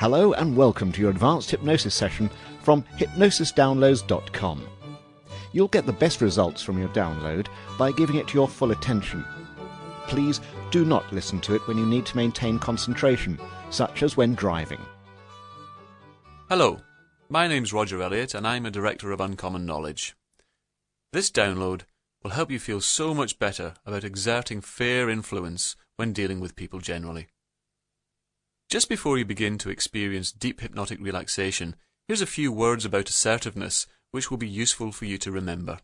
Hello and welcome to your advanced hypnosis session from hypnosisdownloads.com. You'll get the best results from your download by giving it your full attention. Please do not listen to it when you need to maintain concentration, such as when driving. Hello, my name's Roger Elliott and I'm a Director of Uncommon Knowledge. This download will help you feel so much better about exerting fair influence when dealing with people generally. Just before you begin to experience deep hypnotic relaxation, here's a few words about assertiveness which will be useful for you to remember.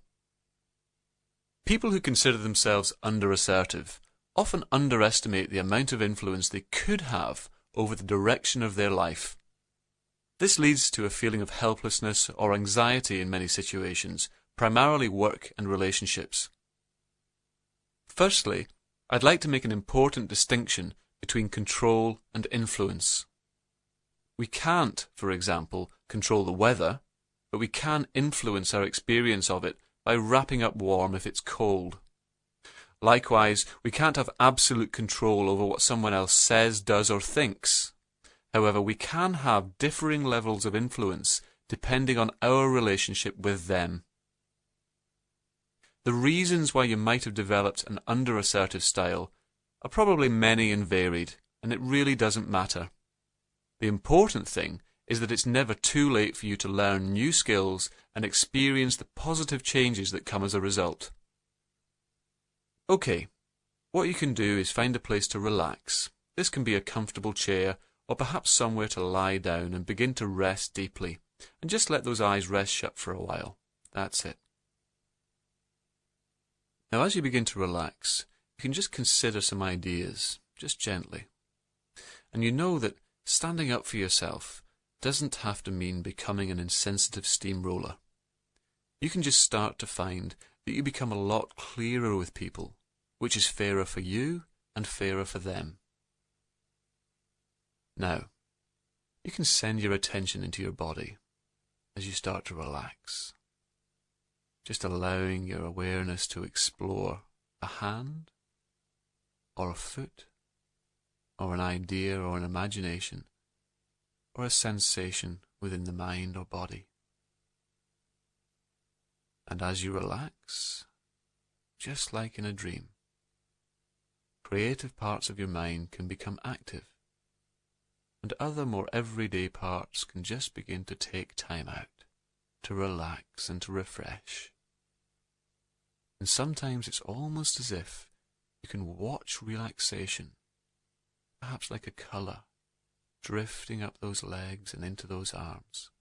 People who consider themselves under-assertive often underestimate the amount of influence they could have over the direction of their life. This leads to a feeling of helplessness or anxiety in many situations, primarily work and relationships. Firstly, I'd like to make an important distinction between control and influence. We can't, for example, control the weather, but we can influence our experience of it by wrapping up warm if it's cold. Likewise, we can't have absolute control over what someone else says, does, or thinks. However, we can have differing levels of influence depending on our relationship with them. The reasons why you might have developed an under-assertive style are probably many and varied, and it really doesn't matter. The important thing is that it's never too late for you to learn new skills and experience the positive changes that come as a result. Okay, what you can do is find a place to relax. This can be a comfortable chair or perhaps somewhere to lie down and begin to rest deeply, and just let those eyes rest shut for a while. That's it. Now as you begin to relax, you can just consider some ideas, just gently. And you know that standing up for yourself doesn't have to mean becoming an insensitive steamroller. You can just start to find that you become a lot clearer with people, which is fairer for you and fairer for them. Now, you can send your attention into your body as you start to relax, just allowing your awareness to explore a hand, or a foot, or an idea or an imagination, or a sensation within the mind or body. And as you relax, just like in a dream, creative parts of your mind can become active, and other more everyday parts can just begin to take time out, to relax and to refresh. And sometimes it's almost as if you can watch relaxation, perhaps like a colour, drifting up those legs and into those arms,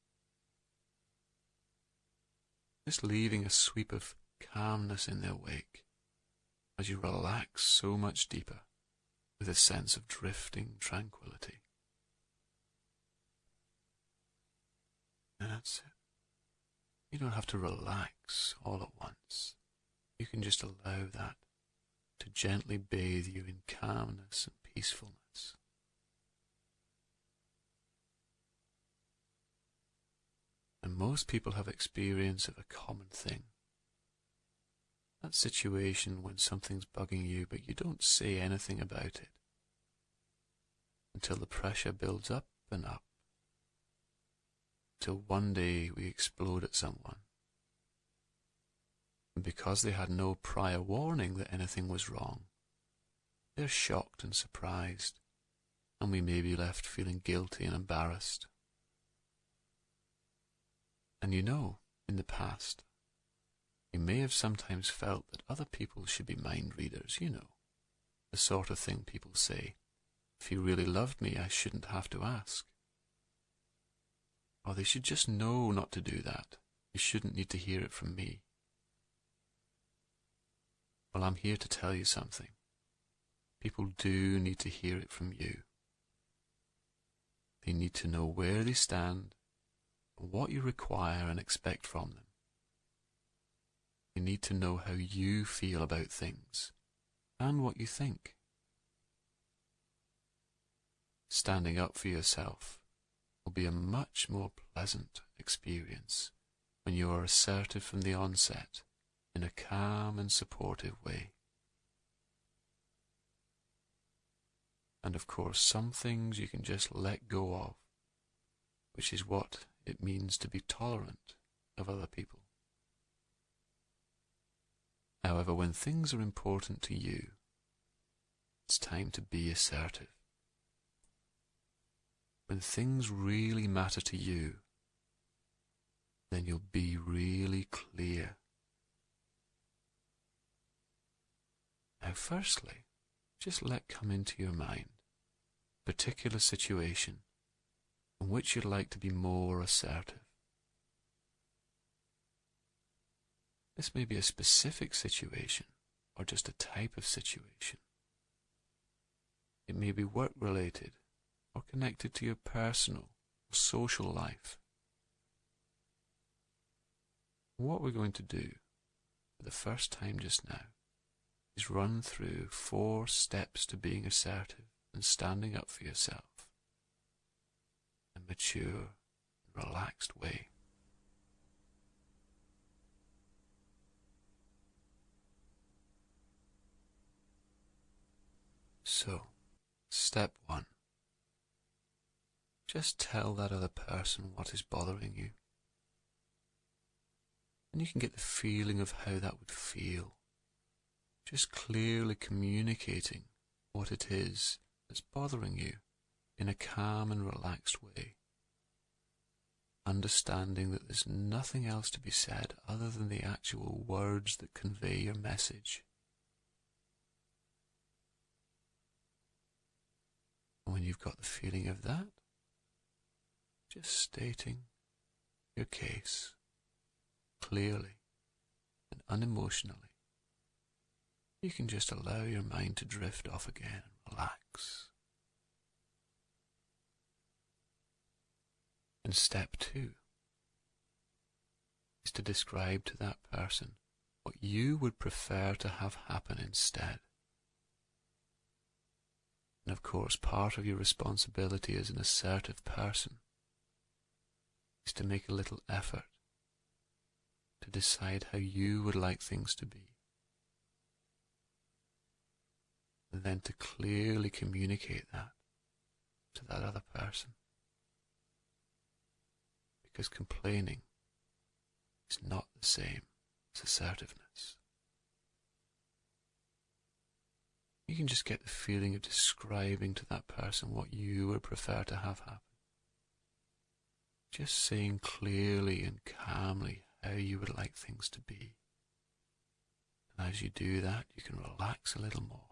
just leaving a sweep of calmness in their wake as you relax so much deeper with a sense of drifting tranquility. That's it. You don't have to relax all at once. You can just allow that to gently bathe you in calmness and peacefulness. And most people have experience of a common thing. That situation when something's bugging you but you don't say anything about it until the pressure builds up and up, till one day we explode at someone. And because they had no prior warning that anything was wrong, they're shocked and surprised, and we may be left feeling guilty and embarrassed. And you know, in the past, you may have sometimes felt that other people should be mind readers, you know, the sort of thing people say, if you really loved me, I shouldn't have to ask. Or they should just know not to do that. You shouldn't need to hear it from me. Well, I'm here to tell you something. People do need to hear it from you. They need to know where they stand and what you require and expect from them. They need to know how you feel about things and what you think. Standing up for yourself will be a much more pleasant experience when you are assertive from the onset in a calm and supportive way. And of course, some things you can just let go of which is what it means to be tolerant of other people. However, when things are important to you, it's time to be assertive. When things really matter to you, then you'll be really clear. Now, firstly, just let come into your mind a particular situation in which you'd like to be more assertive. This may be a specific situation or just a type of situation. It may be work-related or connected to your personal or social life. What we're going to do for the first time just now is run through 4 steps to being assertive and standing up for yourself in a mature, relaxed way. So, step 1. Just tell that other person what is bothering you. And you can get the feeling of how that would feel. Just clearly communicating what it is that's bothering you in a calm and relaxed way. Understanding that there's nothing else to be said other than the actual words that convey your message. And when you've got the feeling of that, just stating your case clearly and unemotionally, you can just allow your mind to drift off again and relax. And step 2 is to describe to that person what you would prefer to have happen instead. And of course, part of your responsibility as an assertive person is to make a little effort to decide how you would like things to be. And then to clearly communicate that to that other person. Because complaining is not the same as assertiveness. You can just get the feeling of describing to that person what you would prefer to have happen. Just saying clearly and calmly how you would like things to be. And as you do that, you can relax a little more.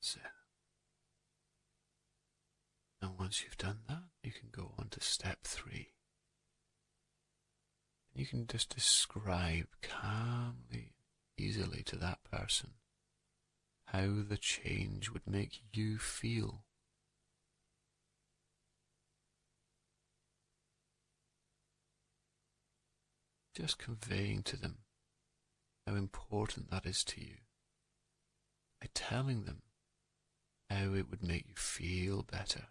That's it. And once you've done that, you can go on to step 3. You can just describe calmly, easily to that person how the change would make you feel. Just conveying to them how important that is to you by telling them how it would make you feel better.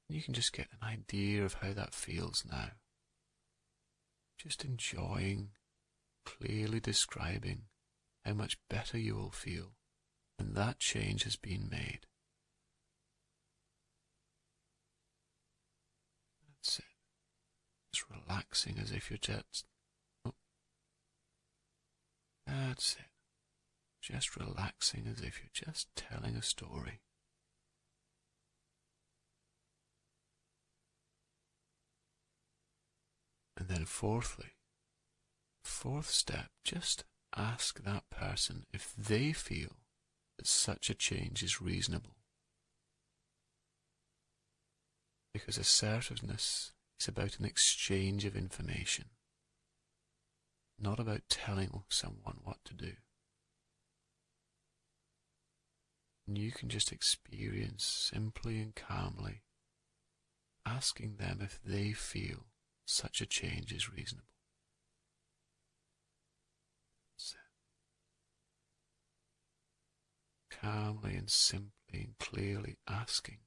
You can just get an idea of how that feels now. Just enjoying, clearly describing how much better you will feel when that change has been made. That's it. Just relaxing as if you're just... Oh. That's it. Just relaxing as if you're just telling a story. And then fourthly, 4th step, just ask that person if they feel that such a change is reasonable. Because assertiveness is about an exchange of information, not about telling someone what to do. And you can just experience simply and calmly asking them if they feel such a change is reasonable. That's it. Calmly and simply and clearly asking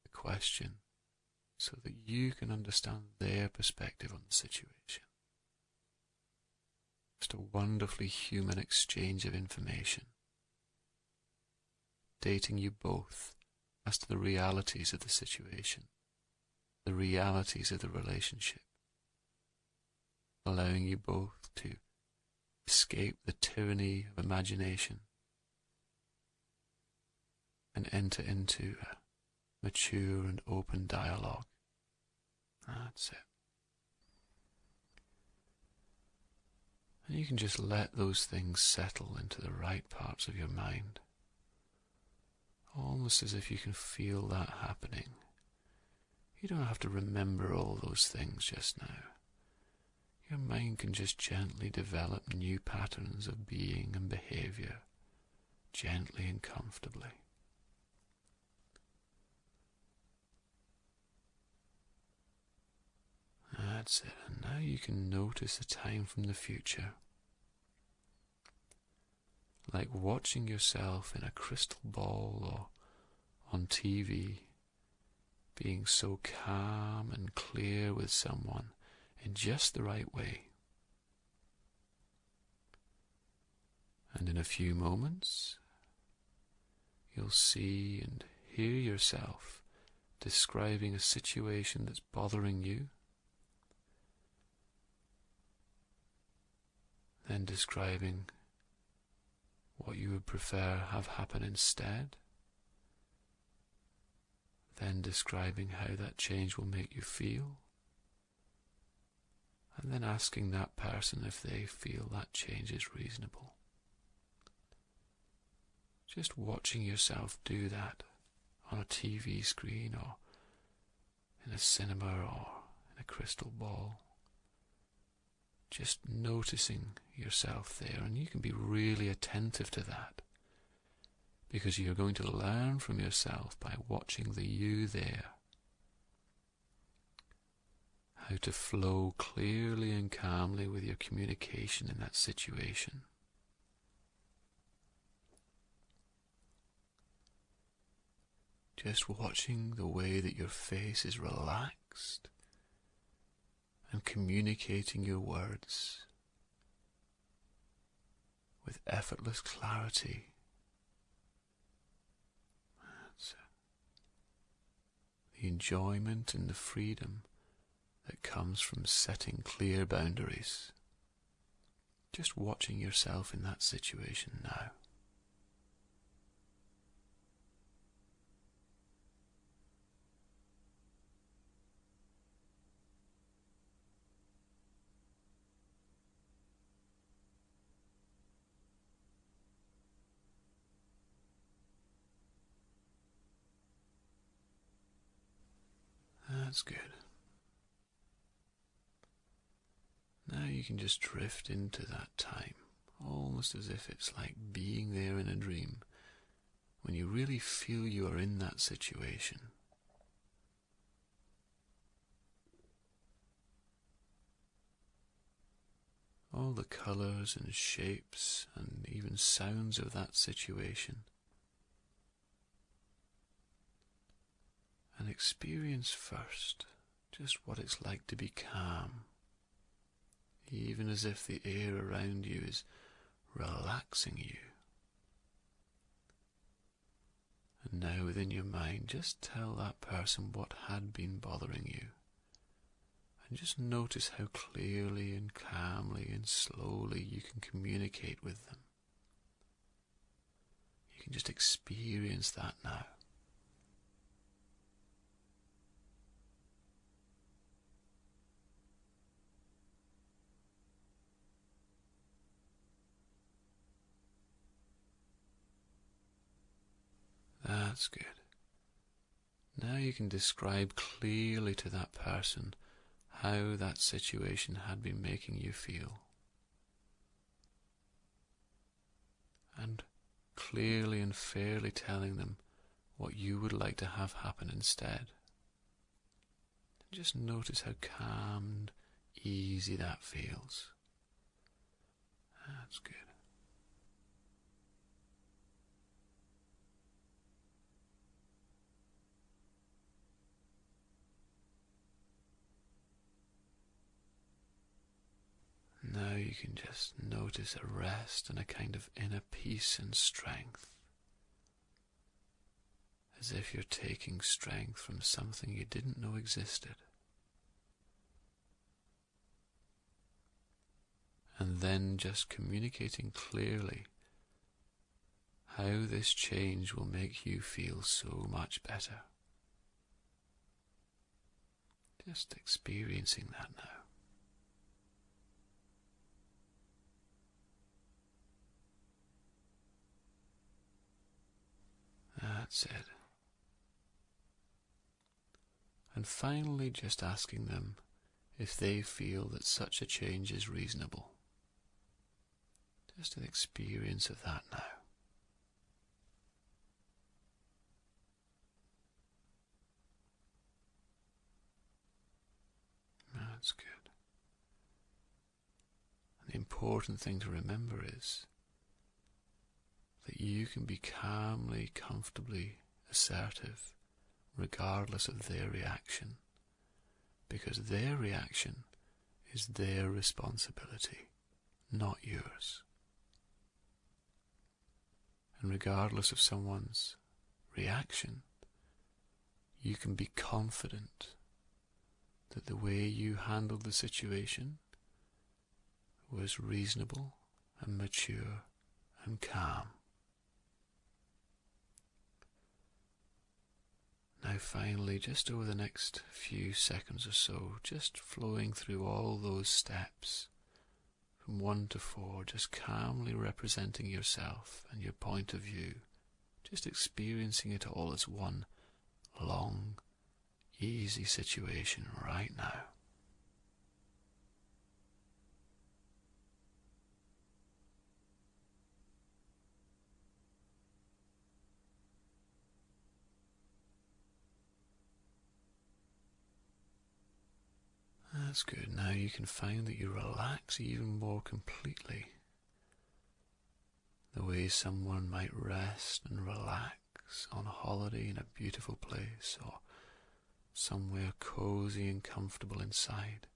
the question so that you can understand their perspective on the situation. Just a wonderfully human exchange of information, dating you both as to the realities of the situation, the realities of the relationship, allowing you both to escape the tyranny of imagination and enter into a mature and open dialogue. That's it. And you can just let those things settle into the right parts of your mind, almost as if you can feel that happening. You don't have to remember all those things just now. Your mind can just gently develop new patterns of being and behavior, gently and comfortably. That's it. And now you can notice a time from the future, like watching yourself in a crystal ball or on TV, being so calm and clear with someone in just the right way. And in a few moments, you'll see and hear yourself describing a situation that's bothering you, then describing what you would prefer have happen instead, then describing how that change will make you feel, and then asking that person if they feel that change is reasonable. Just watching yourself do that on a TV screen or in a cinema or in a crystal ball. Just noticing yourself there, and you can be really attentive to that, because you're going to learn from yourself by watching the you there, how to flow clearly and calmly with your communication in that situation. Just watching the way that your face is relaxed and communicating your words with effortless clarity. That's the enjoyment and the freedom that comes from setting clear boundaries. Just watching yourself in that situation now. That's good. Now you can just drift into that time, almost as if it's like being there in a dream, when you really feel you are in that situation. All the colours and shapes and even sounds of that situation. And experience first just what it's like to be calm, even as if the air around you is relaxing you. And now within your mind, just tell that person what had been bothering you. And just notice how clearly and calmly and slowly you can communicate with them. You can just experience that now. That's good. Now you can describe clearly to that person how that situation had been making you feel. And clearly and fairly telling them what you would like to have happen instead. Just notice how calm and easy that feels. That's good. Now you can just notice a rest and a kind of inner peace and strength. As if you're taking strength from something you didn't know existed. And then just communicating clearly how this change will make you feel so much better. Just experiencing that now. That's it. And finally just asking them if they feel that such a change is reasonable. Just an experience of that now. That's good. And the important thing to remember is that you can be calmly, comfortably assertive regardless of their reaction, because their reaction is their responsibility, not yours. And regardless of someone's reaction, you can be confident that the way you handled the situation was reasonable and mature and calm. Now finally, just over the next few seconds or so, just flowing through all those steps from 1 to 4, just calmly representing yourself and your point of view, just experiencing it all as one long, easy situation right now. That's good. Now you can find that you relax even more completely. The way someone might rest and relax on a holiday in a beautiful place or somewhere cozy and comfortable inside.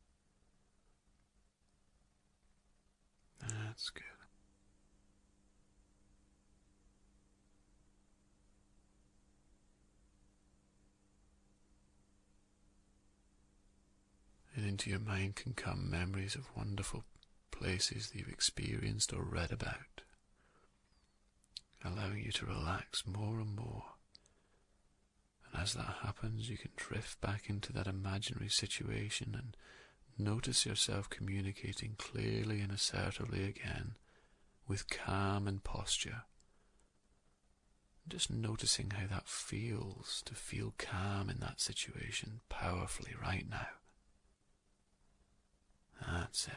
That's good. And into your mind can come memories of wonderful places that you've experienced or read about, allowing you to relax more and more. And as that happens, you can drift back into that imaginary situation and notice yourself communicating clearly and assertively again, with calm and posture. Just noticing how that feels to feel calm in that situation powerfully right now. That's it.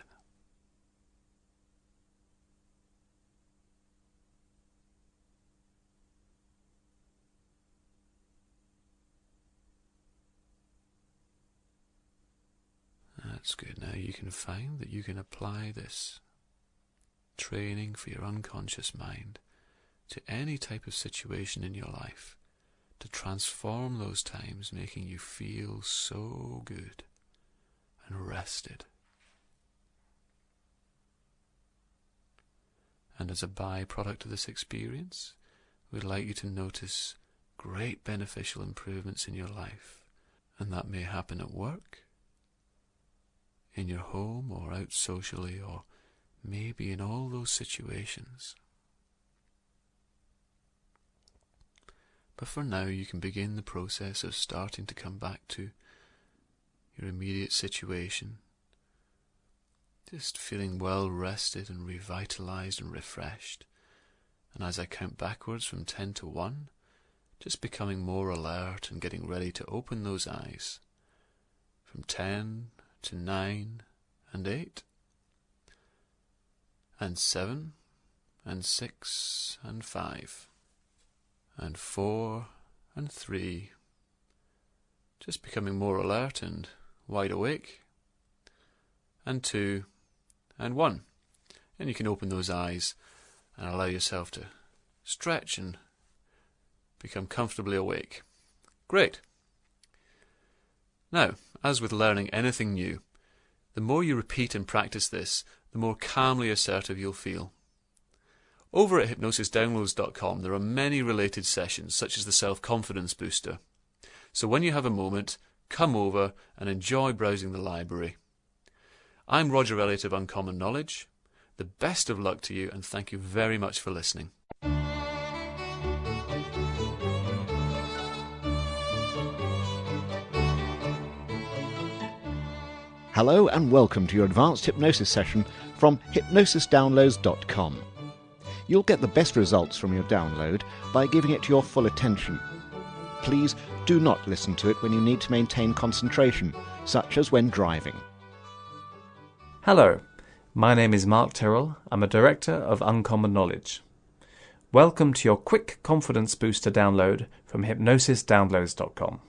That's good. Now you can find that you can apply this training for your unconscious mind to any type of situation in your life to transform those times, making you feel so good and rested. And as a byproduct of this experience, we'd like you to notice great beneficial improvements in your life. And that may happen at work, in your home, or out socially, or maybe in all those situations. But for now, you can begin the process of starting to come back to your immediate situation, just feeling well rested and revitalized and refreshed. And as I count backwards from 10 to 1, just becoming more alert and getting ready to open those eyes. From 10 to 9 and 8 and 7 and 6 and 5 and 4 and 3. Just becoming more alert and wide awake. And 2 and 1. And you can open those eyes and allow yourself to stretch and become comfortably awake. Great. Now, as with learning anything new, the more you repeat and practice this, the more calmly assertive you'll feel. Over at hypnosisdownloads.com there are many related sessions, such as the Self-Confidence Booster. So when you have a moment, come over and enjoy browsing the library. I'm Roger Elliott of Uncommon Knowledge. The best of luck to you, and thank you very much for listening. Hello and welcome to your advanced hypnosis session from hypnosisdownloads.com. You'll get the best results from your download by giving it your full attention. Please do not listen to it when you need to maintain concentration, such as when driving. Hello, my name is Mark Tyrrell. I'm a Director of Uncommon Knowledge. Welcome to your quick confidence booster download from hypnosisdownloads.com.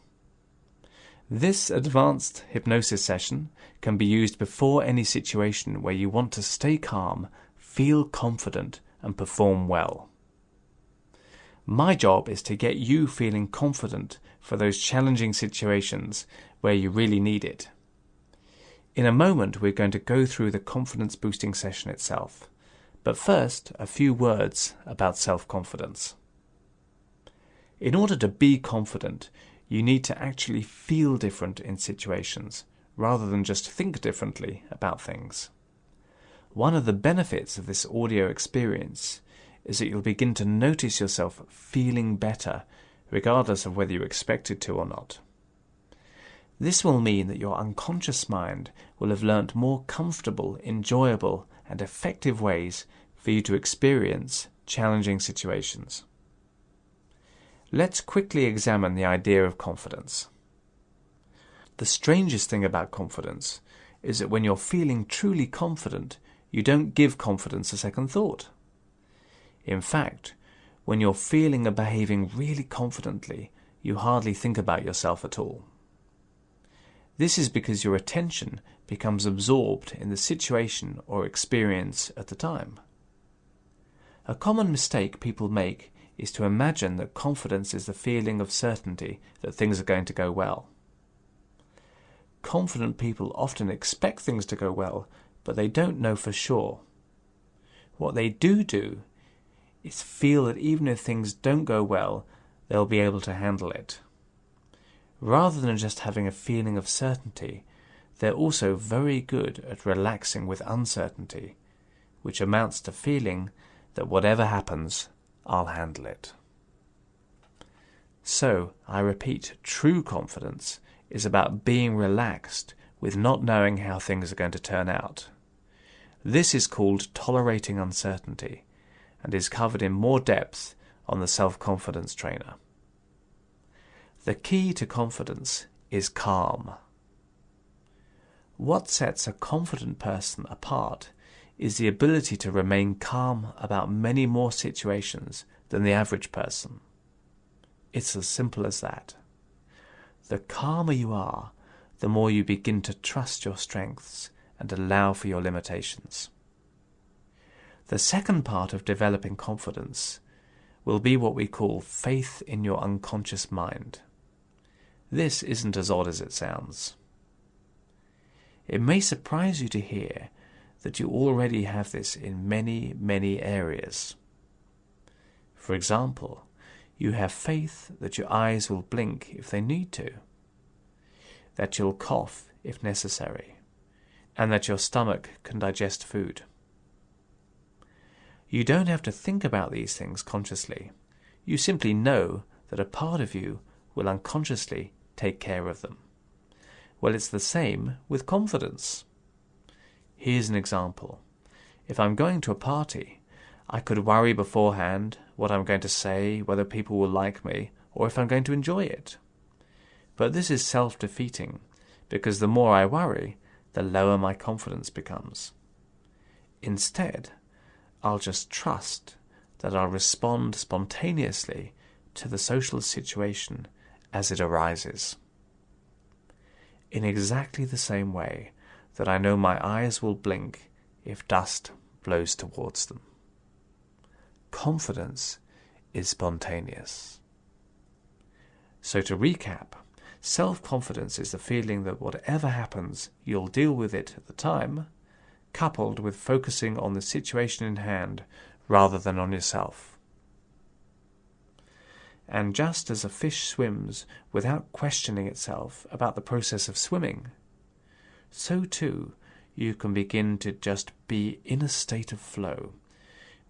This advanced hypnosis session can be used before any situation where you want to stay calm, feel confident, and perform well. My job is to get you feeling confident for those challenging situations where you really need it. In a moment, we're going to go through the confidence boosting session itself. But first, a few words about self-confidence. In order to be confident, you need to actually feel different in situations, rather than just think differently about things. One of the benefits of this audio experience is that you'll begin to notice yourself feeling better, regardless of whether you expected to or not. This will mean that your unconscious mind will have learnt more comfortable, enjoyable, and effective ways for you to experience challenging situations. Let's quickly examine the idea of confidence. The strangest thing about confidence is that when you're feeling truly confident, you don't give confidence a second thought. In fact, when you're feeling and behaving really confidently, you hardly think about yourself at all. This is because your attention becomes absorbed in the situation or experience at the time. A common mistake people make is to imagine that confidence is the feeling of certainty that things are going to go well. Confident people often expect things to go well, but they don't know for sure. What they do is feel that even if things don't go well, they'll be able to handle it. Rather than just having a feeling of certainty, they're also very good at relaxing with uncertainty, which amounts to feeling that whatever happens, I'll handle it. So, I repeat, true confidence is about being relaxed with not knowing how things are going to turn out. This is called tolerating uncertainty and is covered in more depth on the Self-Confidence Trainer. The key to confidence is calm. What sets a confident person apart is the ability to remain calm about many more situations than the average person. It's as simple as that. The calmer you are, the more you begin to trust your strengths and allow for your limitations. The second part of developing confidence will be what we call faith in your unconscious mind. This isn't as odd as it sounds. It may surprise you to hear that you already have this in many, many areas. For example, you have faith that your eyes will blink if they need to, that you'll cough if necessary, and that your stomach can digest food. You don't have to think about these things consciously. You simply know that a part of you will unconsciously take care of them. Well, it's the same with confidence. Here's an example. If I'm going to a party, I could worry beforehand what I'm going to say, whether people will like me, or if I'm going to enjoy it. But this is self-defeating, because the more I worry, the lower my confidence becomes. Instead, I'll just trust that I'll respond spontaneously to the social situation as it arises. In exactly the same way that I know my eyes will blink if dust blows towards them. Confidence is spontaneous. So to recap, self-confidence is the feeling that whatever happens, you'll deal with it at the time. coupled with focusing on the situation in hand rather than on yourself. And just as a fish swims without questioning itself about the process of swimming, so too you can begin to just be in a state of flow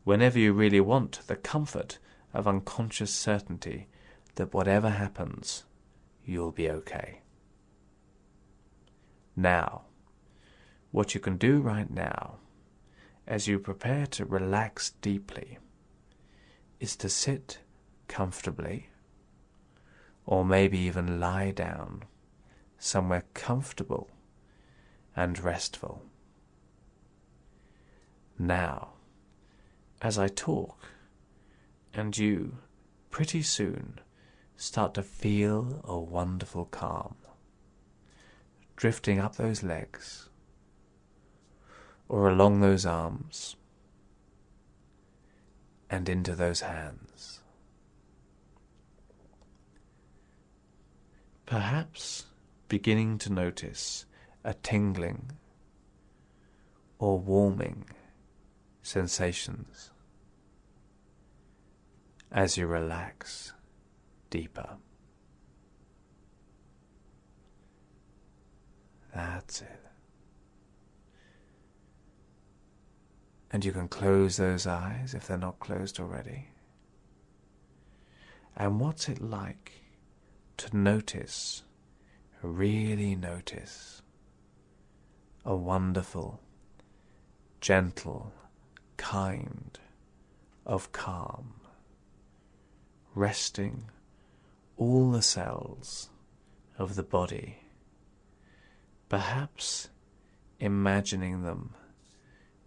whenever you really want the comfort of unconscious certainty that whatever happens, you'll be okay. Now, what you can do right now, as you prepare to relax deeply, is to sit comfortably, or maybe even lie down somewhere comfortable and restful. Now, as I talk, and you pretty soon start to feel a wonderful calm, drifting up those legs, or along those arms, and into those hands. Perhaps beginning to notice a tingling or warming sensations as you relax deeper. That's it. And you can close those eyes if they're not closed already. And what's it like to notice, really notice, a wonderful, gentle kind of calm, resting all the cells of the body, perhaps imagining them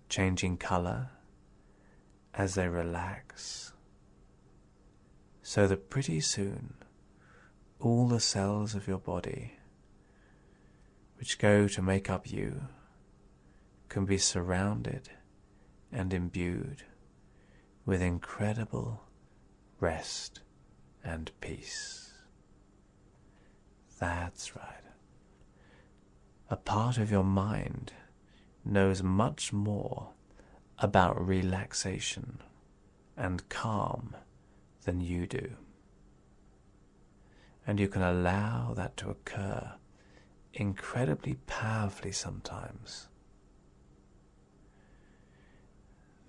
changing colour as they relax, so that pretty soon all the cells of your body which go to make up you can be surrounded and imbued with incredible rest and peace. That's right. A part of your mind knows much more about relaxation and calm than you do. And you can allow that to occur incredibly powerfully sometimes.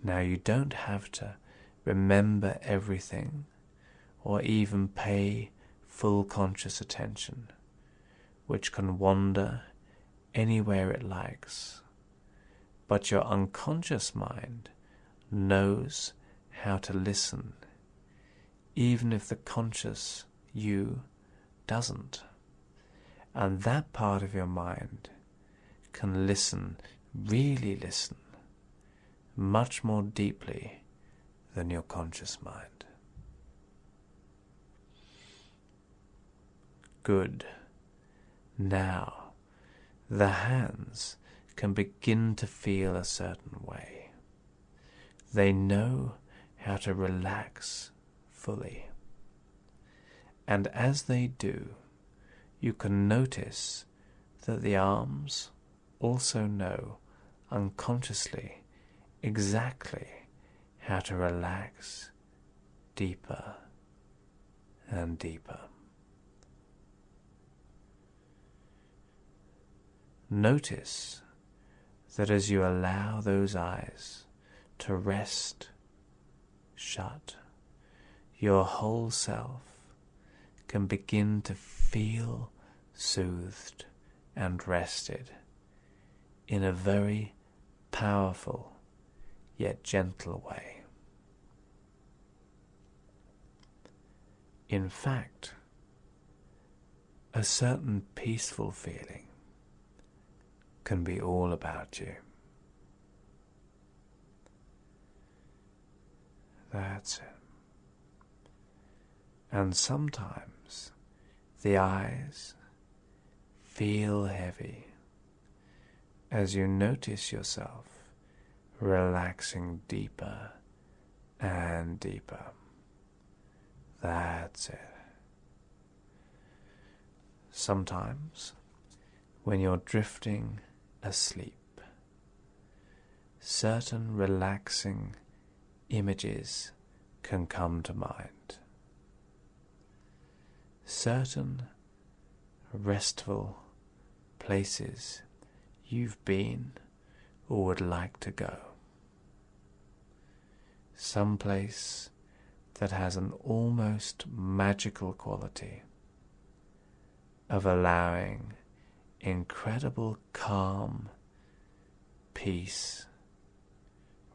Now, you don't have to remember everything or even pay full conscious attention, which can wander anywhere it likes. But your unconscious mind knows how to listen, even if the conscious you doesn't. And that part of your mind can listen, really listen, much more deeply than your conscious mind. Good. Now, the hands can begin to feel a certain way. They know how to relax fully. And as they do, you can notice that the arms also know unconsciously exactly how to relax deeper and deeper. Notice that as you allow those eyes to rest shut, your whole self can begin to feel soothed and rested in a very powerful yet gentle way. In fact, a certain peaceful feeling can be all about you. That's it. And sometimes the eyes feel heavy as you notice yourself relaxing deeper and deeper. That's it. Sometimes when you're drifting asleep, certain relaxing images can come to mind. Certain restful places you've been or would like to go. Some place that has an almost magical quality of allowing incredible calm, peace,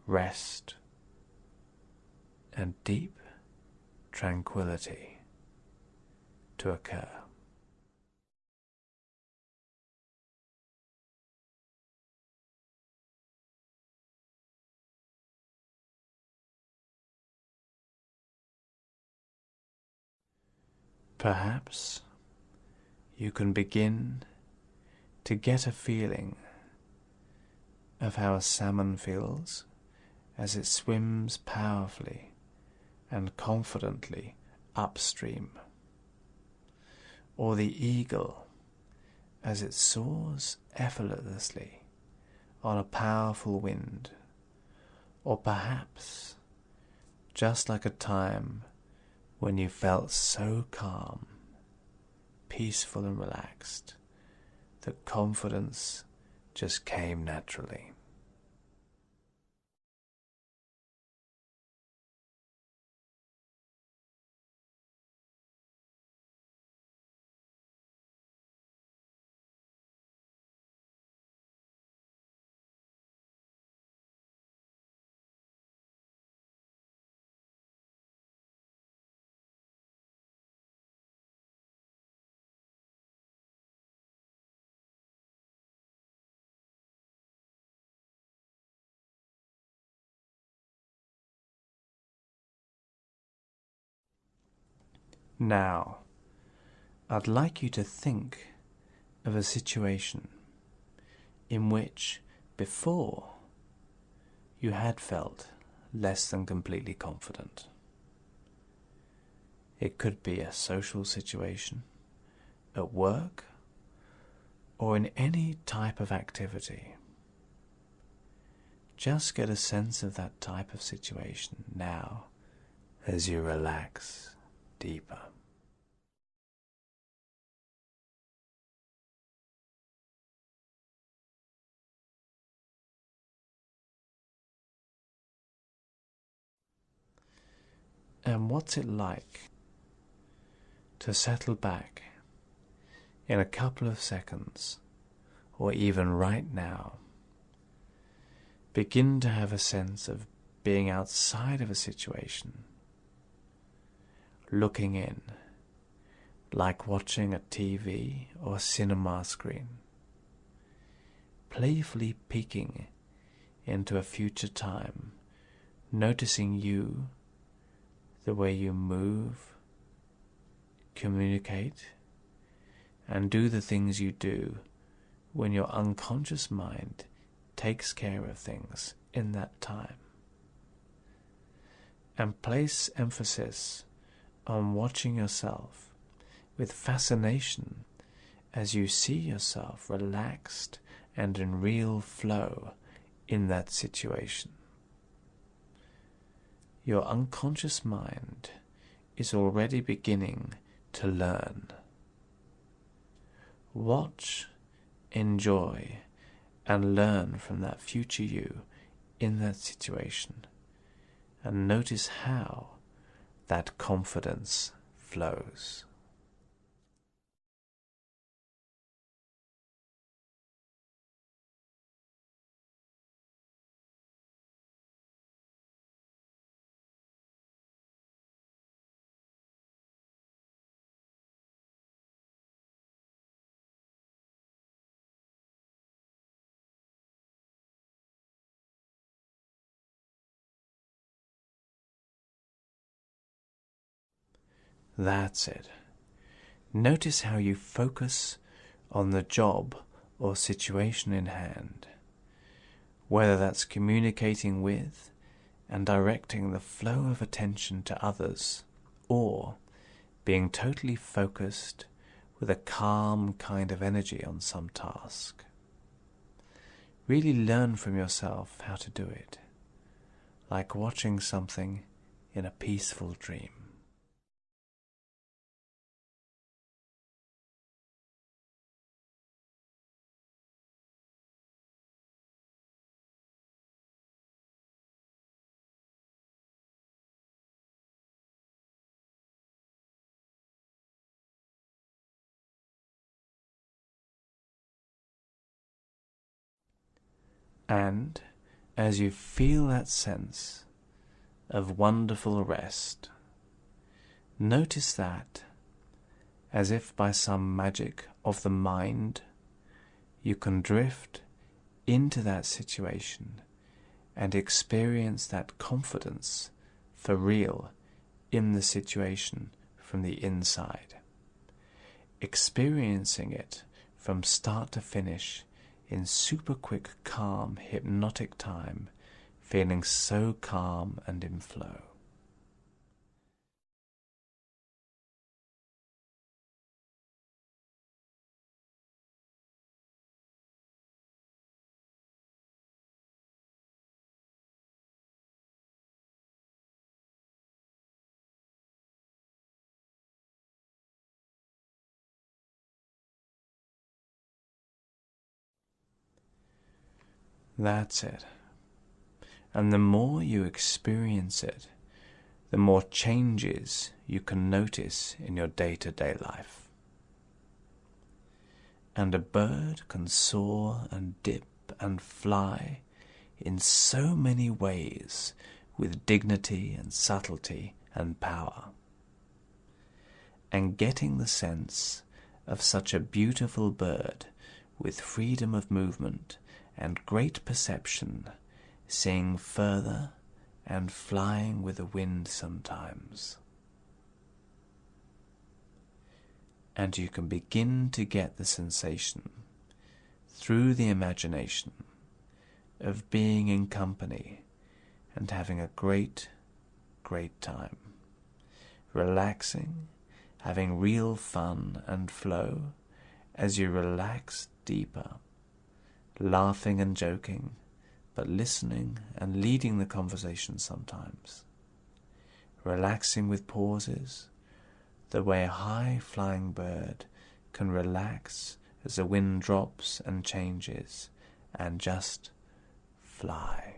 rest, and deep tranquility to occur. Perhaps you can begin to get a feeling of how a salmon feels as it swims powerfully and confidently upstream, or the eagle as it soars effortlessly on a powerful wind, or perhaps just like a time when you felt so calm, peaceful and relaxed that confidence just came naturally. Now, I'd like you to think of a situation in which before you had felt less than completely confident. It could be a social situation, at work, or in any type of activity. Just get a sense of that type of situation now as you relax deeper. And what's it like to settle back in a couple of seconds, or even right now? Begin to have a sense of being outside of a situation, looking in, like watching a TV or cinema screen, playfully peeking into a future time, noticing you, the way you move, communicate, and do the things you do when your unconscious mind takes care of things in that time. And place emphasis on watching yourself with fascination as you see yourself relaxed and in real flow in that situation. Your unconscious mind is already beginning to learn. Watch, enjoy, and learn from that future you in that situation, and notice how that confidence flows. That's it. Notice how you focus on the job or situation in hand, whether that's communicating with and directing the flow of attention to others, or being totally focused with a calm kind of energy on some task. Really learn from yourself how to do it, like watching something in a peaceful dream. And as you feel that sense of wonderful rest, notice that, as if by some magic of the mind, you can drift into that situation and experience that confidence for real in the situation from the inside. Experiencing it from start to finish in super quick, calm, hypnotic time, feeling so calm and in flow. That's it. And the more you experience it, the more changes you can notice in your day-to-day life. And a bird can soar and dip and fly in so many ways with dignity and subtlety and power. And getting the sense of such a beautiful bird with freedom of movement and great perception, seeing further and flying with the wind sometimes. And you can begin to get the sensation, through the imagination, of being in company and having a great, great time. Relaxing, having real fun and flow as you relax deeper, laughing and joking, but listening and leading the conversation sometimes. Relaxing with pauses, the way a high-flying bird can relax as the wind drops and changes, and just fly.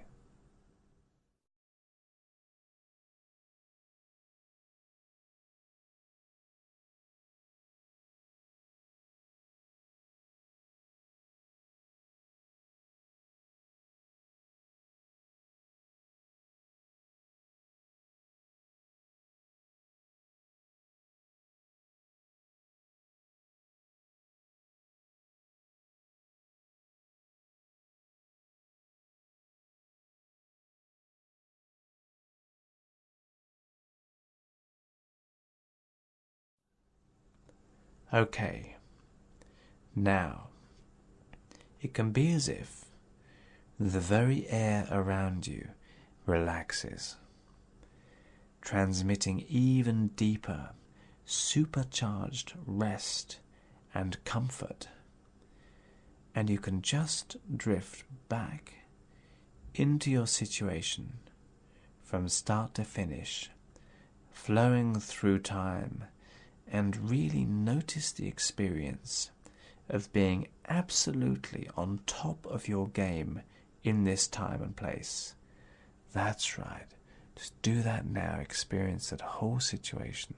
Okay, now, it can be as if the very air around you relaxes, transmitting even deeper, supercharged rest and comfort, and you can just drift back into your situation from start to finish, flowing through time, and really notice the experience of being absolutely on top of your game in this time and place. That's right. Just do that now. Experience that whole situation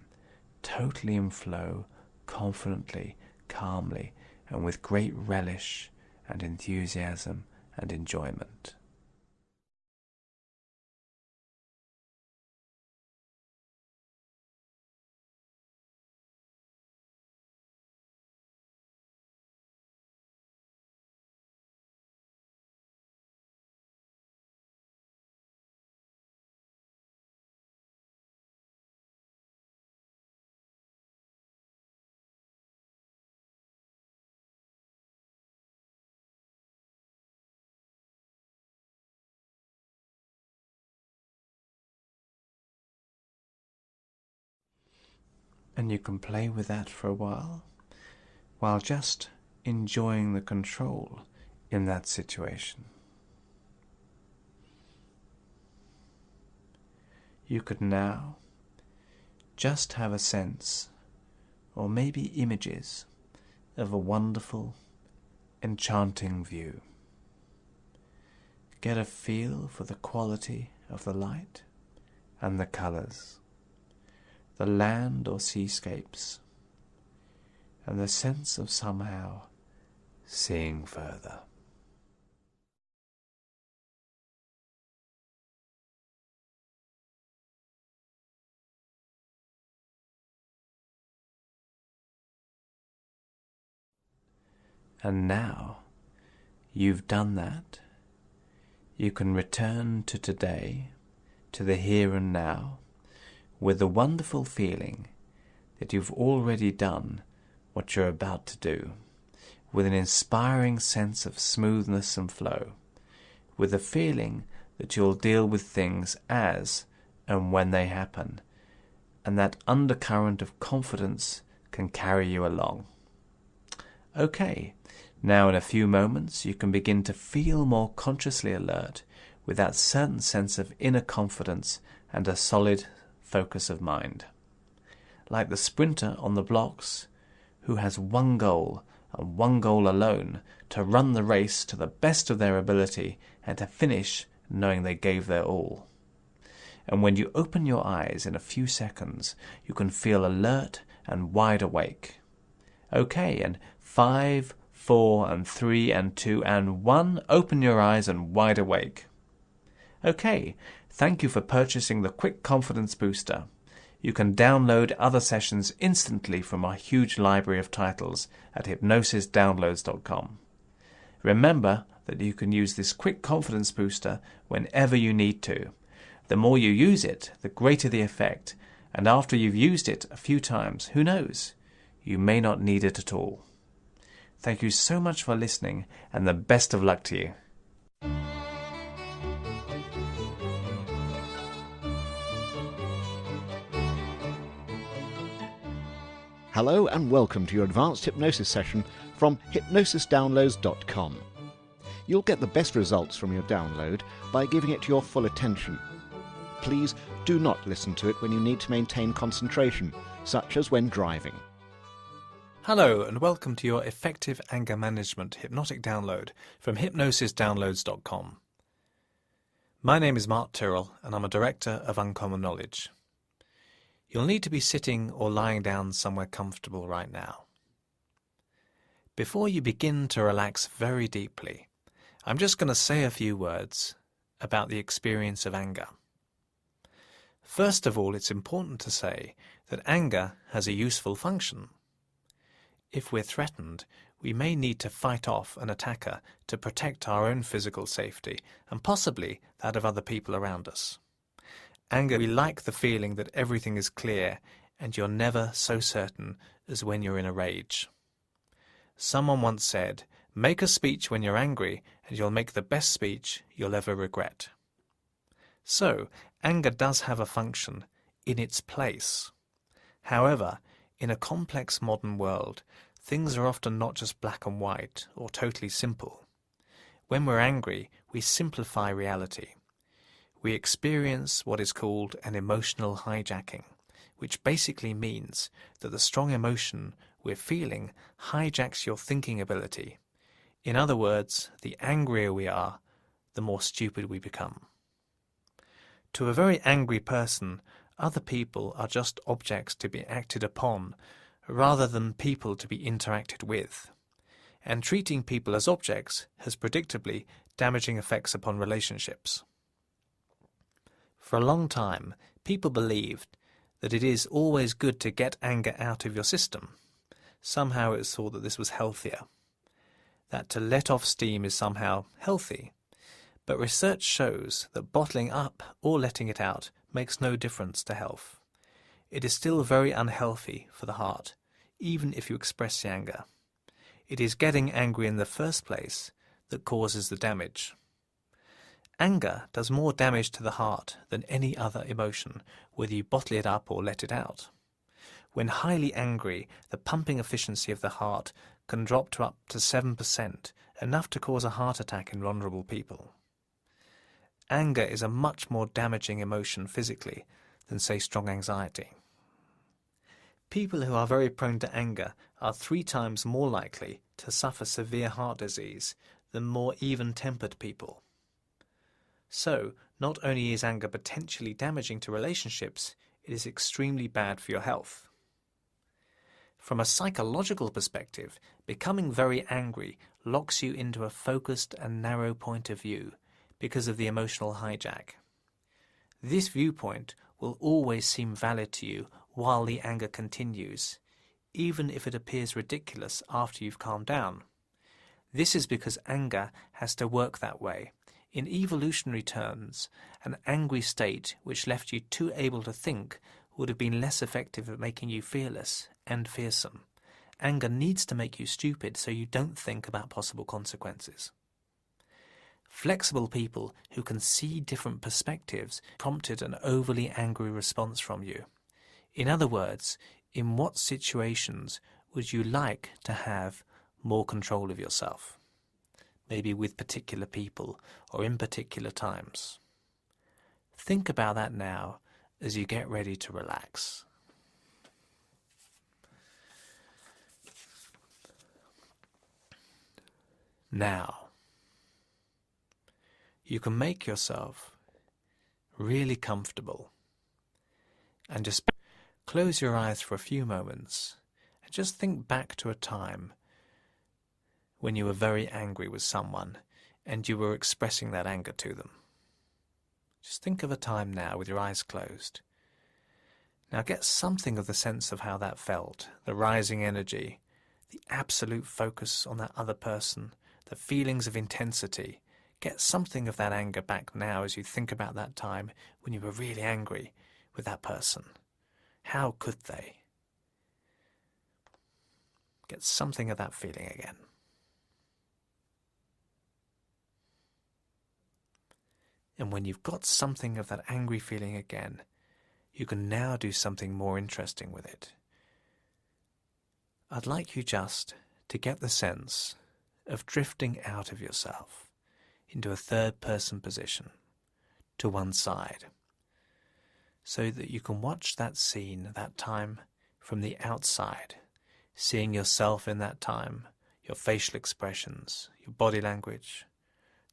totally in flow, confidently, calmly, and with great relish and enthusiasm and enjoyment. And you can play with that for a while just enjoying the control in that situation. You could now just have a sense, or maybe images, of a wonderful, enchanting view. Get a feel for the quality of the light and the colours, the land or seascapes, and the sense of somehow seeing further. And now you've done that, you can return to today, to the here and now, with the wonderful feeling that you've already done what you're about to do, with an inspiring sense of smoothness and flow, with the feeling that you'll deal with things as and when they happen, and that undercurrent of confidence can carry you along. Okay, now in a few moments you can begin to feel more consciously alert, with that certain sense of inner confidence and a solid focus of mind. Like the sprinter on the blocks, who has one goal, and one goal alone, to run the race to the best of their ability and to finish knowing they gave their all. And when you open your eyes in a few seconds, you can feel alert and wide awake. Okay, and 5, 4, and 3, and 2, and 1, open your eyes and wide awake. Okay, thank you for purchasing the Quick Confidence Booster. You can download other sessions instantly from our huge library of titles at hypnosisdownloads.com. Remember that you can use this Quick Confidence Booster whenever you need to. The more you use it, the greater the effect, and after you've used it a few times, who knows, you may not need it at all. Thank you so much for listening, and the best of luck to you. Hello and welcome to your advanced hypnosis session from hypnosisdownloads.com. You'll get the best results from your download by giving it your full attention. Please do not listen to it when you need to maintain concentration, such as when driving. Hello and welcome to your Effective Anger Management Hypnotic Download from hypnosisdownloads.com. My name is Mark Tyrrell and I'm a Director of Uncommon Knowledge. You'll need to be sitting or lying down somewhere comfortable right now. Before you begin to relax very deeply, I'm just going to say a few words about the experience of anger. First of all, it's important to say that anger has a useful function. If we're threatened, we may need to fight off an attacker to protect our own physical safety and possibly that of other people around us. Anger, we like the feeling that everything is clear and you're never so certain as when you're in a rage. Someone once said, "Make a speech when you're angry and you'll make the best speech you'll ever regret." So, anger does have a function in its place. However, in a complex modern world, things are often not just black and white or totally simple. When we're angry, we simplify reality. We experience what is called an emotional hijacking, which basically means that the strong emotion we're feeling hijacks your thinking ability. In other words, the angrier we are, the more stupid we become. To a very angry person, other people are just objects to be acted upon, rather than people to be interacted with. And treating people as objects has predictably damaging effects upon relationships. For a long time, people believed that it is always good to get anger out of your system. Somehow it was thought that this was healthier, that to let off steam is somehow healthy. But research shows that bottling up or letting it out makes no difference to health. It is still very unhealthy for the heart, even if you express the anger. It is getting angry in the first place that causes the damage. Anger does more damage to the heart than any other emotion, whether you bottle it up or let it out. When highly angry, the pumping efficiency of the heart can drop to up to 7%, enough to cause a heart attack in vulnerable people. Anger is a much more damaging emotion physically than, say, strong anxiety. People who are very prone to anger are 3 times more likely to suffer severe heart disease than more even-tempered people. So, not only is anger potentially damaging to relationships, it is extremely bad for your health. From a psychological perspective, becoming very angry locks you into a focused and narrow point of view because of the emotional hijack. This viewpoint will always seem valid to you while the anger continues, even if it appears ridiculous after you've calmed down. This is because anger has to work that way. In evolutionary terms, an angry state which left you too able to think would have been less effective at making you fearless and fearsome. Anger needs to make you stupid so you don't think about possible consequences. Flexible people who can see different perspectives prompted an overly angry response from you. In other words, in what situations would you like to have more control of yourself? Maybe with particular people or in particular times. Think about that now as you get ready to relax. Now, you can make yourself really comfortable and just close your eyes for a few moments and just think back to a time when you were very angry with someone and you were expressing that anger to them. Just think of a time now with your eyes closed. Now get something of the sense of how that felt, the rising energy, the absolute focus on that other person, the feelings of intensity. Get something of that anger back now as you think about that time when you were really angry with that person. How could they? Get something of that feeling again. And when you've got something of that angry feeling again, you can now do something more interesting with it. I'd like you just to get the sense of drifting out of yourself into a third-person position to one side, so that you can watch that scene, that time, from the outside, seeing yourself in that time, your facial expressions, your body language,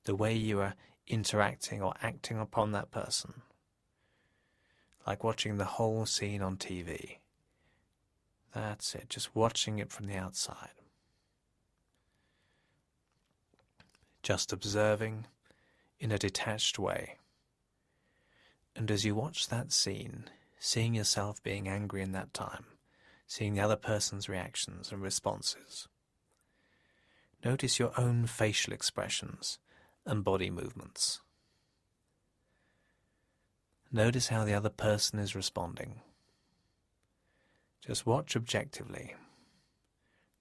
the way you are interacting or acting upon that person, like watching the whole scene on TV. That's it, just watching it from the outside. Just observing in a detached way. And as you watch that scene, seeing yourself being angry in that time, seeing the other person's reactions and responses, notice your own facial expressions and body movements. Notice how the other person is responding. Just watch objectively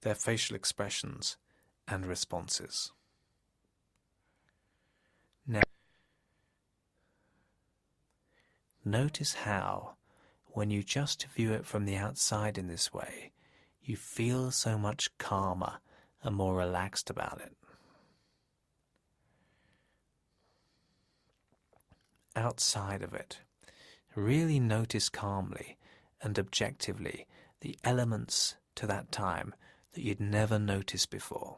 their facial expressions and responses. Now, notice how, when you just view it from the outside in this way, you feel so much calmer and more relaxed about it. Outside of it, really notice calmly and objectively the elements to that time that you'd never noticed before.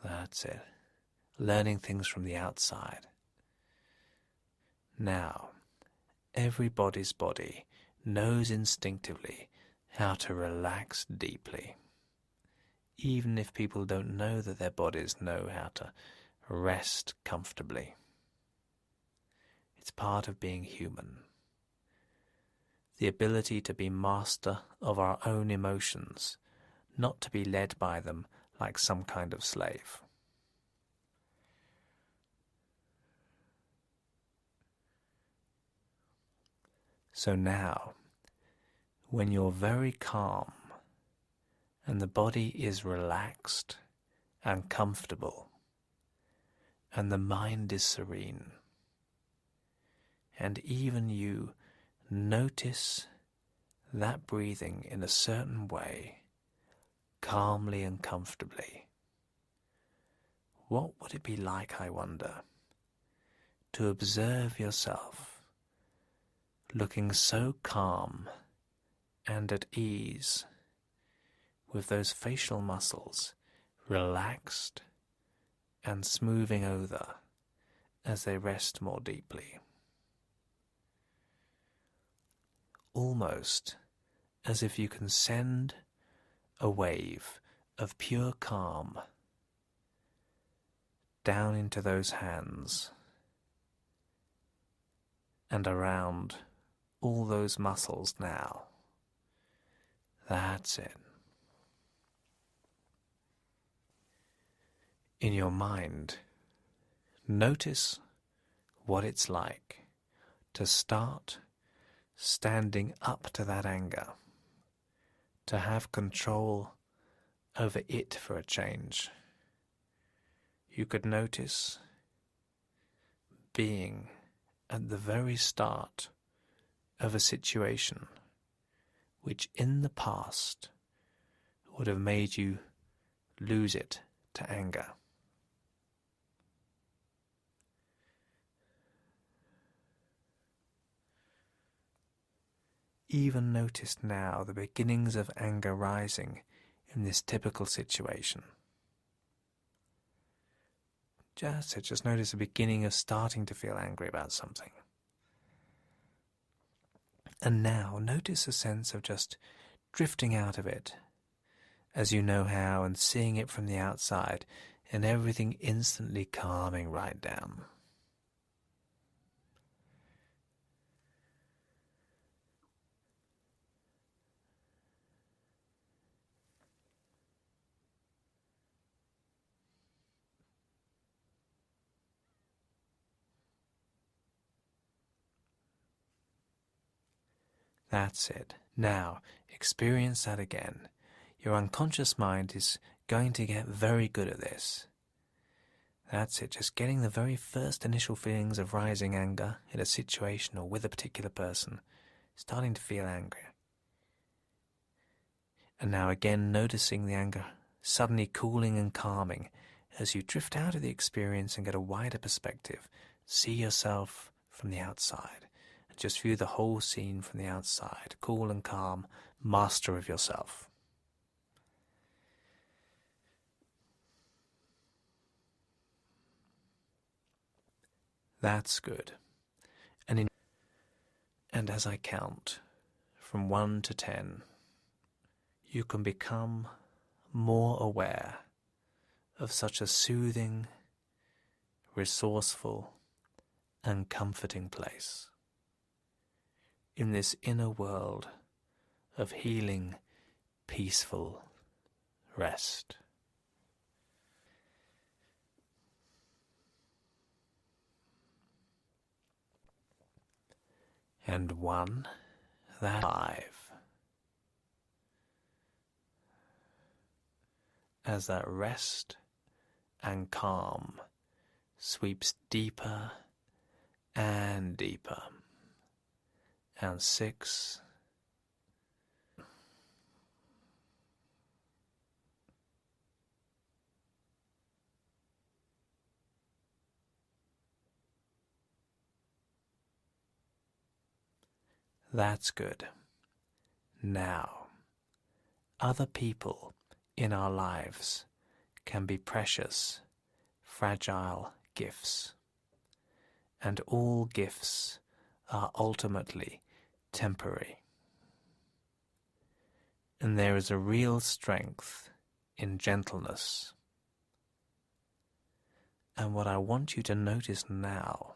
That's it. Learning things from the outside. Now, everybody's body knows instinctively how to relax deeply. Even if people don't know that their bodies know how to rest comfortably. It's part of being human. The ability to be master of our own emotions, not to be led by them like some kind of slave. So now, when you're very calm and the body is relaxed and comfortable and the mind is serene, and even you notice that breathing in a certain way, calmly and comfortably. What would it be like, I wonder, to observe yourself looking so calm and at ease, with those facial muscles relaxed and smoothing over as they rest more deeply? Almost as if you can send a wave of pure calm down into those hands and around all those muscles now. That's it. In your mind, notice what it's like to start standing up to that anger, to have control over it for a change. You could notice being at the very start of a situation which in the past would have made you lose it to anger. Even notice now the beginnings of anger rising in this typical situation. Just notice the beginning of starting to feel angry about something. And now notice a sense of just drifting out of it as you know how, and seeing it from the outside, and everything instantly calming right down. That's it. Now, experience that again. Your unconscious mind is going to get very good at this. That's it, just getting the very first initial feelings of rising anger in a situation or with a particular person, starting to feel angry. And now again noticing the anger suddenly cooling and calming as you drift out of the experience and get a wider perspective. See yourself from the outside. Just view the whole scene from the outside, cool and calm, master of yourself. That's good. And as I count from 1 to 10, you can become more aware of such a soothing, resourceful, and comforting place. In this inner world of healing, peaceful rest. And 1, that 5. As that rest and calm sweeps deeper and deeper. And 6. That's good. Now, other people in our lives can be precious, fragile gifts. And all gifts are ultimately temporary. And there is a real strength in gentleness. And what I want you to notice now,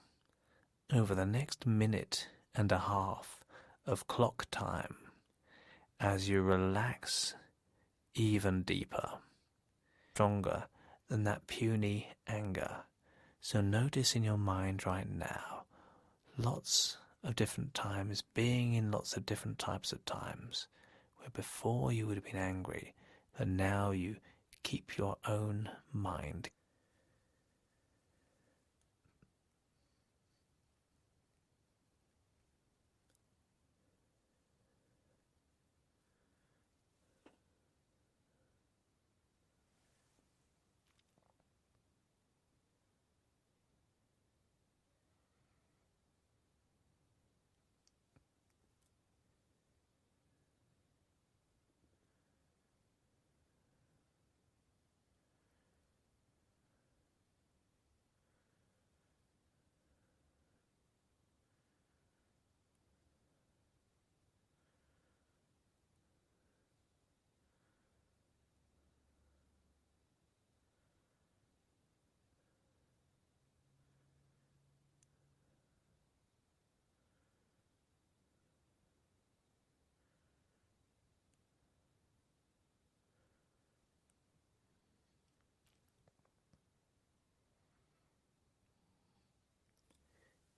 over the next minute and a half of clock time, as you relax even deeper, stronger than that puny anger. So notice in your mind right now, lots of different times, being in lots of different types of times, where before you would have been angry, but now you keep your own mind.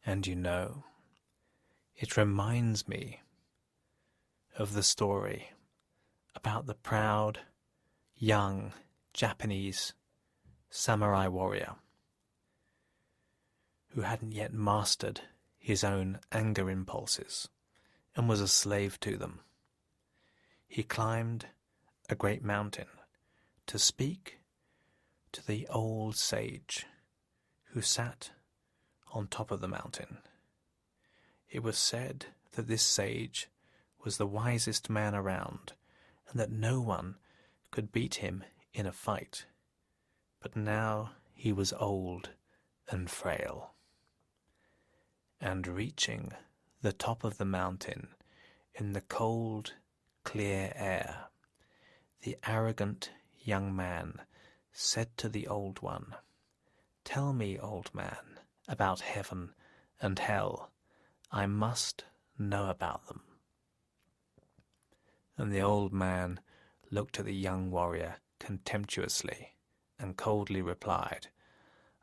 And it reminds me of the story about the proud, young Japanese samurai warrior who hadn't yet mastered his own anger impulses and was a slave to them. He climbed a great mountain to speak to the old sage who sat on top of the mountain. It was said that this sage was the wisest man around and that no one could beat him in a fight. But now he was old and frail. And reaching the top of the mountain in the cold, clear air, the arrogant young man said to the old one, "Tell me, old man, about heaven and hell. I must know about them." And the old man looked at the young warrior contemptuously and coldly replied,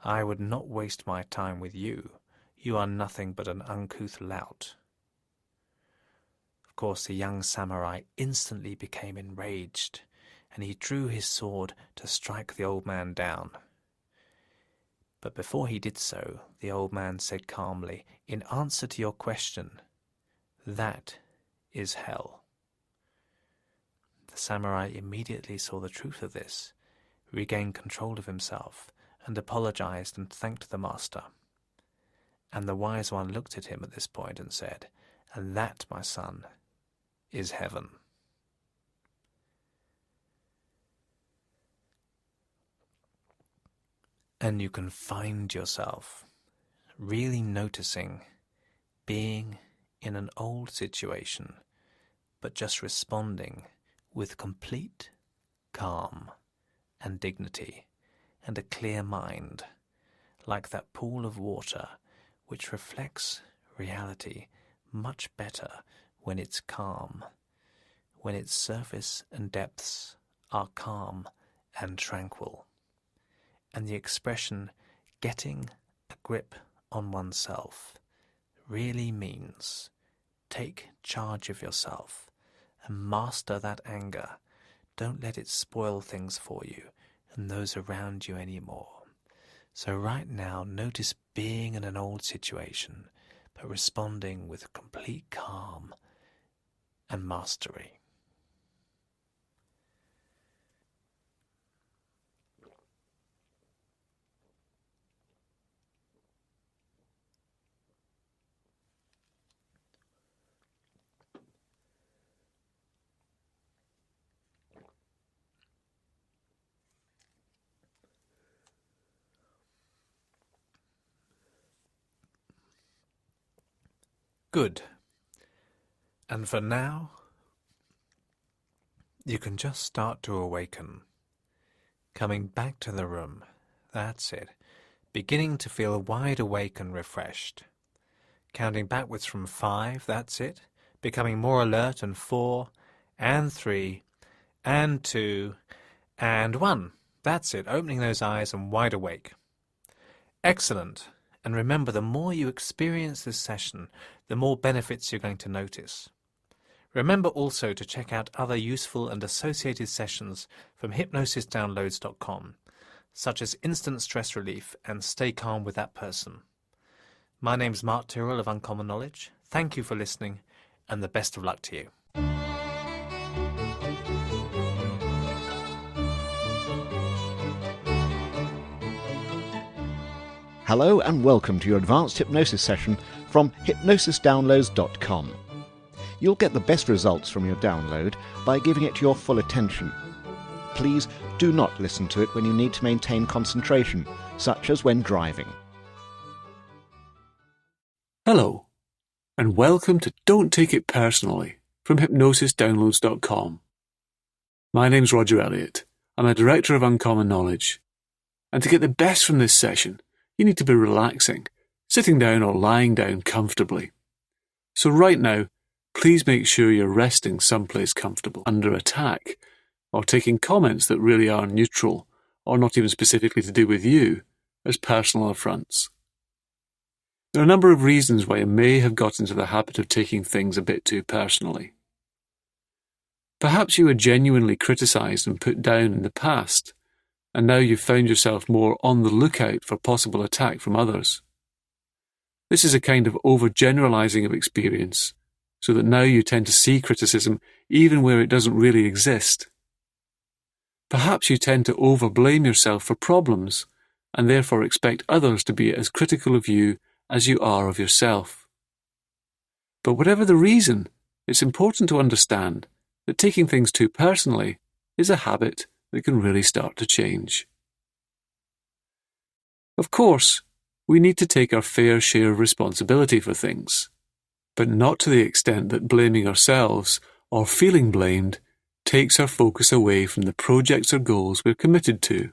"I would not waste my time with you. You are nothing but an uncouth lout." Of course, the young samurai instantly became enraged, and he drew his sword to strike the old man down. But before he did so, the old man said calmly, "In answer to your question, that is hell." The samurai immediately saw the truth of this, regained control of himself, and apologized and thanked the master. And the wise one looked at him at this point and said, "And that, my son, is heaven." And you can find yourself really noticing being in an old situation, but just responding with complete calm and dignity and a clear mind, like that pool of water which reflects reality much better when it's calm, when its surface and depths are calm and tranquil. And the expression "getting a grip on oneself" really means take charge of yourself and master that anger. Don't let it spoil things for you and those around you anymore. So right now, notice being in an old situation, but responding with complete calm and mastery. Good. And for now, you can just start to awaken. Coming back to the room. That's it. Beginning to feel wide awake and refreshed. Counting backwards from 5, that's it. Becoming more alert, and 4, and 3, and 2, and 1. That's it. Opening those eyes and wide awake. Excellent. And remember, the more you experience this session, the more benefits you're going to notice. Remember also to check out other useful and associated sessions from hypnosisdownloads.com, such as Instant Stress Relief and Stay Calm with That Person. My name's Mark Tyrrell of Uncommon Knowledge. Thank you for listening, and the best of luck to you. Hello and welcome to your advanced hypnosis session from hypnosisdownloads.com. You'll get the best results from your download by giving it your full attention. Please do not listen to it when you need to maintain concentration, such as when driving. Hello, and welcome to Don't Take It Personally from hypnosisdownloads.com. My name's Roger Elliott. I'm a Director of Uncommon Knowledge. And to get the best from this session, you need to be relaxing, sitting down or lying down comfortably. So right now, please make sure you're resting someplace comfortable, under attack, or taking comments that really are neutral, or not even specifically to do with you, as personal affronts. There are a number of reasons why you may have got into the habit of taking things a bit too personally. Perhaps you were genuinely criticised and put down in the past, and now you've found yourself more on the lookout for possible attack from others. This is a kind of overgeneralising of experience, so that now you tend to see criticism even where it doesn't really exist. Perhaps you tend to overblame yourself for problems, and therefore expect others to be as critical of you as you are of yourself. But whatever the reason, it's important to understand that taking things too personally is a habit that can really start to change. Of course, we need to take our fair share of responsibility for things, but not to the extent that blaming ourselves or feeling blamed takes our focus away from the projects or goals we're committed to.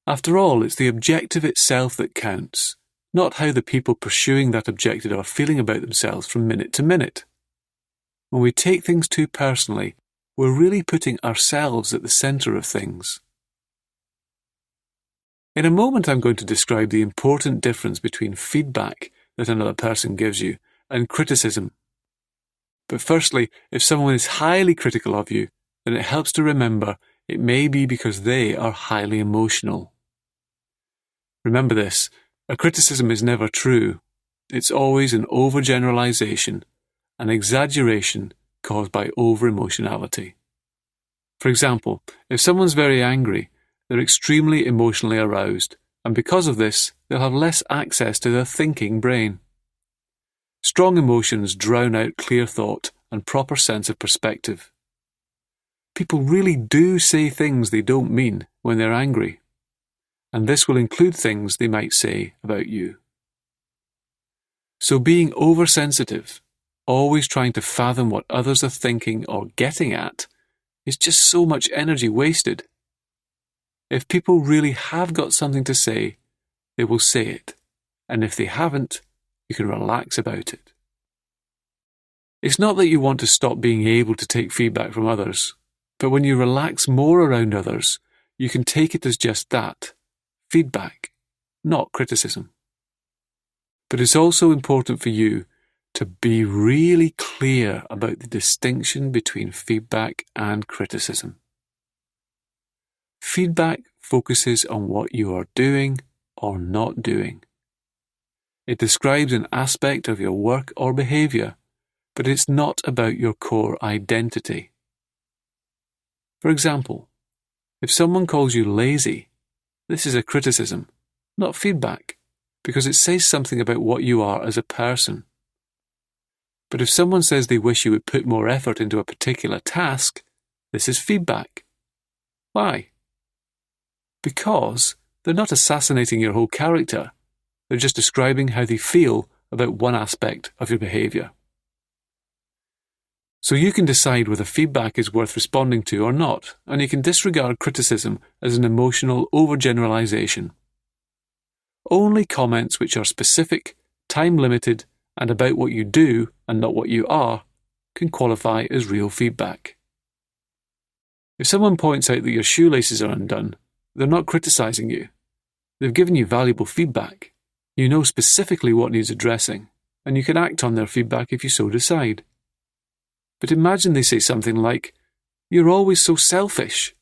After all, it's the objective itself that counts, not how the people pursuing that objective are feeling about themselves from minute to minute. When we take things too personally, we're really putting ourselves at the centre of things. In a moment, I'm going to describe the important difference between feedback that another person gives you and criticism. But firstly, if someone is highly critical of you, then it helps to remember it may be because they are highly emotional. Remember this, a criticism is never true. It's always an overgeneralization, an exaggeration caused by over-emotionality. For example, if someone's very angry, they're extremely emotionally aroused, and because of this, they'll have less access to their thinking brain. Strong emotions drown out clear thought and proper sense of perspective. People really do say things they don't mean when they're angry, and this will include things they might say about you. So being oversensitive, always trying to fathom what others are thinking or getting at, is just so much energy wasted. If people really have got something to say, they will say it, and if they haven't, you can relax about it. It's not that you want to stop being able to take feedback from others, but when you relax more around others, you can take it as just that, feedback, not criticism. But it's also important for you to be really clear about the distinction between feedback and criticism. Feedback focuses on what you are doing or not doing. It describes an aspect of your work or behaviour, but it's not about your core identity. For example, if someone calls you lazy, this is a criticism, not feedback, because it says something about what you are as a person. But if someone says they wish you would put more effort into a particular task, this is feedback. Why? Because they're not assassinating your whole character, they're just describing how they feel about one aspect of your behaviour. So you can decide whether feedback is worth responding to or not, and you can disregard criticism as an emotional overgeneralization. Only comments which are specific, time-limited, and about what you do and not what you are can qualify as real feedback. If someone points out that your shoelaces are undone, they're not criticizing you. They've given you valuable feedback. You know specifically what needs addressing, and you can act on their feedback if you so decide. But imagine they say something like, "You're always so selfish."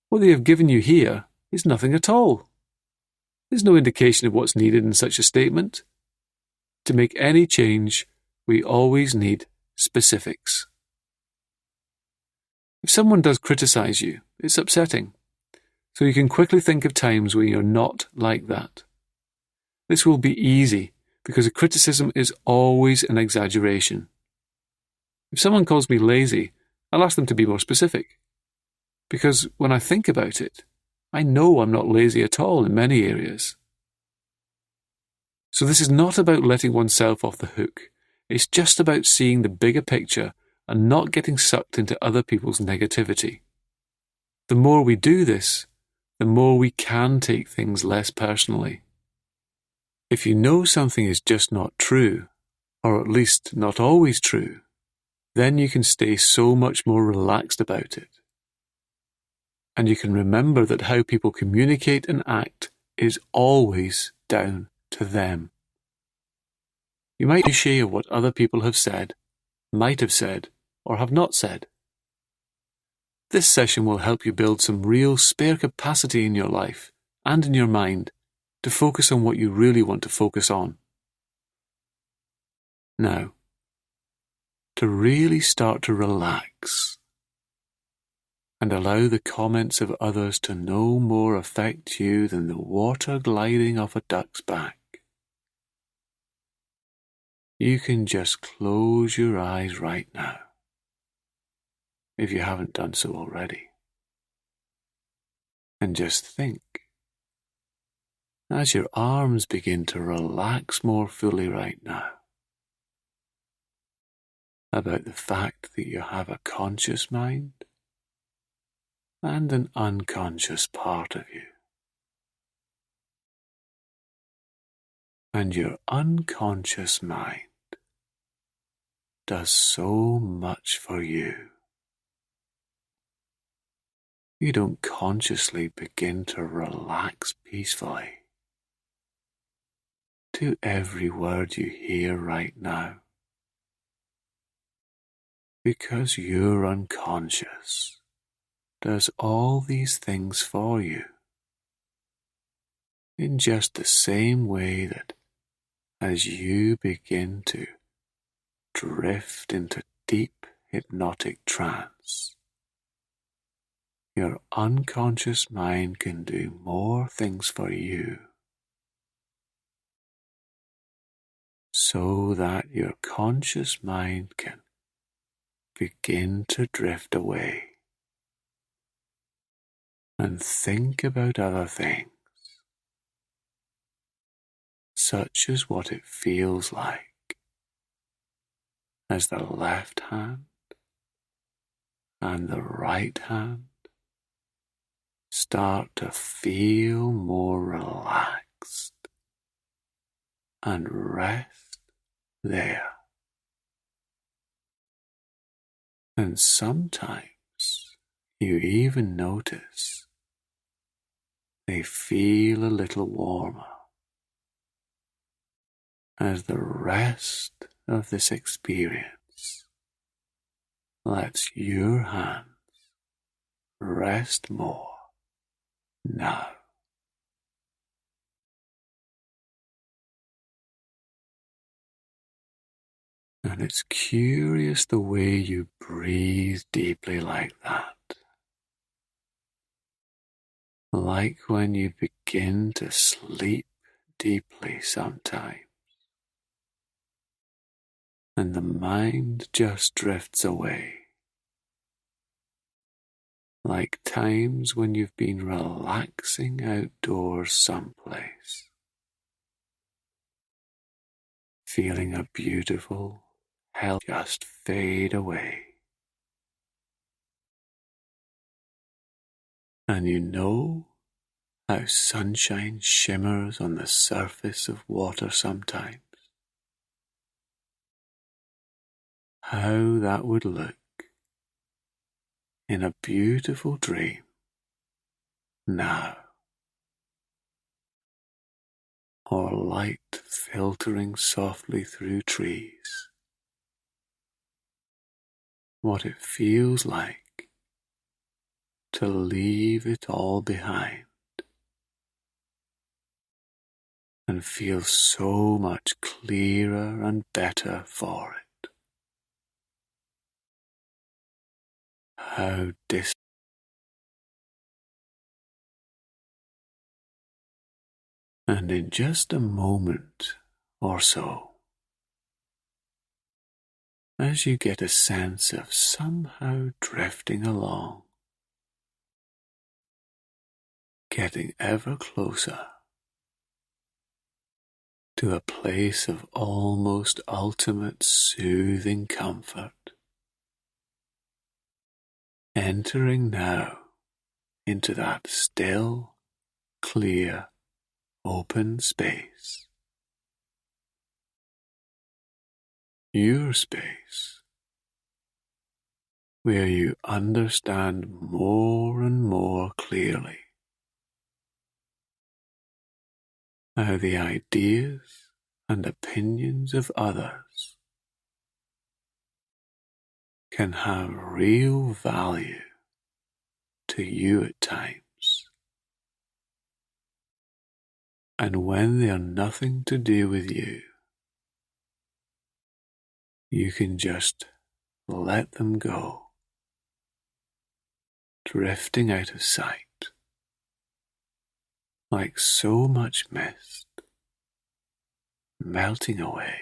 What they have given you here is nothing at all. There's no indication of what's needed in such a statement. To make any change, we always need specifics. If someone does criticize you, it's upsetting. So you can quickly think of times when you're not like that. This will be easy because a criticism is always an exaggeration. If someone calls me lazy, I'll ask them to be more specific. Because when I think about it, I know I'm not lazy at all in many areas. So this is not about letting oneself off the hook. It's just about seeing the bigger picture and not getting sucked into other people's negativity. The more we do this, the more we can take things less personally. If you know something is just not true, or at least not always true, then you can stay so much more relaxed about it. And you can remember that how people communicate and act is always down to to them. You might share what other people have said, might have said, or have not said. This session will help you build some real spare capacity in your life and in your mind to focus on what you really want to focus on. Now, to really start to relax and allow the comments of others to no more affect you than the water gliding off a duck's back, you can just close your eyes right now, if you haven't done so already, and just think, as your arms begin to relax more fully right now, about the fact that you have a conscious mind and an unconscious part of you. And your unconscious mind does so much for you. You don't consciously begin to relax peacefully to every word you hear right now, because your unconscious does all these things for you in just the same way that as you begin to drift into deep hypnotic trance, your unconscious mind can do more things for you, so that your conscious mind can begin to drift away and think about other things, such as what it feels like as the left hand and the right hand start to feel more relaxed and rest there. And sometimes you even notice they feel a little warmer as the rest of this experience lets your hands rest more now. And it's curious the way you breathe deeply like that. Like when you begin to sleep deeply sometimes, and the mind just drifts away. Like times when you've been relaxing outdoors someplace, feeling a beautiful health just fade away. And you know how sunshine shimmers on the surface of water sometimes. How that would look in a beautiful dream now. Or light filtering softly through trees. What it feels like to leave it all behind and feel so much clearer and better for it. How distant. And in just a moment or so, as you get a sense of somehow drifting along, getting ever closer to a place of almost ultimate soothing comfort, entering now into that still, clear, open space. Your space, where you understand more and more clearly how the ideas and opinions of others can have real value to you at times. And when they are nothing to do with you, you can just let them go, drifting out of sight, like so much mist, melting away,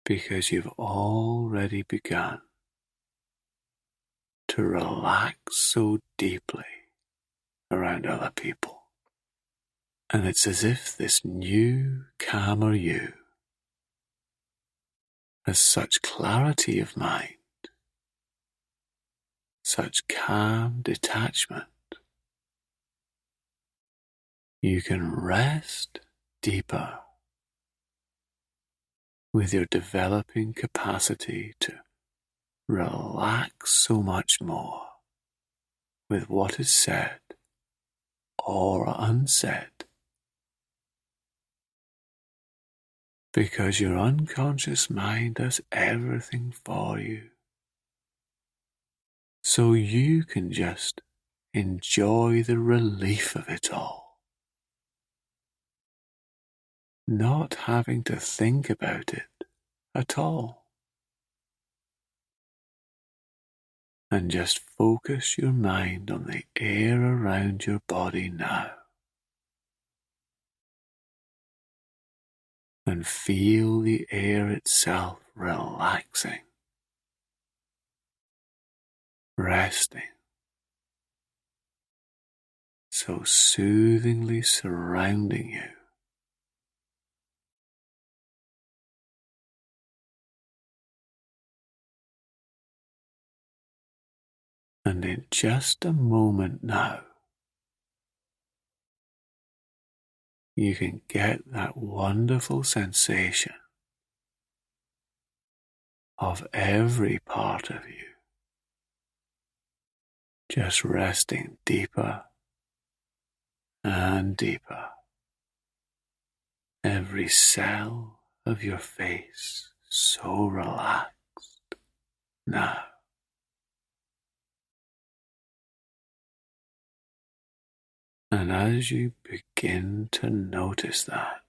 because you've already begun to relax so deeply around other people. And it's as if this new, calmer you has such clarity of mind, such calm detachment. You can rest deeper with your developing capacity to relax so much more with what is said or unsaid, because your unconscious mind does everything for you, so you can just enjoy the relief of it all, not having to think about it at all, and just focus your mind on the air around your body now, and feel the air itself relaxing, resting, so soothingly surrounding you. And in just a moment now, you can get that wonderful sensation of every part of you just resting deeper and deeper. Every cell of your face so relaxed now. And as you begin to notice that,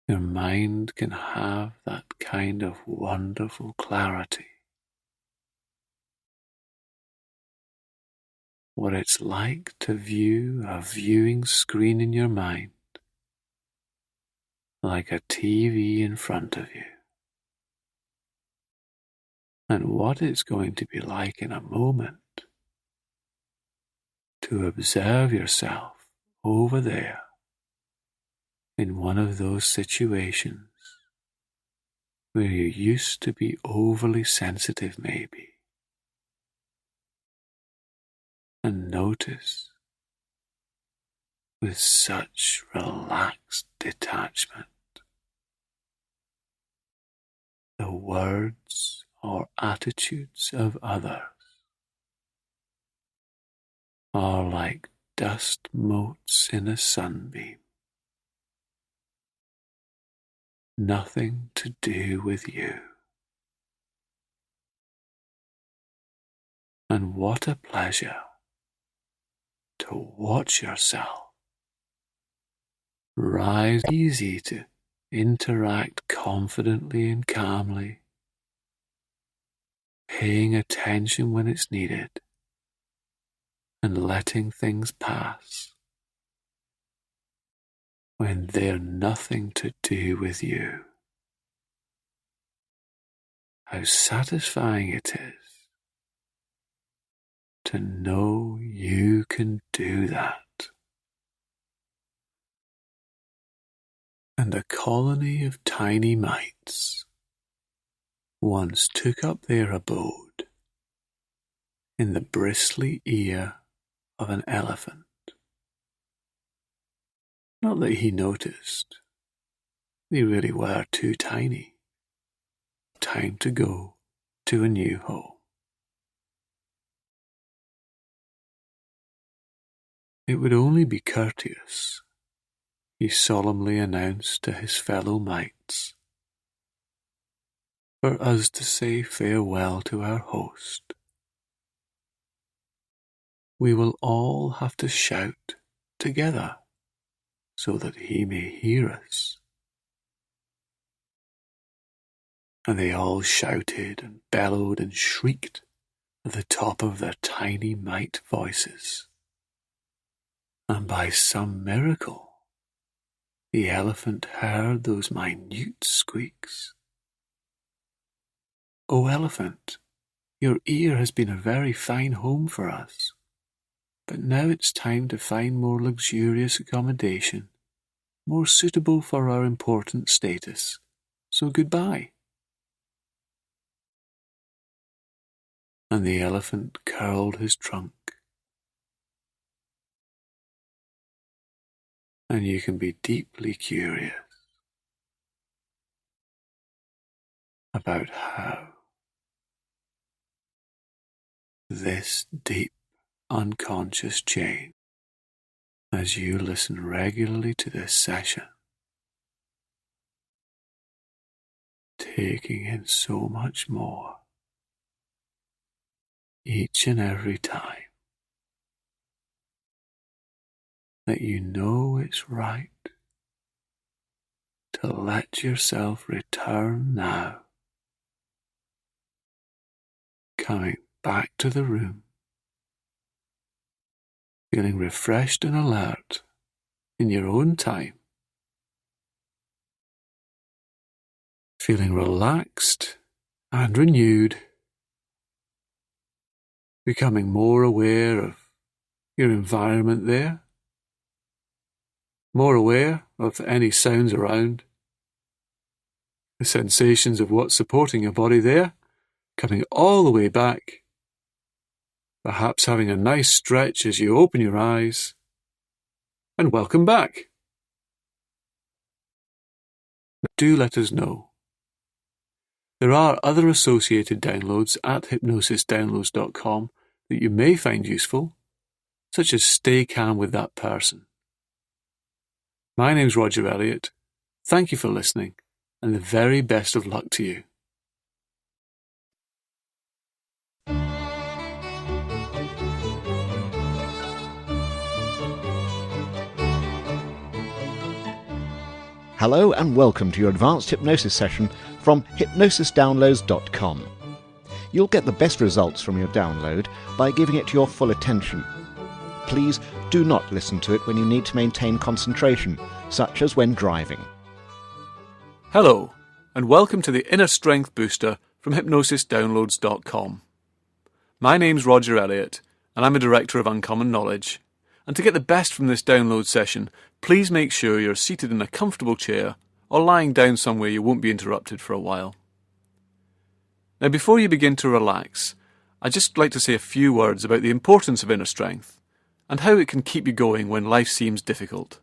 your mind can have that kind of wonderful clarity. What it's like to view a viewing screen in your mind, like a TV in front of you. And what it's going to be like in a moment to observe yourself over there in one of those situations where you used to be overly sensitive maybe, and notice with such relaxed detachment the words or attitudes of others are like dust motes in a sunbeam, nothing to do with you. And what a pleasure to watch yourself rise, easy to interact confidently and calmly, paying attention when it's needed, and letting things pass when they're nothing to do with you. How satisfying it is to know you can do that. And a colony of tiny mites once took up their abode in the bristly ear of an elephant. Not that he noticed, they really were too tiny. Time to go to a new home. It would only be courteous, he solemnly announced to his fellow mites, for us to say farewell to our host. We will all have to shout together so that he may hear us. And they all shouted and bellowed and shrieked at the top of their tiny mite voices. And by some miracle, the elephant heard those minute squeaks. "O elephant, your ear has been a very fine home for us, but now it's time to find more luxurious accommodation, more suitable for our important status, so goodbye." And the elephant curled his trunk. And you can be deeply curious about how this deep unconscious chain, as you listen regularly to this session, taking in so much more each and every time, that you know it's right to let yourself return now, coming back to the room, feeling refreshed and alert in your own time, feeling relaxed and renewed, becoming more aware of your environment there, more aware of any sounds around, the sensations of what's supporting your body there, coming all the way back, perhaps having a nice stretch as you open your eyes, and welcome back. Do let us know. There are other associated downloads at hypnosisdownloads.com that you may find useful, such as Stay Calm with That Person. My name's Roger Elliott. Thank you for listening, and the very best of luck to you. Hello and welcome to your advanced hypnosis session from hypnosisdownloads.com. You'll get the best results from your download by giving it your full attention. Please do not listen to it when you need to maintain concentration, such as when driving. Hello, and welcome to the Inner Strength Booster from hypnosisdownloads.com. My name's Roger Elliott, and I'm a Director of Uncommon Knowledge. And to get the best from this download session, please make sure you're seated in a comfortable chair or lying down somewhere you won't be interrupted for a while. Now, before you begin to relax, I'd just like to say a few words about the importance of inner strength and how it can keep you going when life seems difficult.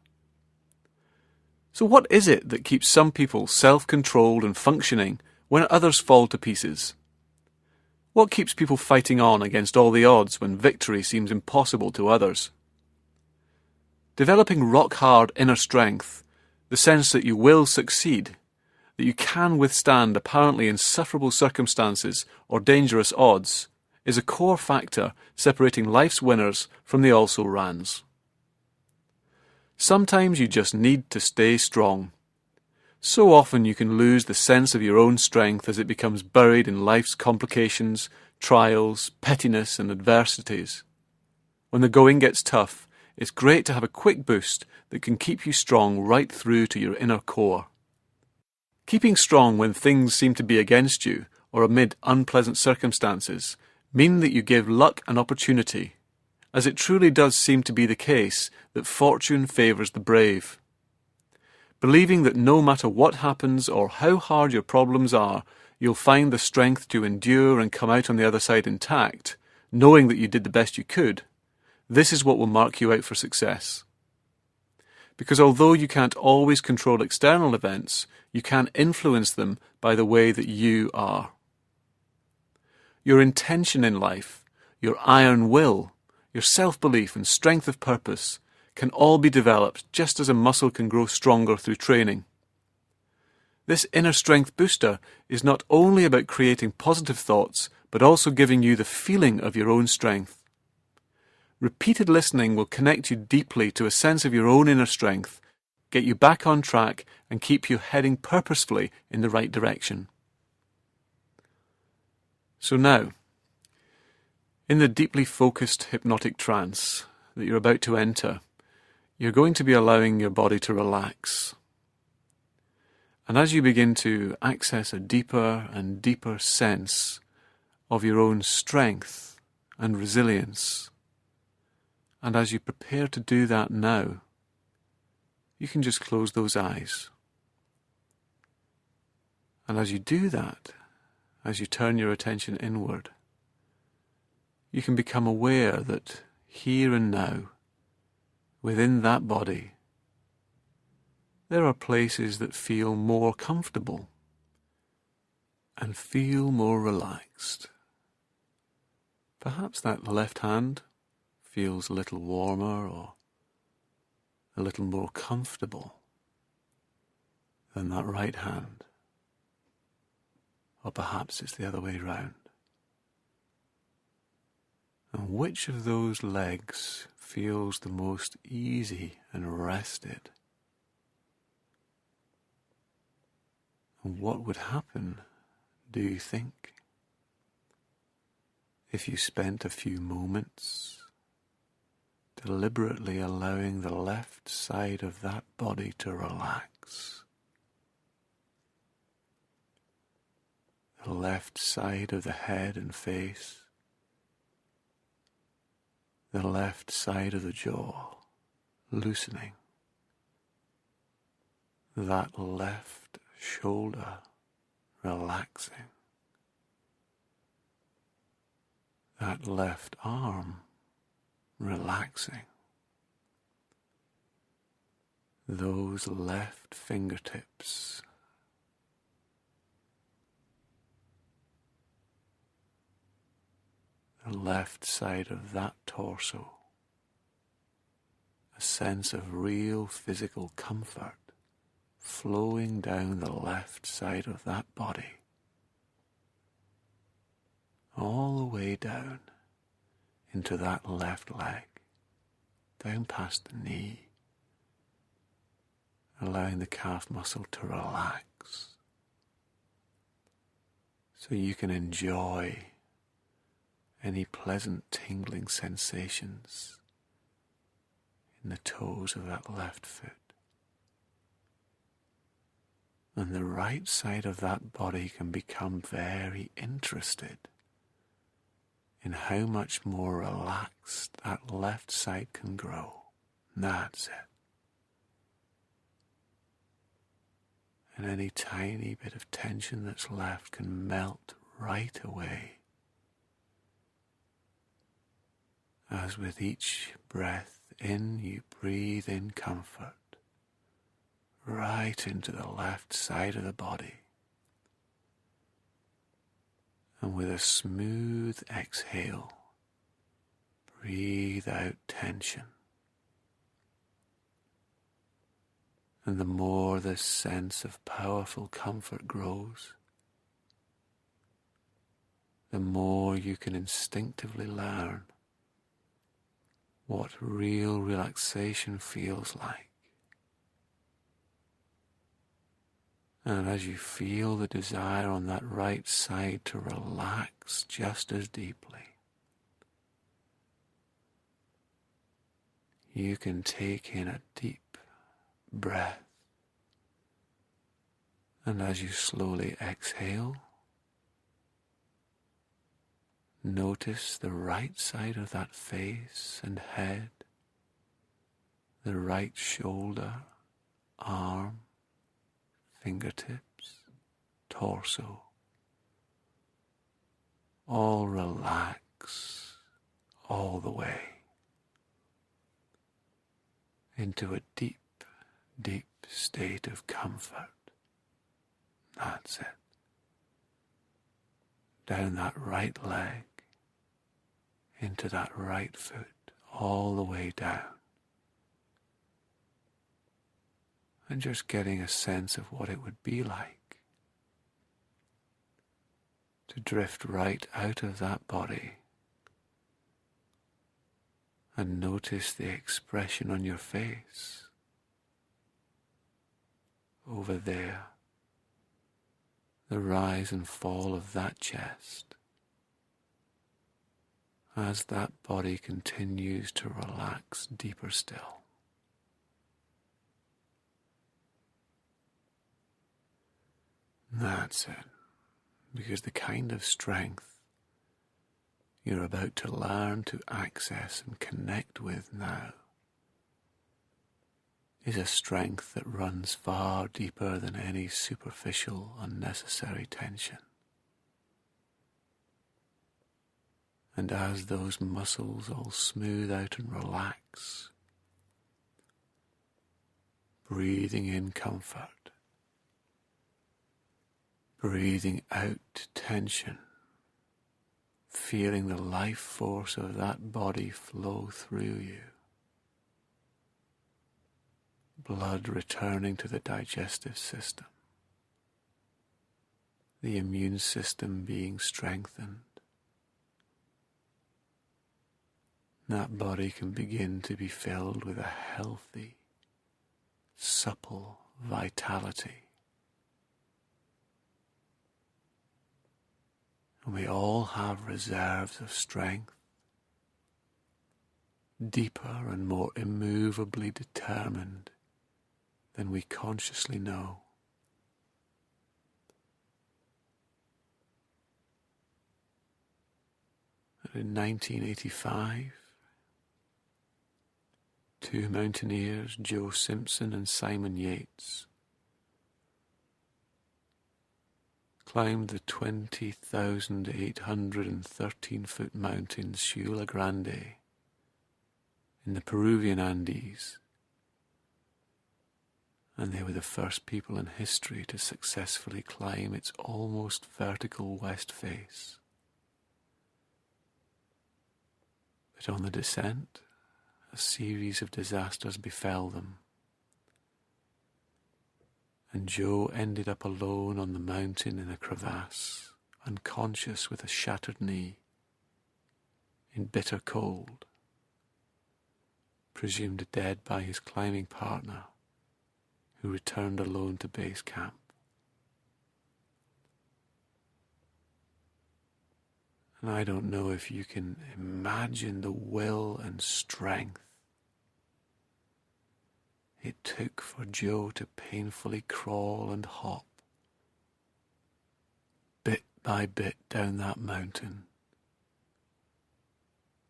So what is it that keeps some people self-controlled and functioning when others fall to pieces? What keeps people fighting on against all the odds when victory seems impossible to others? Developing rock-hard inner strength, the sense that you will succeed, that you can withstand apparently insufferable circumstances or dangerous odds, is a core factor separating life's winners from the also-rans. Sometimes you just need to stay strong. So often you can lose the sense of your own strength as it becomes buried in life's complications, trials, pettiness and adversities. When the going gets tough, it's great to have a quick boost that can keep you strong right through to your inner core. Keeping strong when things seem to be against you or amid unpleasant circumstances mean that you give luck an opportunity, as it truly does seem to be the case that fortune favours the brave. Believing that no matter what happens or how hard your problems are, you'll find the strength to endure and come out on the other side intact, knowing that you did the best you could, this is what will mark you out for success. Because although you can't always control external events, you can influence them by the way that you are. Your intention in life, your iron will, your self-belief and strength of purpose can all be developed just as a muscle can grow stronger through training. This inner strength booster is not only about creating positive thoughts, but also giving you the feeling of your own strength. Repeated listening will connect you deeply to a sense of your own inner strength, get you back on track, and keep you heading purposefully in the right direction. So now, in the deeply focused hypnotic trance that you're about to enter, you're going to be allowing your body to relax. And as you begin to access a deeper and deeper sense of your own strength and resilience, and as you prepare to do that now, you can just close those eyes. And as you do that, as you turn your attention inward, you can become aware that here and now, within that body, there are places that feel more comfortable and feel more relaxed. Perhaps that left hand feels a little warmer or a little more comfortable than that right hand. Or perhaps it's the other way round. And which of those legs feels the most easy and rested? And what would happen, do you think, if you spent a few moments deliberately allowing the left side of that body to relax? The left side of the head and face, the left side of the jaw loosening, that left shoulder relaxing, that left arm relaxing, those left fingertips the left side of that torso, a sense of real physical comfort flowing down the left side of that body, all the way down into that left leg, down past the knee, allowing the calf muscle to relax so you can enjoy any pleasant tingling sensations in the toes of that left foot. And the right side of that body can become very interested in how much more relaxed that left side can grow. That's it. And any tiny bit of tension that's left can melt right away, as with each breath in you breathe in comfort right into the left side of the body, and with a smooth exhale breathe out tension. And the more this sense of powerful comfort grows, the more you can instinctively learn what real relaxation feels like. And as you feel the desire on that right side to relax just as deeply, you can take in a deep breath. And as you slowly exhale, notice the right side of that face and head, the right shoulder, arm, fingertips, torso, all relax all the way into a deep, deep state of comfort. That's it. Down that right leg, into that right foot, all the way down. And just getting a sense of what it would be like to drift right out of that body and notice the expression on your face over there, the rise and fall of that chest as that body continues to relax deeper still. That's it, because the kind of strength you're about to learn to access and connect with now is a strength that runs far deeper than any superficial, unnecessary tension. And as those muscles all smooth out and relax, breathing in comfort, breathing out tension, feeling the life force of that body flow through you, blood returning to the digestive system, the immune system being strengthened, that body can begin to be filled with a healthy, supple vitality. And we all have reserves of strength, deeper and more immovably determined than we consciously know. And in 1985, two mountaineers, Joe Simpson and Simon Yates, climbed the 20,813-foot mountain Ciudad Grande in the Peruvian Andes, and they were the first people in history to successfully climb its almost vertical west face. But on the descent, a series of disasters befell them, and Joe ended up alone on the mountain in a crevasse, unconscious with a shattered knee, in bitter cold, presumed dead by his climbing partner, who returned alone to base camp. And I don't know if you can imagine the will and strength it took for Joe to painfully crawl and hop, bit by bit down that mountain,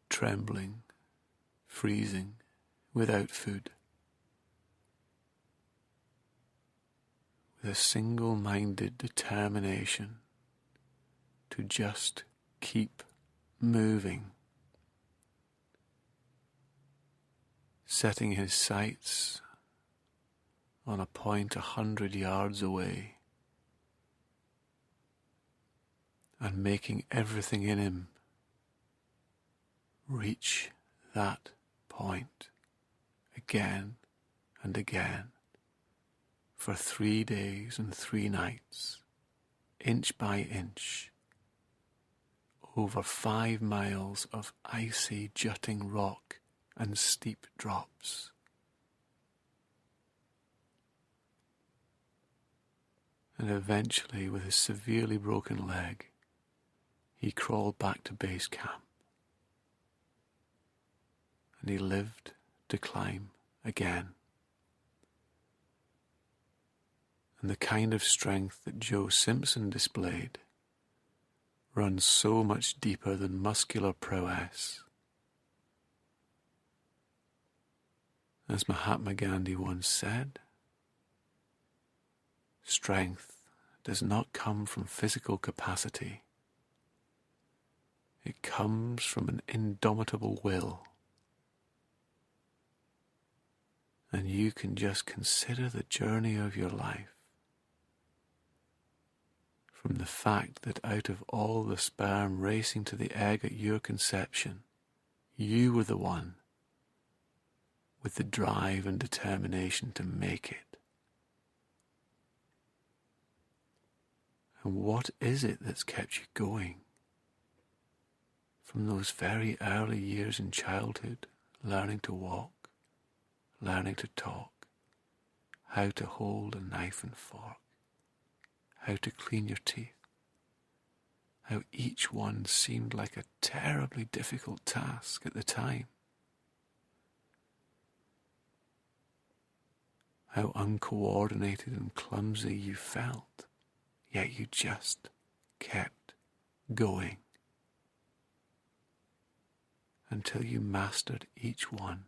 trembling, freezing, without food, with a single-minded determination to just keep moving, setting his sights on a point 100 yards away and making everything in him reach that point again and again for 3 days and 3 nights, inch by inch, over 5 miles of icy jutting rock and steep drops. And eventually, with his severely broken leg, he crawled back to base camp. And he lived to climb again. And the kind of strength that Joe Simpson displayed runs so much deeper than muscular prowess. As Mahatma Gandhi once said, strength does not come from physical capacity. It comes from an indomitable will. And you can just consider the journey of your life. From the fact that out of all the sperm racing to the egg at your conception, you were the one with the drive and determination to make it. And what is it that's kept you going? From those very early years in childhood, learning to walk, learning to talk, how to hold a knife and fork, how to clean your teeth, how each one seemed like a terribly difficult task at the time, how uncoordinated and clumsy you felt, yet you just kept going until you mastered each one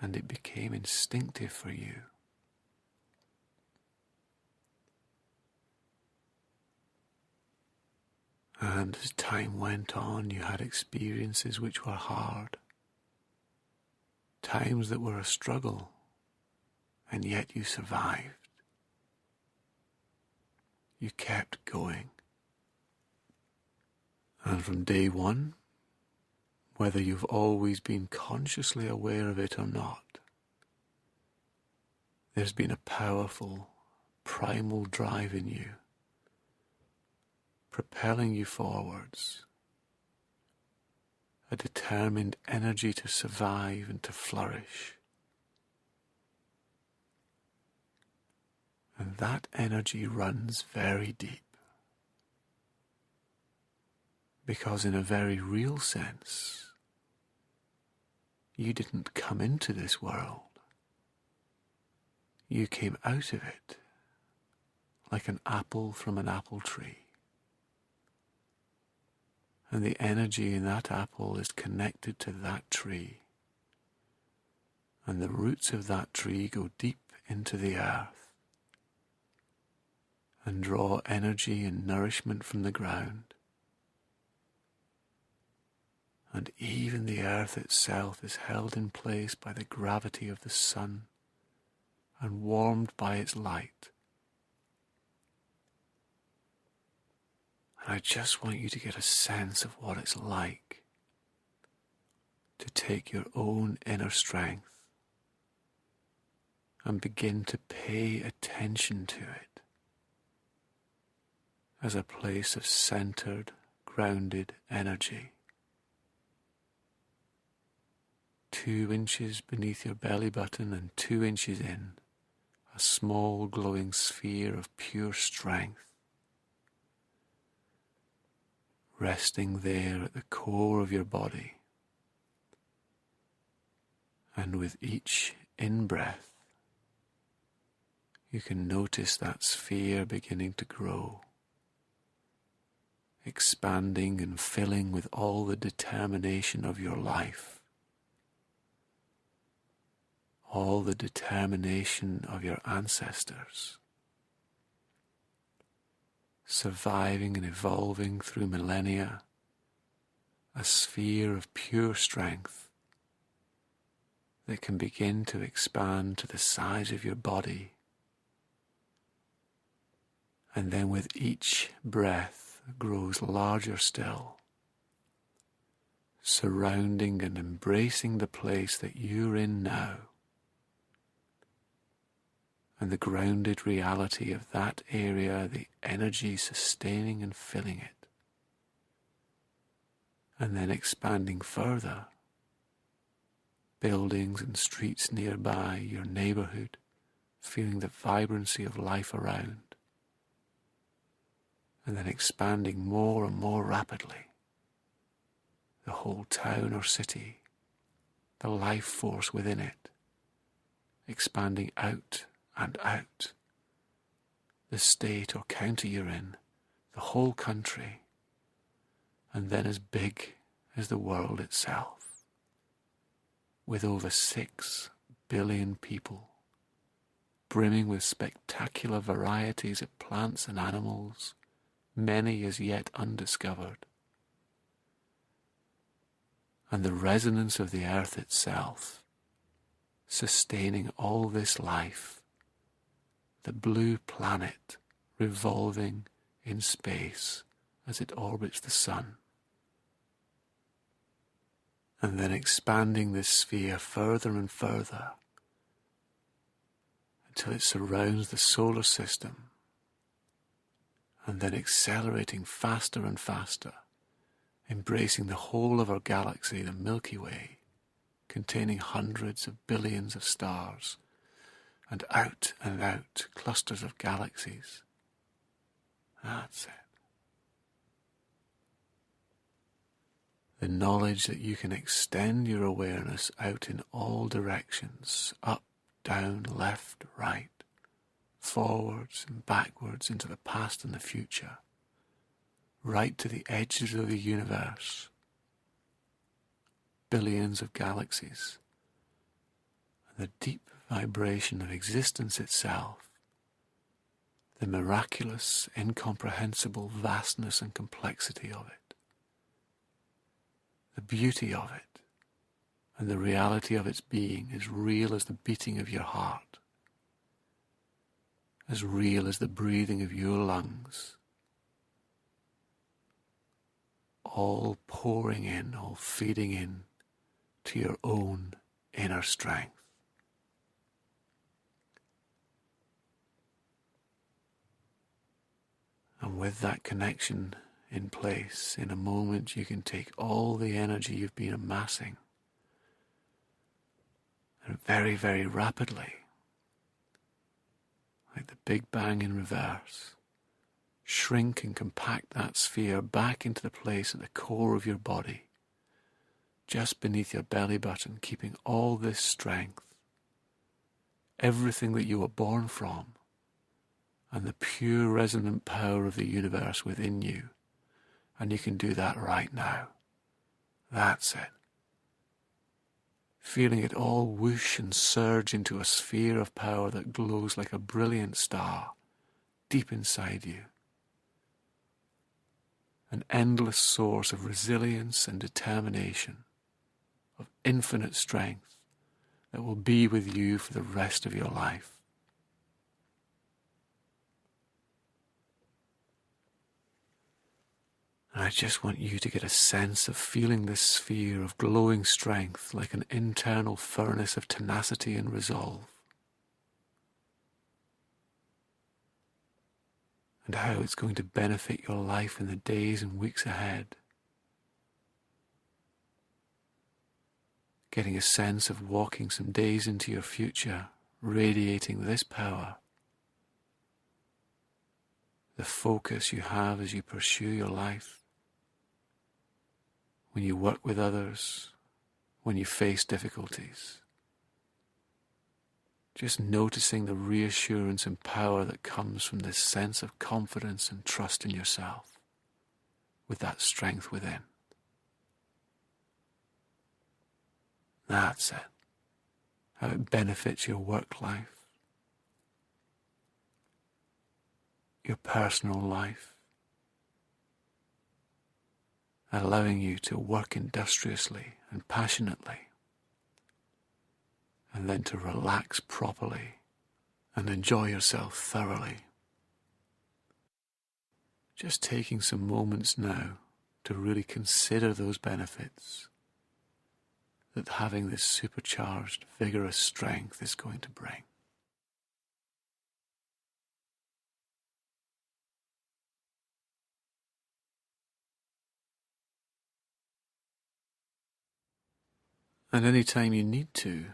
and it became instinctive for you. And as time went on, you had experiences which were hard, times that were a struggle, and yet you survived. You kept going. And from day one, whether you've always been consciously aware of it or not, there's been a powerful, primal drive in you, propelling you forwards, a determined energy to survive and to flourish. And that energy runs very deep, because in a very real sense, you didn't come into this world. You came out of it like an apple from an apple tree. And the energy in that apple is connected to that tree. And the roots of that tree go deep into the earth and draw energy and nourishment from the ground. And even the earth itself is held in place by the gravity of the sun and warmed by its light. And I just want you to get a sense of what it's like to take your own inner strength and begin to pay attention to it as a place of centered, grounded energy. 2 inches beneath your belly button and 2 inches in, a small glowing sphere of pure strength, resting there at the core of your body. And with each in-breath, you can notice that sphere beginning to grow, expanding and filling with all the determination of your life, all the determination of your ancestors, surviving and evolving through millennia, a sphere of pure strength that can begin to expand to the size of your body. And then with each breath grows larger still, surrounding and embracing the place that you're in now, and the grounded reality of that area, the energy sustaining and filling it, and then expanding further, buildings and streets nearby, your neighborhood, feeling the vibrancy of life around, and then expanding more and more rapidly, the whole town or city, the life force within it, expanding out and out, the state or county you're in, the whole country, and then as big as the world itself, with over 6 billion people, brimming with spectacular varieties of plants and animals, many as yet undiscovered, and the resonance of the earth itself, sustaining all this life, the blue planet revolving in space as it orbits the sun. and then expanding this sphere further and further until it surrounds the solar system, and then accelerating faster and faster, embracing the whole of our galaxy, the Milky Way, containing hundreds of billions of stars, and out, clusters of galaxies. That's it. The knowledge that you can extend your awareness out in all directions, up, down, left, right, forwards and backwards into the past and the future, right to the edges of the universe, billions of galaxies, and the deep vibration of existence itself, the miraculous, incomprehensible vastness and complexity of it, the beauty of it, and the reality of its being as real as the beating of your heart, as real as the breathing of your lungs, all pouring in, all feeding in to your own inner strength. And with that connection in place, in a moment you can take all the energy you've been amassing and very, very rapidly, like the Big Bang in reverse, shrink and compact that sphere back into the place at the core of your body, just beneath your belly button, keeping all this strength, everything that you were born from, and the pure resonant power of the universe within you. And you can do that right now. That's it. Feeling it all whoosh and surge into a sphere of power that glows like a brilliant star deep inside you. An endless source of resilience and determination, of infinite strength that will be with you for the rest of your life. And I just want you to get a sense of feeling this sphere of glowing strength like an internal furnace of tenacity and resolve. And how it's going to benefit your life in the days and weeks ahead. Getting a sense of walking some days into your future, radiating this power. The focus you have as you pursue your life. When you work with others, when you face difficulties. Just noticing the reassurance and power that comes from this sense of confidence and trust in yourself, with that strength within. That's it. How it benefits your work life, your personal life, allowing you to work industriously and passionately, and then to relax properly and enjoy yourself thoroughly. Just taking some moments now to really consider those benefits that having this supercharged, vigorous strength is going to bring. And any time you need to,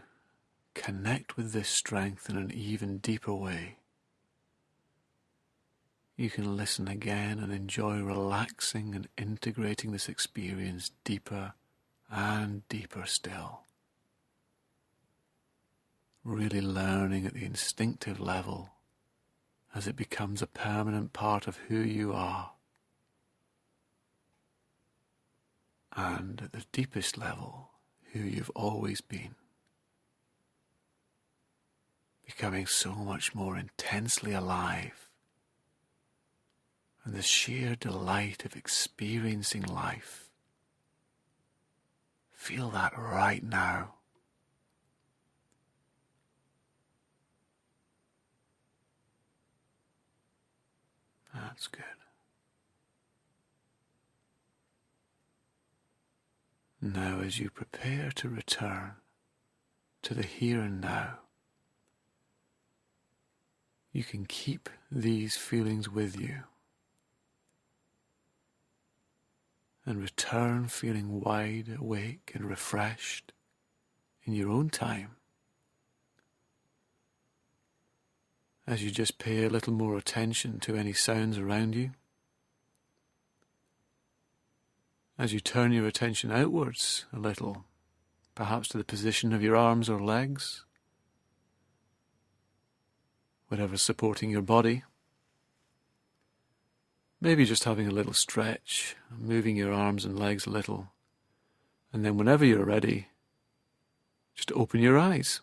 connect with this strength in an even deeper way. You can listen again and enjoy relaxing and integrating this experience deeper and deeper still. Really learning at the instinctive level as it becomes a permanent part of who you are. And at the deepest level, who you've always been. Becoming so much more intensely alive. And the sheer delight of experiencing life. Feel that right now. That's good. Now, as you prepare to return to the here and now, you can keep these feelings with you and return feeling wide awake and refreshed in your own time, as you just pay a little more attention to any sounds around you, as you turn your attention outwards a little, perhaps to the position of your arms or legs, whatever's supporting your body. Maybe just having a little stretch, moving your arms and legs a little, and then whenever you're ready, just open your eyes.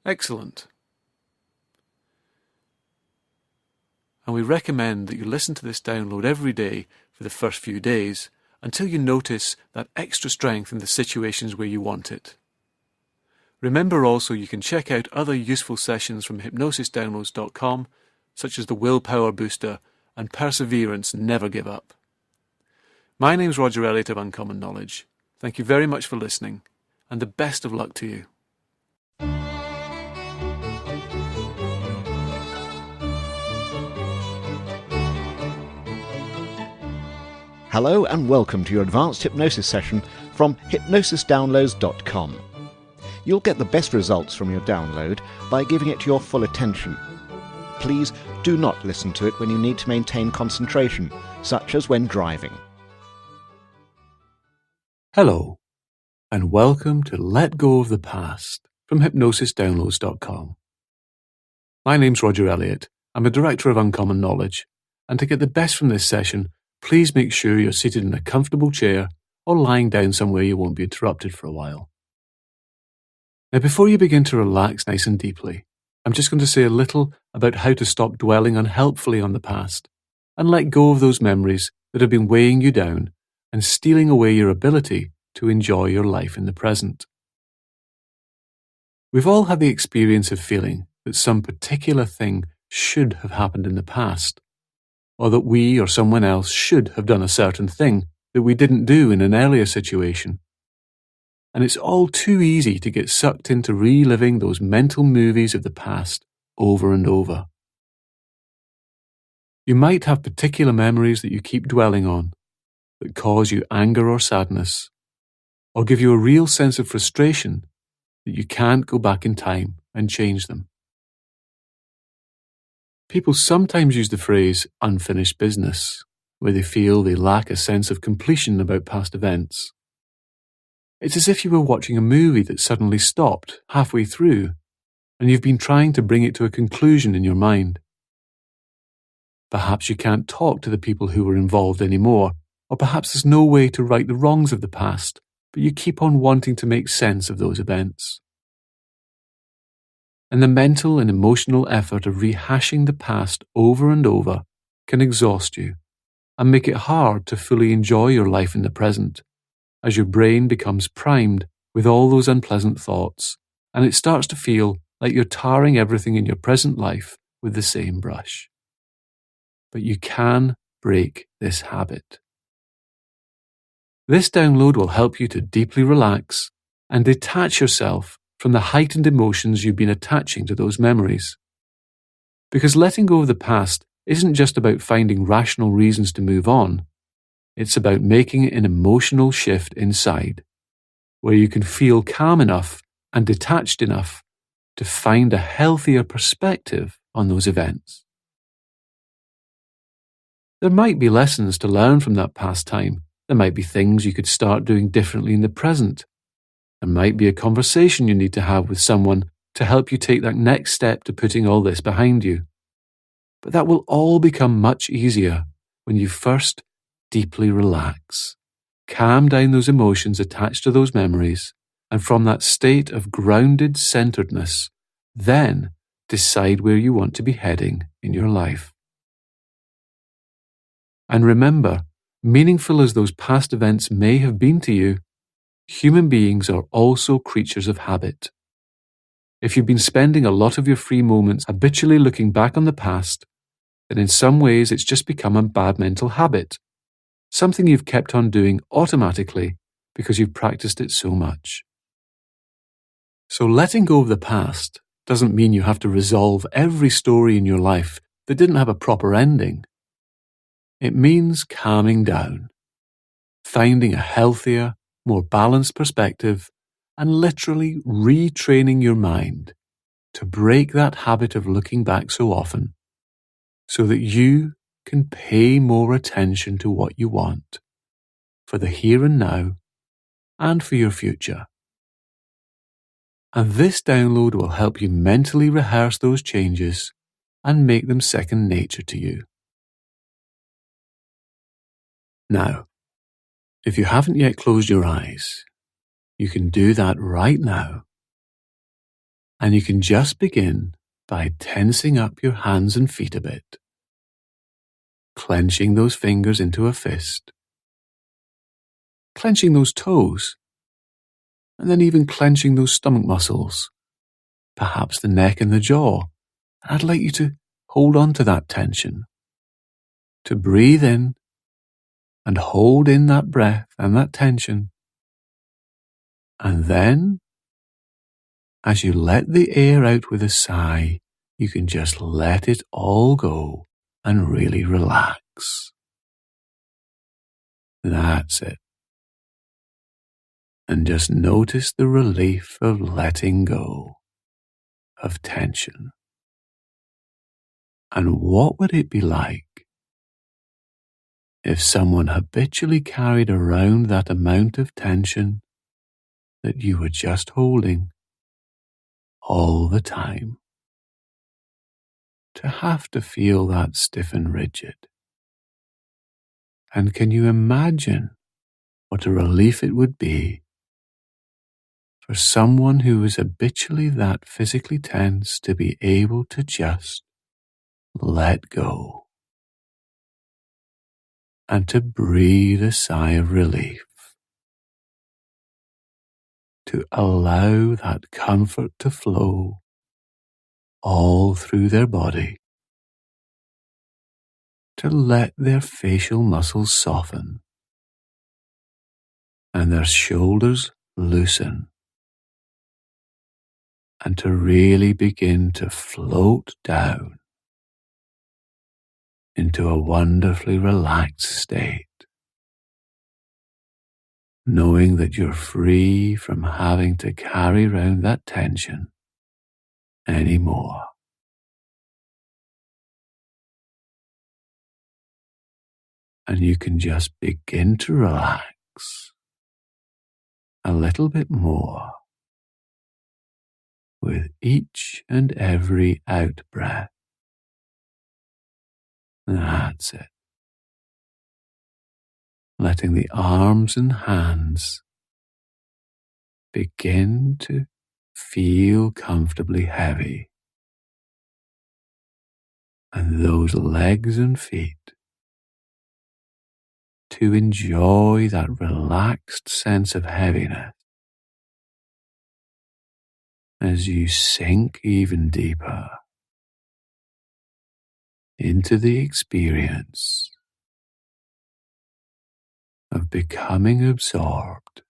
Excellent. And we recommend that you listen to this download every day for the first few days until you notice that extra strength in the situations where you want it. Remember also you can check out other useful sessions from hypnosisdownloads.com, such as the Willpower Booster and Perseverance Never Give Up. My name's Roger Elliott of Uncommon Knowledge. Thank you very much for listening, and the best of luck to you. Hello and welcome to your advanced hypnosis session from hypnosisdownloads.com. You'll get the best results from your download by giving it your full attention. Please do not listen to it when you need to maintain concentration, such as when driving. Hello, and welcome to Let Go of the Past from hypnosisdownloads.com. My name's Roger Elliott. I'm a Director of Uncommon Knowledge, and to get the best from this session, please make sure you're seated in a comfortable chair or lying down somewhere you won't be interrupted for a while. Now, before you begin to relax nice and deeply, I'm just going to say a little about how to stop dwelling unhelpfully on the past and let go of those memories that have been weighing you down and stealing away your ability to enjoy your life in the present. We've all had the experience of feeling that some particular thing should have happened in the past, or that we or someone else should have done a certain thing that we didn't do in an earlier situation. And it's all too easy to get sucked into reliving those mental movies of the past over and over. You might have particular memories that you keep dwelling on that cause you anger or sadness, or give you a real sense of frustration that you can't go back in time and change them. People sometimes use the phrase unfinished business, where they feel they lack a sense of completion about past events. It's as if you were watching a movie that suddenly stopped halfway through, and you've been trying to bring it to a conclusion in your mind. Perhaps you can't talk to the people who were involved anymore, or perhaps there's no way to right the wrongs of the past, but you keep on wanting to make sense of those events. And the mental and emotional effort of rehashing the past over and over can exhaust you and make it hard to fully enjoy your life in the present, as your brain becomes primed with all those unpleasant thoughts, and it starts to feel like you're tarring everything in your present life with the same brush. But you can break this habit. This download will help you to deeply relax and detach yourself from the heightened emotions you've been attaching to those memories. Because letting go of the past isn't just about finding rational reasons to move on. It's about making an emotional shift inside, where you can feel calm enough and detached enough to find a healthier perspective on those events. There might be lessons to learn from that past time. There might be things you could start doing differently in the present. There might be a conversation you need to have with someone to help you take that next step to putting all this behind you. But that will all become much easier when you first deeply relax, calm down those emotions attached to those memories, and from that state of grounded centeredness, then decide where you want to be heading in your life. And remember, meaningful as those past events may have been to you, human beings are also creatures of habit. If you've been spending a lot of your free moments habitually looking back on the past, then in some ways it's just become a bad mental habit. something you've kept on doing automatically because you've practiced it so much. So letting go of the past doesn't mean you have to resolve every story in your life that didn't have a proper ending. It means calming down, finding a healthier, more balanced perspective, and literally retraining your mind to break that habit of looking back so often, so that you can pay more attention to what you want for the here and now and for your future. And this download will help you mentally rehearse those changes and make them second nature to you. Now, if you haven't yet closed your eyes, you can do that right now. And you can just begin by tensing up your hands and feet a bit, clenching those fingers into a fist, clenching those toes, and then even clenching those stomach muscles, perhaps the neck and the jaw. I'd like you to hold on to that tension, to breathe in and hold in that breath and that tension. And then, as you let the air out with a sigh, you can just let it all go and really relax. That's it. And just notice the relief of letting go of tension. And what would it be like if someone habitually carried around that amount of tension that you were just holding all the time? To have to feel that stiff and rigid. And can you imagine what a relief it would be for someone who is habitually that physically tense to be able to just let go and to breathe a sigh of relief, to allow that comfort to flow all through their body, to let their facial muscles soften and their shoulders loosen, and to really begin to float down into a wonderfully relaxed state, knowing that you're free from having to carry around that tension anymore. And you can just begin to relax a little bit more with each and every out breath. That's it. Letting the arms and hands begin to feel comfortably heavy, and those legs and feet to enjoy that relaxed sense of heaviness as you sink even deeper into the experience of becoming absorbed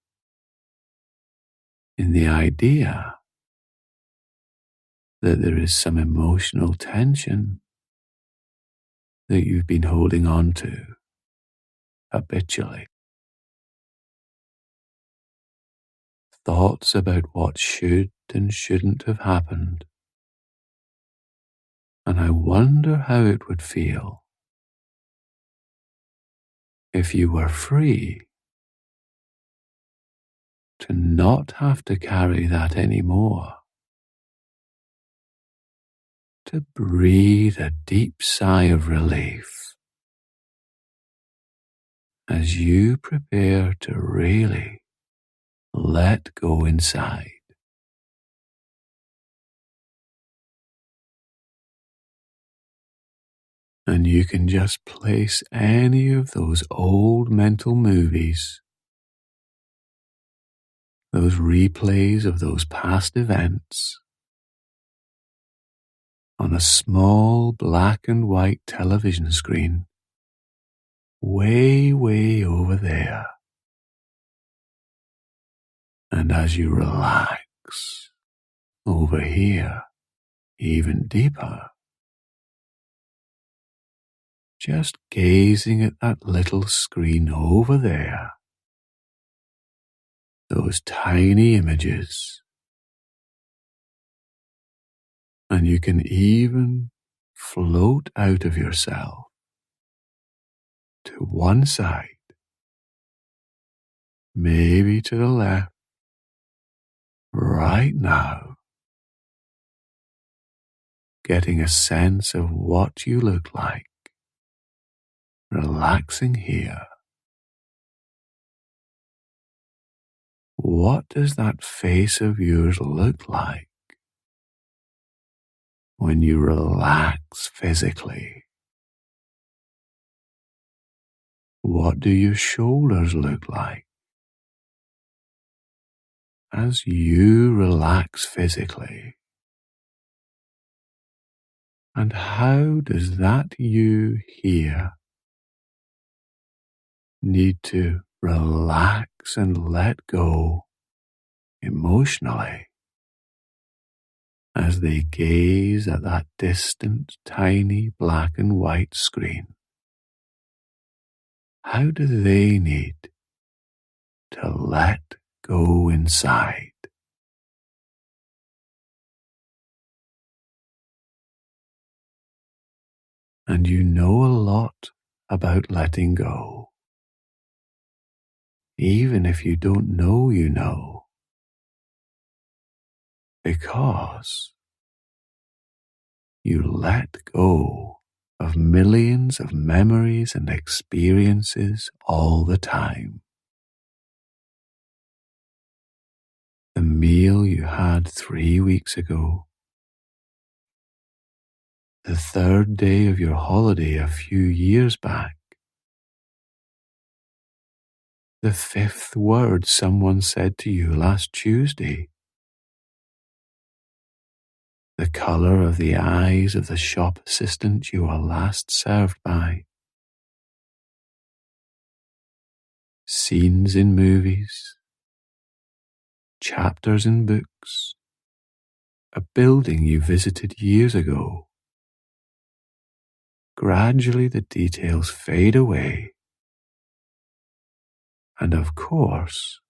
in the idea that there is some emotional tension that you've been holding on to habitually. Thoughts about what should and shouldn't have happened. And I wonder how it would feel if you were free to not have to carry that anymore. To breathe a deep sigh of relief as you prepare to really let go inside. And you can just place any of those old mental movies, those replays of those past events, on a small black and white television screen way, way over there. And as you relax over here, even deeper, just gazing at that little screen over there, those tiny images, and you can even float out of yourself to one side, maybe to the left, right now, getting a sense of what you look like, relaxing here. What does that face of yours look like when you relax physically? What do your shoulders look like as you relax physically? And how does that you here need to relax and let go emotionally as they gaze at that distant, tiny black and white screen? How do they need to let go inside? And you know a lot about letting go, even if you don't know you know, because you let go of millions of memories and experiences all the time. The meal you had 3 weeks ago, the third day of your holiday a few years back, the fifth word someone said to you last Tuesday, the colour of the eyes of the shop assistant you were last served by, scenes in movies, chapters in books, a building you visited years ago. Gradually the details fade away, and of course,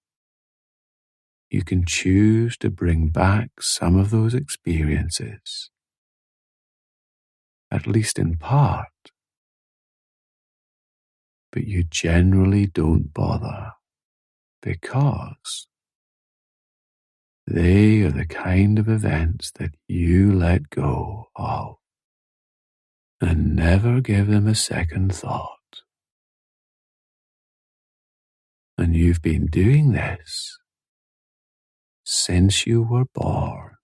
you can choose to bring back some of those experiences, at least in part, but you generally don't bother because they are the kind of events that you let go of and never give them a second thought. And you've been doing this since you were born,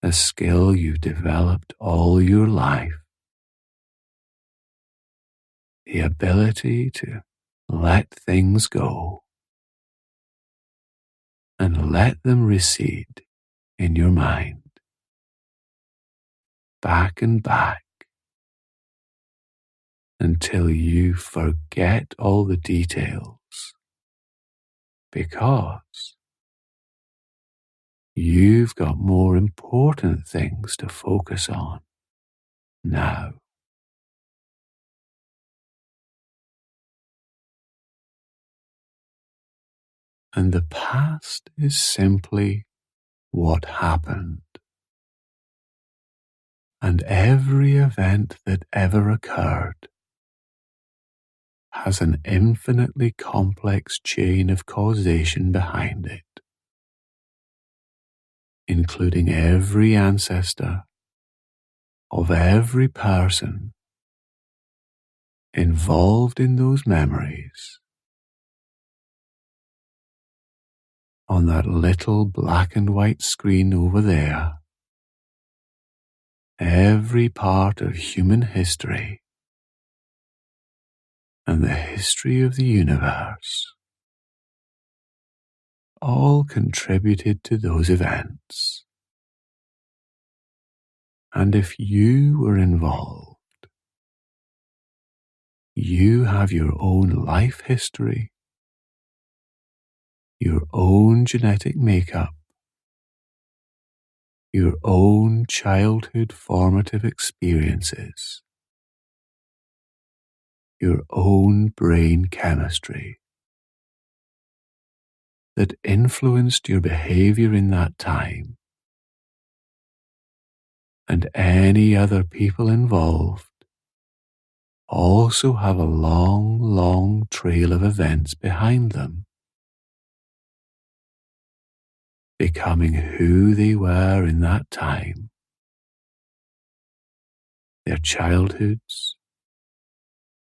a skill you've developed all your life, the ability to let things go and let them recede in your mind, back and back, until you forget all the details, because you've got more important things to focus on now. And the past is simply what happened. And every event that ever occurred has an infinitely complex chain of causation behind it, including every ancestor of every person involved in those memories. On that little black and white screen over there, every part of human history and the history of the universe all contributed to those events. And if you were involved, you have your own life history, your own genetic makeup, your own childhood formative experiences, your own brain chemistry that influenced your behavior in that time, and any other people involved also have a long, long trail of events behind them, becoming who they were in that time, their childhoods,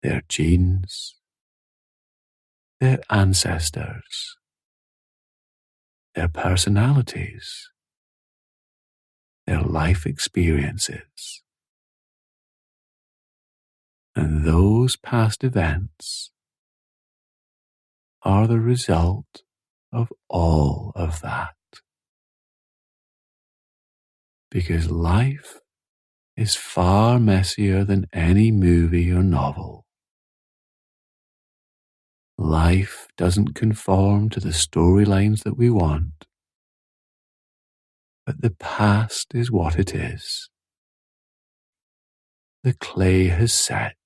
their genes, their ancestors, their personalities, their life experiences. And those past events are the result of all of that. Because life is far messier than any movie or novel. Life doesn't conform to the storylines that we want, but the past is what it is. The clay has set,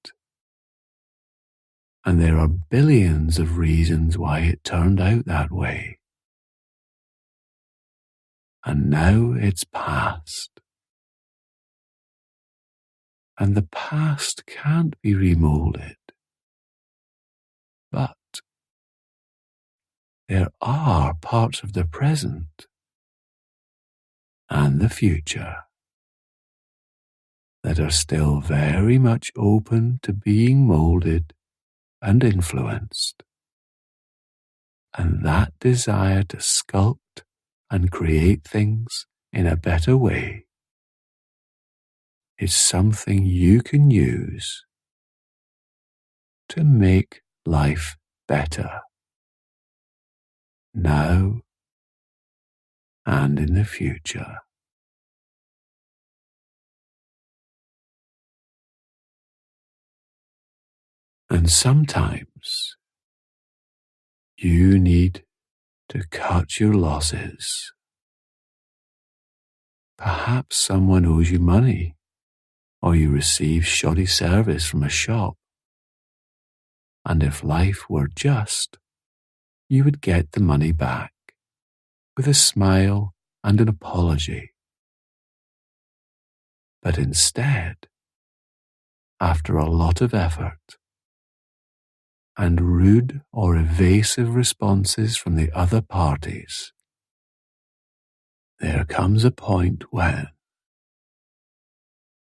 and there are billions of reasons why it turned out that way. And now it's past. And the past can't be remolded. But there are parts of the present and the future that are still very much open to being molded and influenced. And that desire to sculpt and create things in a better way is something you can use to make life better, now and in the future. And sometimes you need to cut your losses. Perhaps someone owes you money, or you receive shoddy service from a shop. And if life were just, you would get the money back with a smile and an apology. But instead, after a lot of effort and rude or evasive responses from the other parties, there comes a point when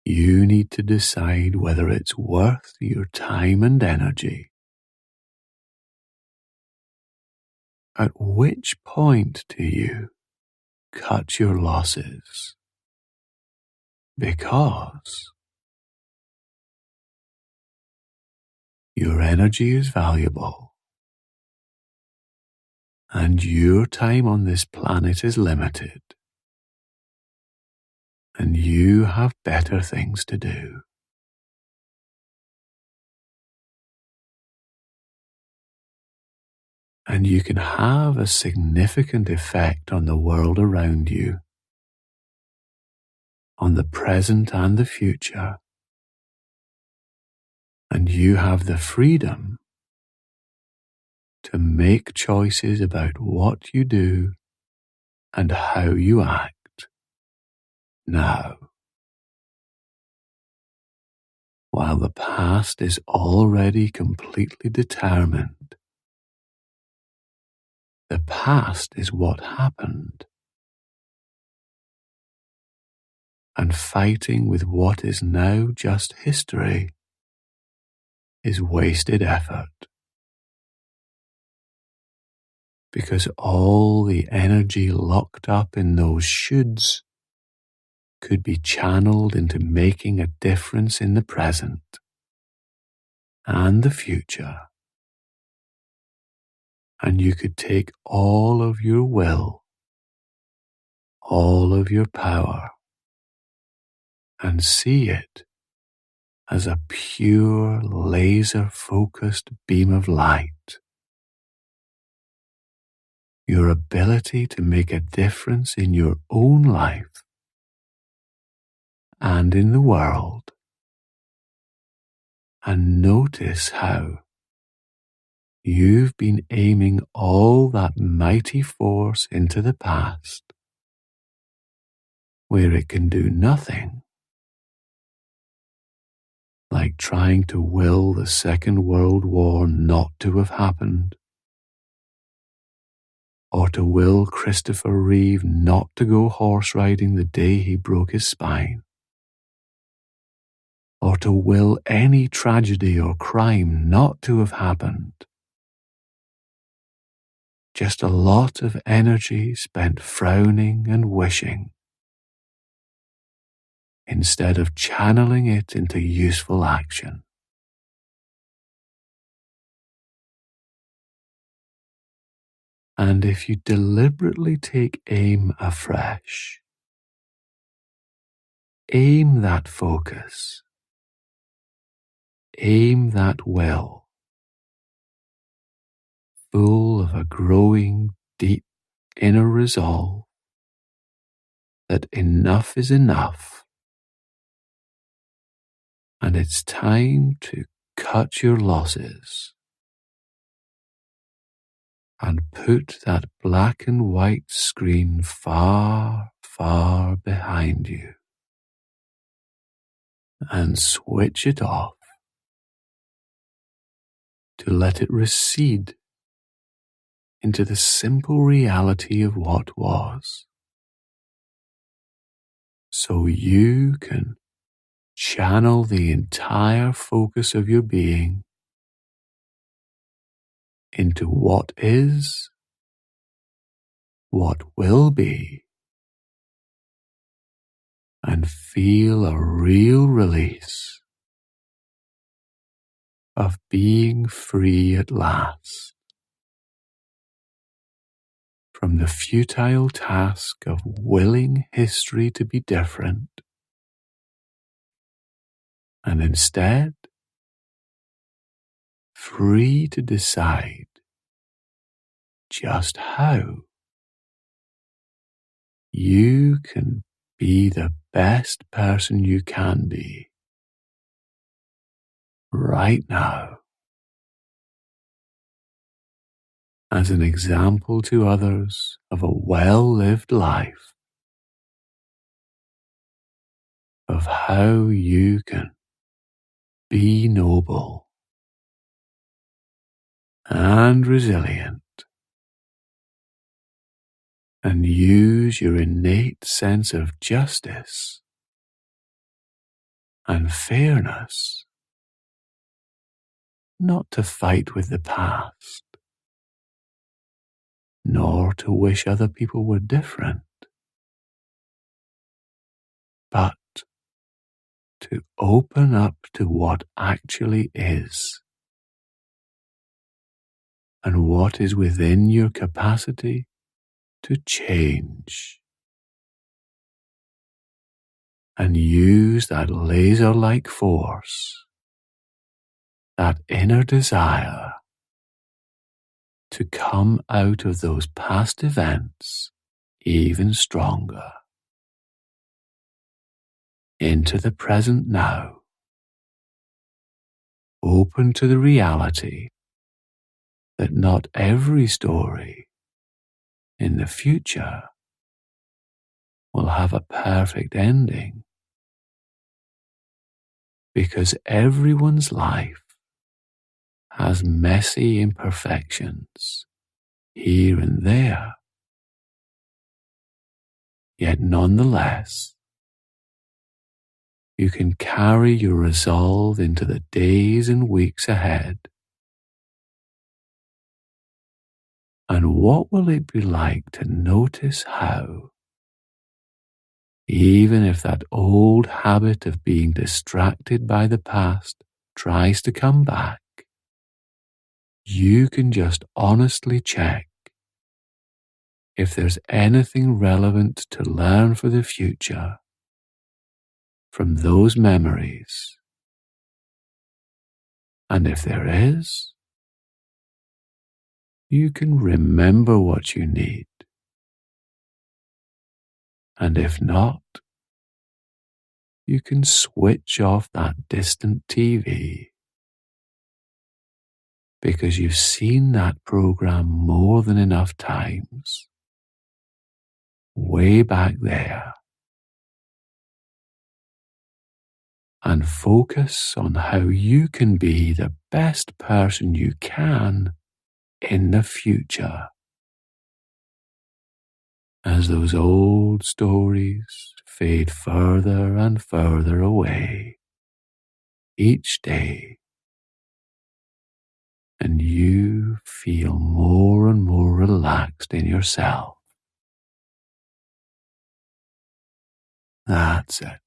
you need to decide whether it's worth your time and energy. At which point do you cut your losses? Because your energy is valuable, and your time on this planet is limited, and you have better things to do. And you can have a significant effect on the world around you, on the present and the future. And you have the freedom to make choices about what you do and how you act now. While the past is already completely determined, the past is what happened. And fighting with what is now just history is wasted effort. Because all the energy locked up in those shoulds could be channeled into making a difference in the present and the future. And you could take all of your will, all of your power, and see it as a pure, laser-focused beam of light. Your ability to make a difference in your own life and in the world, and notice how you've been aiming all that mighty force into the past, where it can do nothing, like trying to will the Second World War not to have happened, or to will Christopher Reeve not to go horse riding the day he broke his spine, or to will any tragedy or crime not to have happened. Just a lot of energy spent frowning and wishing, instead of channeling it into useful action. And if you deliberately take aim afresh, aim that focus, aim that will, full of a growing, deep inner resolve that enough is enough, and it's time to cut your losses and put that black and white screen far, far behind you, and switch it off to let it recede into the simple reality of what was, so you can channel the entire focus of your being into what is, what will be, and feel a real release of being free at last from the futile task of willing history to be different, and instead free to decide just how you can be the best person you can be right now, as an example to others of a well-lived life, of how you can be noble and resilient and use your innate sense of justice and fairness not to fight with the past, nor to wish other people were different, but to open up to what actually is, and what is within your capacity to change, and use that laser-like force, that inner desire, to come out of those past events even stronger, into the present now, open to the reality that not every story in the future will have a perfect ending, because everyone's life has messy imperfections here and there, yet nonetheless you can carry your resolve into the days and weeks ahead. And what will it be like to notice how, even if that old habit of being distracted by the past tries to come back, you can just honestly check if there's anything relevant to learn for the future from those memories And if there is, you can remember what you need. And if not, you can switch off that distant TV, because you've seen that program more than enough times, way back there, and focus on how you can be the best person you can in the future, as those old stories fade further and further away each day, and you feel more and more relaxed in yourself. That's it.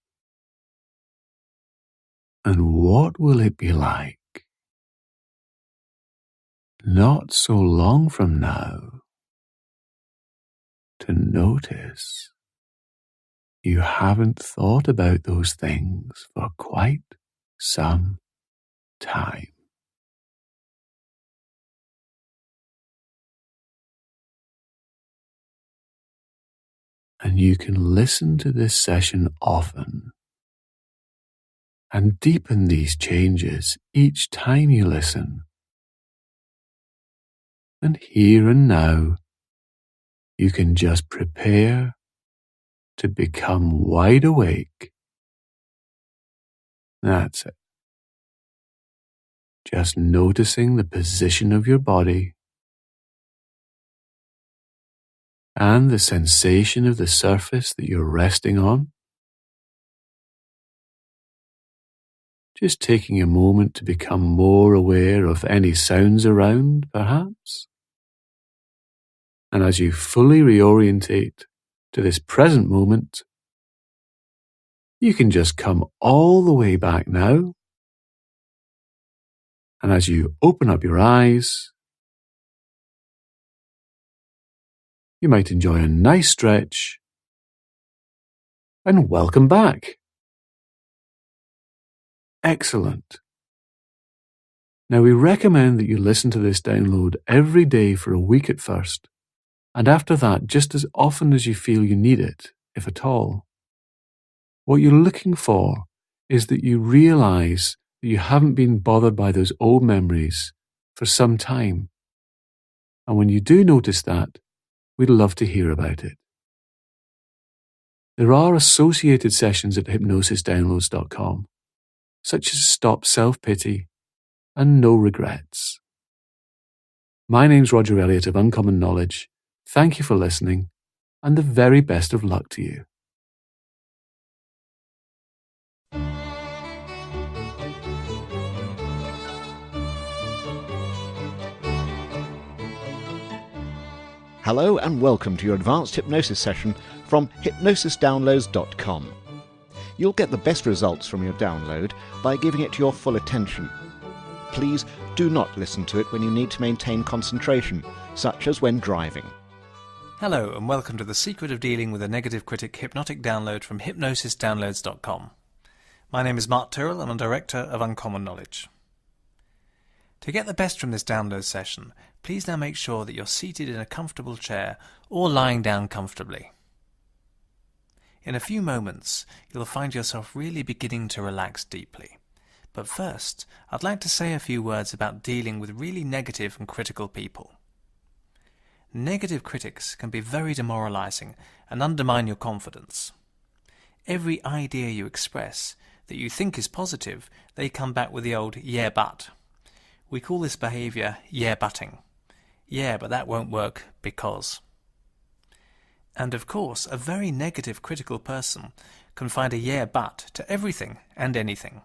And what will it be like not so long from now to notice you haven't thought about those things for quite some time? And you can listen to this session often and deepen these changes each time you listen. And here and now, you can just prepare to become wide awake. That's it. Just noticing the position of your body and the sensation of the surface that you're resting on. Just taking a moment to become more aware of any sounds around, perhaps. And as you fully reorientate to this present moment, you can just come all the way back now. And as you open up your eyes, you might enjoy a nice stretch, and welcome back. Excellent. Now we recommend that you listen to this download every day for a week at first, and after that just as often as you feel you need it, if at all. What you're looking for is that you realize that you haven't been bothered by those old memories for some time. And when you do notice that, we'd love to hear about it. There are associated sessions at hypnosisdownloads.com, such as Stop Self-Pity and No Regrets. My name's Roger Elliott of Uncommon Knowledge. Thank you for listening, and the very best of luck to you. Hello and welcome to your advanced hypnosis session from hypnosisdownloads.com. You'll get the best results from your download by giving it your full attention. Please do not listen to it when you need to maintain concentration, such as when driving. Hello and welcome to The Secret of Dealing with a Negative Critic hypnotic download from hypnosisdownloads.com. My name is Mark Tyrrell and I'm Director of Uncommon Knowledge. To get the best from this download session, please now make sure that you're seated in a comfortable chair or lying down comfortably. In a few moments, you'll find yourself really beginning to relax deeply. But first, I'd like to say a few words about dealing with really negative and critical people. Negative critics can be very demoralizing and undermine your confidence. Every idea you express that you think is positive, they come back with the old "yeah, but." We call this behavior yeah-butting. Yeah, but that won't work because. And of course, a very negative critical person can find a yeah, but to everything and anything.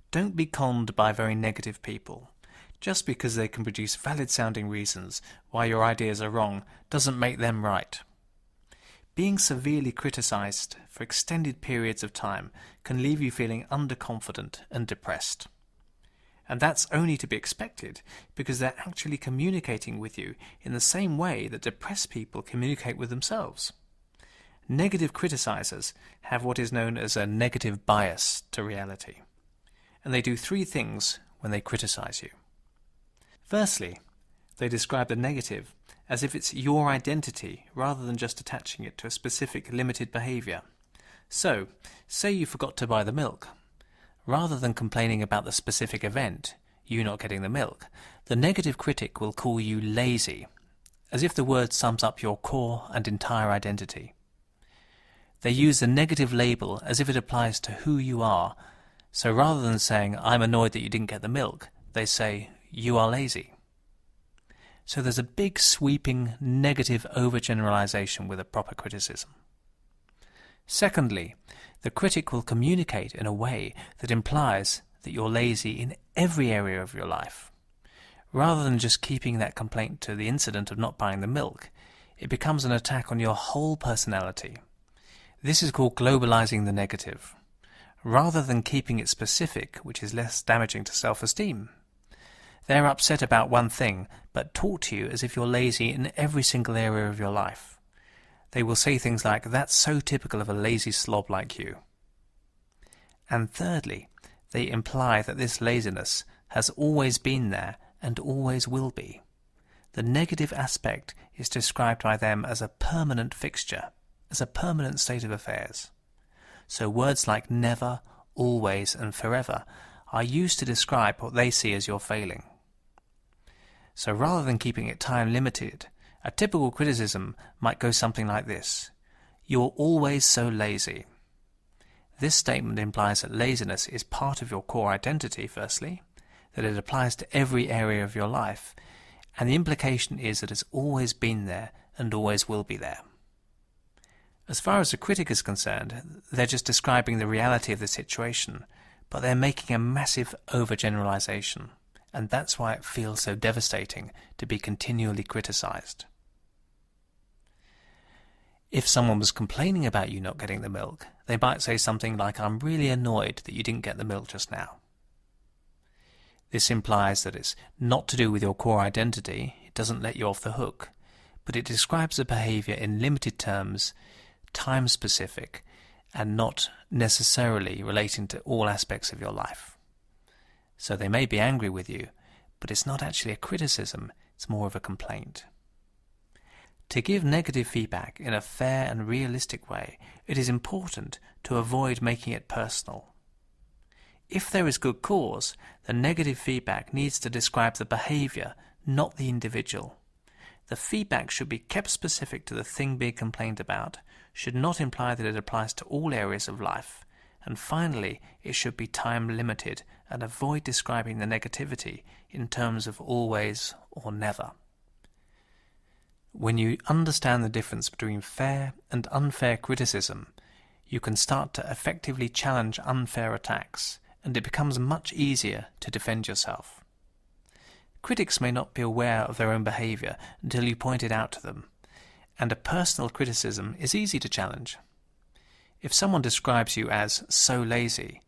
Don't be conned by very negative people. Just because they can produce valid-sounding reasons why your ideas are wrong doesn't make them right. Being severely criticized for extended periods of time can leave you feeling underconfident and depressed. And that's only to be expected because they're actually communicating with you in the same way that depressed people communicate with themselves. Negative criticizers have what is known as a negative bias to reality. And they do three things when they criticize you. Firstly, they describe the negative as if it's your identity rather than just attaching it to a specific limited behaviour. So, say you forgot to buy the milk. Rather than complaining about the specific event, you not getting the milk, the negative critic will call you lazy, as if the word sums up your core and entire identity. They use the negative label as if it applies to who you are, so rather than saying, I'm annoyed that you didn't get the milk, they say, you are lazy. So there's a big sweeping negative overgeneralization with a proper criticism. Secondly, the critic will communicate in a way that implies that you're lazy in every area of your life. Rather than just keeping that complaint to the incident of not buying the milk, it becomes an attack on your whole personality. This is called globalizing the negative, rather than keeping it specific, which is less damaging to self-esteem. They're upset about one thing, but talk to you as if you're lazy in every single area of your life. They will say things like, that's so typical of a lazy slob like you. And thirdly, they imply that this laziness has always been there and always will be. The negative aspect is described by them as a permanent fixture, as a permanent state of affairs. So words like never, always, and forever are used to describe what they see as your failing. So rather than keeping it time limited, a typical criticism might go something like this: you're always so lazy. This statement implies that laziness is part of your core identity, firstly, that it applies to every area of your life, and the implication is that it's always been there and always will be there. As far as the critic is concerned, they're just describing the reality of the situation, but they're making a massive overgeneralization, and that's why it feels so devastating to be continually criticized. If someone was complaining about you not getting the milk, they might say something like, I'm really annoyed that you didn't get the milk just now. This implies that it's not to do with your core identity, it doesn't let you off the hook, but it describes the behaviour in limited terms, time-specific, and not necessarily relating to all aspects of your life. So they may be angry with you, but it's not actually a criticism, it's more of a complaint. To give negative feedback in a fair and realistic way, it is important to avoid making it personal. If there is good cause, the negative feedback needs to describe the behaviour, not the individual. The feedback should be kept specific to the thing being complained about, should not imply that it applies to all areas of life, and finally, it should be time limited and avoid describing the negativity in terms of always or never. When you understand the difference between fair and unfair criticism, you can start to effectively challenge unfair attacks, and it becomes much easier to defend yourself. Critics may not be aware of their own behaviour until you point it out to them, and a personal criticism is easy to challenge. If someone describes you as so lazy,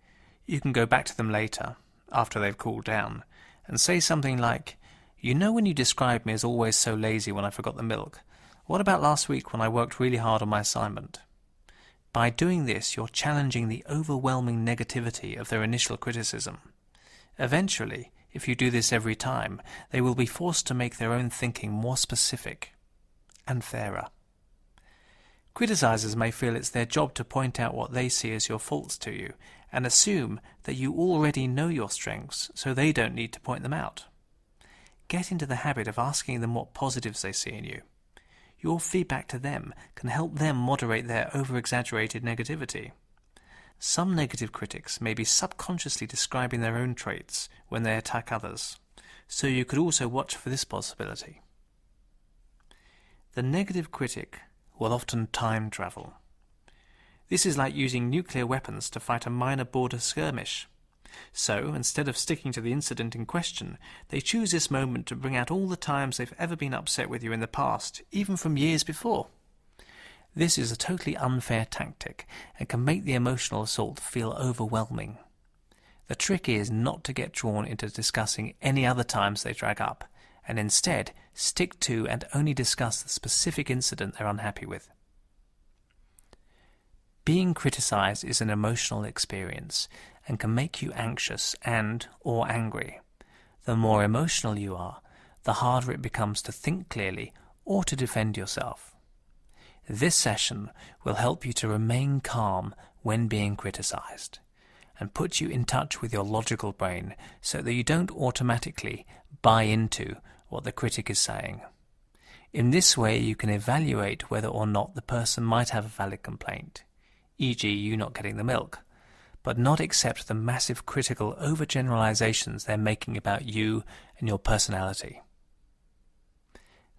you can go back to them later, after they've cooled down, and say something like, you know when you described me as always so lazy when I forgot the milk, what about last week when I worked really hard on my assignment? By doing this, you're challenging the overwhelming negativity of their initial criticism. Eventually, if you do this every time, they will be forced to make their own thinking more specific and fairer. Criticizers may feel it's their job to point out what they see as your faults to you, and assume that you already know your strengths, so they don't need to point them out. Get into the habit of asking them what positives they see in you. Your feedback to them can help them moderate their over-exaggerated negativity. Some negative critics may be subconsciously describing their own traits when they attack others, so you could also watch for this possibility. The negative critic will often time travel. This is like using nuclear weapons to fight a minor border skirmish. So, instead of sticking to the incident in question, they choose this moment to bring out all the times they've ever been upset with you in the past, even from years before. This is a totally unfair tactic and can make the emotional assault feel overwhelming. The trick is not to get drawn into discussing any other times they drag up, and instead stick to and only discuss the specific incident they're unhappy with. Being criticized is an emotional experience and can make you anxious and/or angry. the more emotional you are, the harder it becomes to think clearly or to defend yourself. This session will help you to remain calm when being criticized and put you in touch with your logical brain so that you don't automatically buy into what the critic is saying. In this way, you can evaluate whether or not the person might have a valid complaint, e.g. you not getting the milk, but not accept the massive critical overgeneralizations they're making about you and your personality.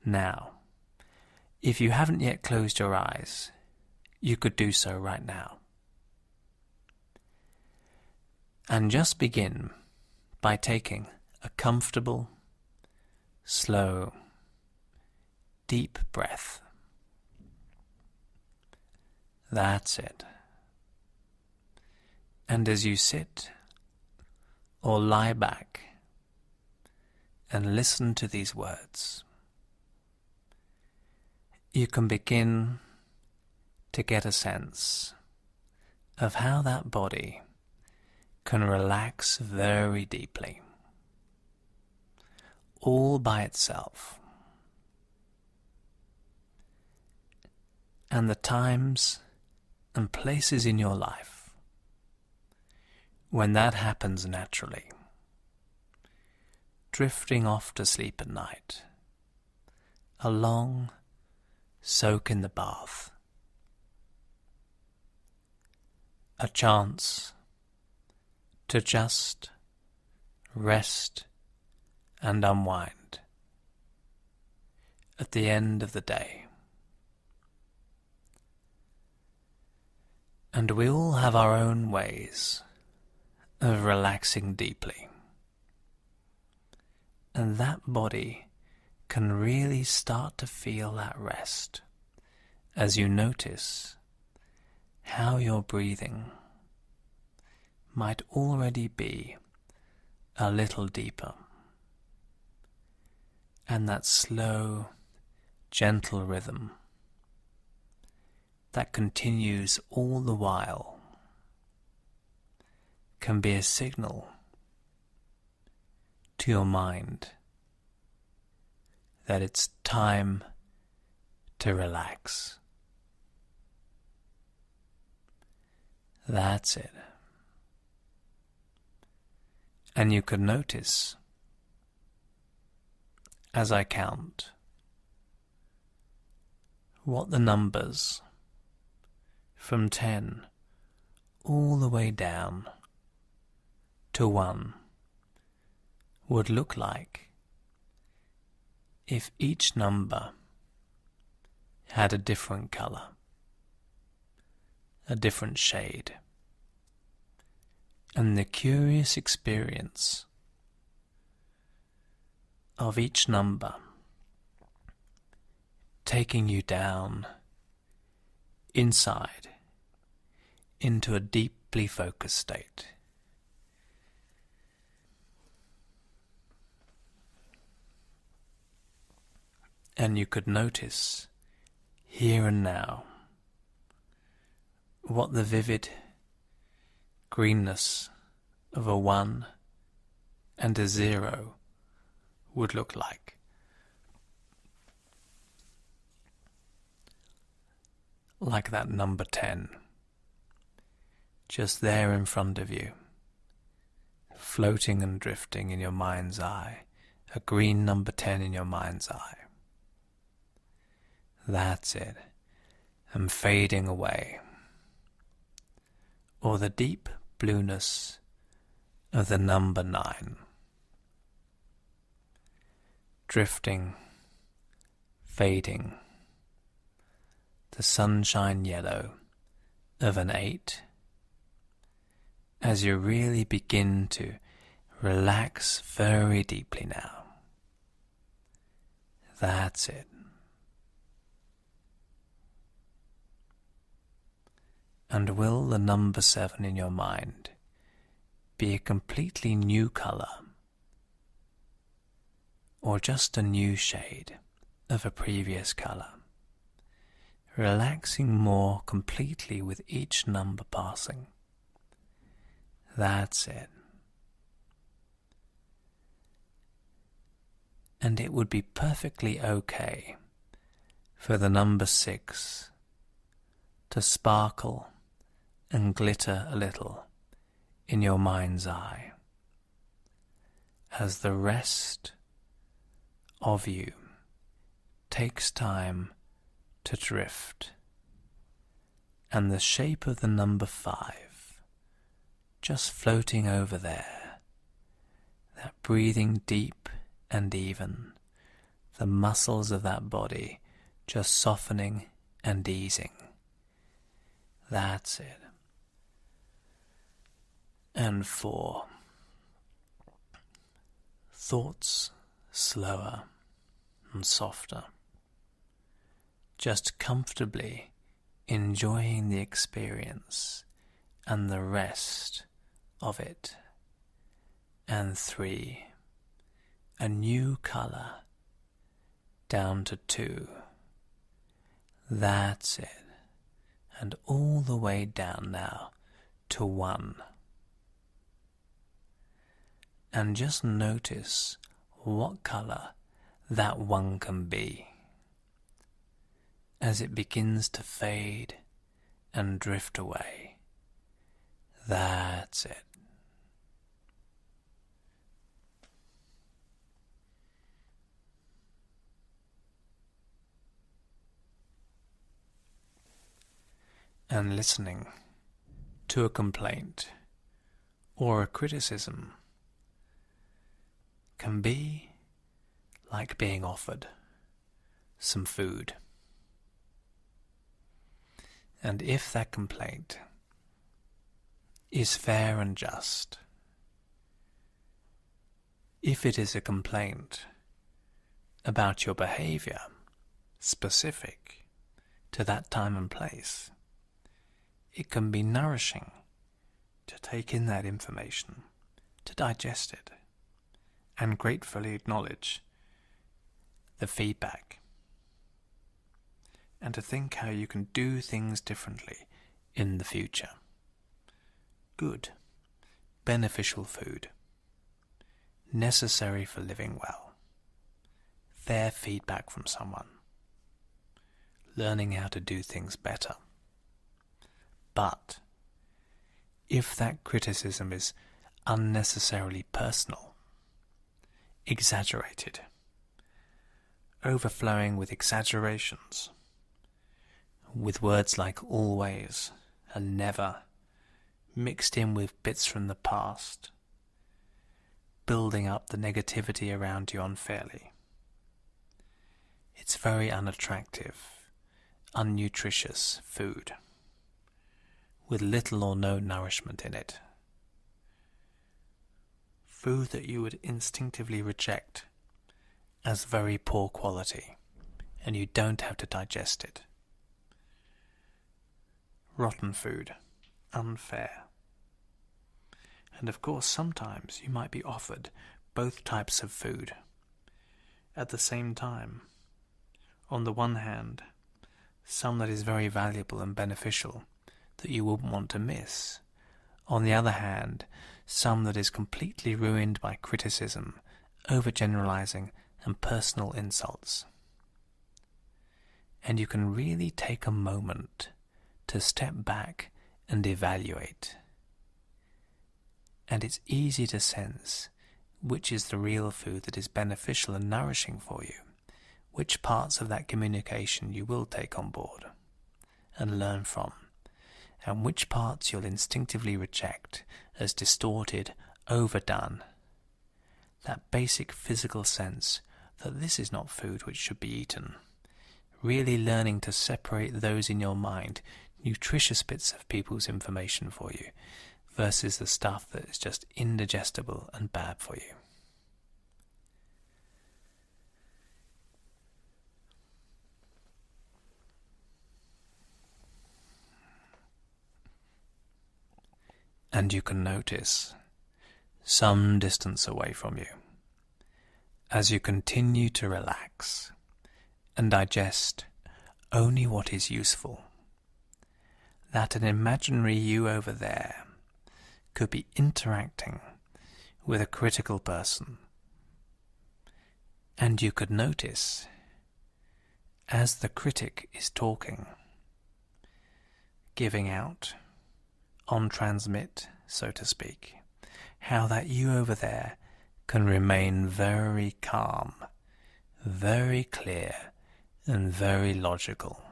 Now, if you haven't yet closed your eyes, you could do so right now. And just begin by taking a comfortable, slow, deep breath. That's it. And as you sit or lie back and listen to these words, you can begin to get a sense of how that body can relax very deeply, all by itself. And the times and places in your life when that happens naturally, drifting off to sleep at night, a long soak in the bath, a chance to just rest and unwind at the end of the day. And we all have our own ways of relaxing deeply. And that body can really start to feel that rest as you notice how your breathing might already be a little deeper. And that slow, gentle rhythm that continues all the while can be a signal to your mind that it's time to relax. That's it. And you could notice, as I count, what the numbers from 10 all the way down to 1 would look like if each number had a different color, a different shade, and the curious experience of each number taking you down inside into a deeply focused state. And you could notice here and now what the vivid greenness of a 1 and a 0 would look like. Like that number 10, just there in front of you, floating and drifting in your mind's eye, a green number 10 in your mind's eye. That's it, and fading away. Or the deep blueness of the number 9, drifting, fading, the sunshine yellow of an 8, as you really begin to relax very deeply now. That's it. And will the number 7 in your mind be a completely new color, or just a new shade of a previous color, relaxing more completely with each number passing? That's it. And it would be perfectly okay for the number 6 to sparkle and glitter a little in your mind's eye as the rest of you takes time to drift, and the shape of the number 5 just floating over there, that breathing deep and even, the muscles of that body just softening and easing. That's it. And 4. Thoughts slower and softer. Just comfortably enjoying the experience and the rest of it. And 3. A new colour down to 2. That's it. And all the way down now to 1. And just notice what colour that 1 can be as it begins to fade and drift away. That's it. And listening to a complaint or a criticism can be like being offered some food. And if that complaint is fair and just, if it is a complaint about your behaviour specific to that time and place, it can be nourishing to take in that information, to digest it, and gratefully acknowledge the feedback, and to think how you can do things differently in the future. Good, beneficial food, necessary for living well, fair feedback from someone, learning how to do things better. But if that criticism is unnecessarily personal, exaggerated, overflowing with exaggerations, with words like always and never, mixed in with bits from the past, building up the negativity around you unfairly, it's very unattractive, unnutritious food, with little or no nourishment in it. Food that you would instinctively reject as very poor quality, and you don't have to digest it. Rotten food, unfair. And of course, sometimes you might be offered both types of food at the same time. On the one hand, some that is very valuable and beneficial that you wouldn't want to miss. On the other hand, some that is completely ruined by criticism, overgeneralizing, and personal insults. And you can really take a moment to step back and evaluate. And it's easy to sense which is the real food that is beneficial and nourishing for you, which parts of that communication you will take on board and learn from, and which parts you'll instinctively reject as distorted, overdone. That basic physical sense that this is not food which should be eaten. Really learning to separate those in your mind, nutritious bits of people's information for you, versus the stuff that is just indigestible and bad for you. And you can notice, some distance away from you, as you continue to relax and digest only what is useful, that an imaginary you over there could be interacting with a critical person, And you could notice, as the critic is talking, giving out, on transmit, so to speak, how that you over there can remain very calm, very clear, and very logical,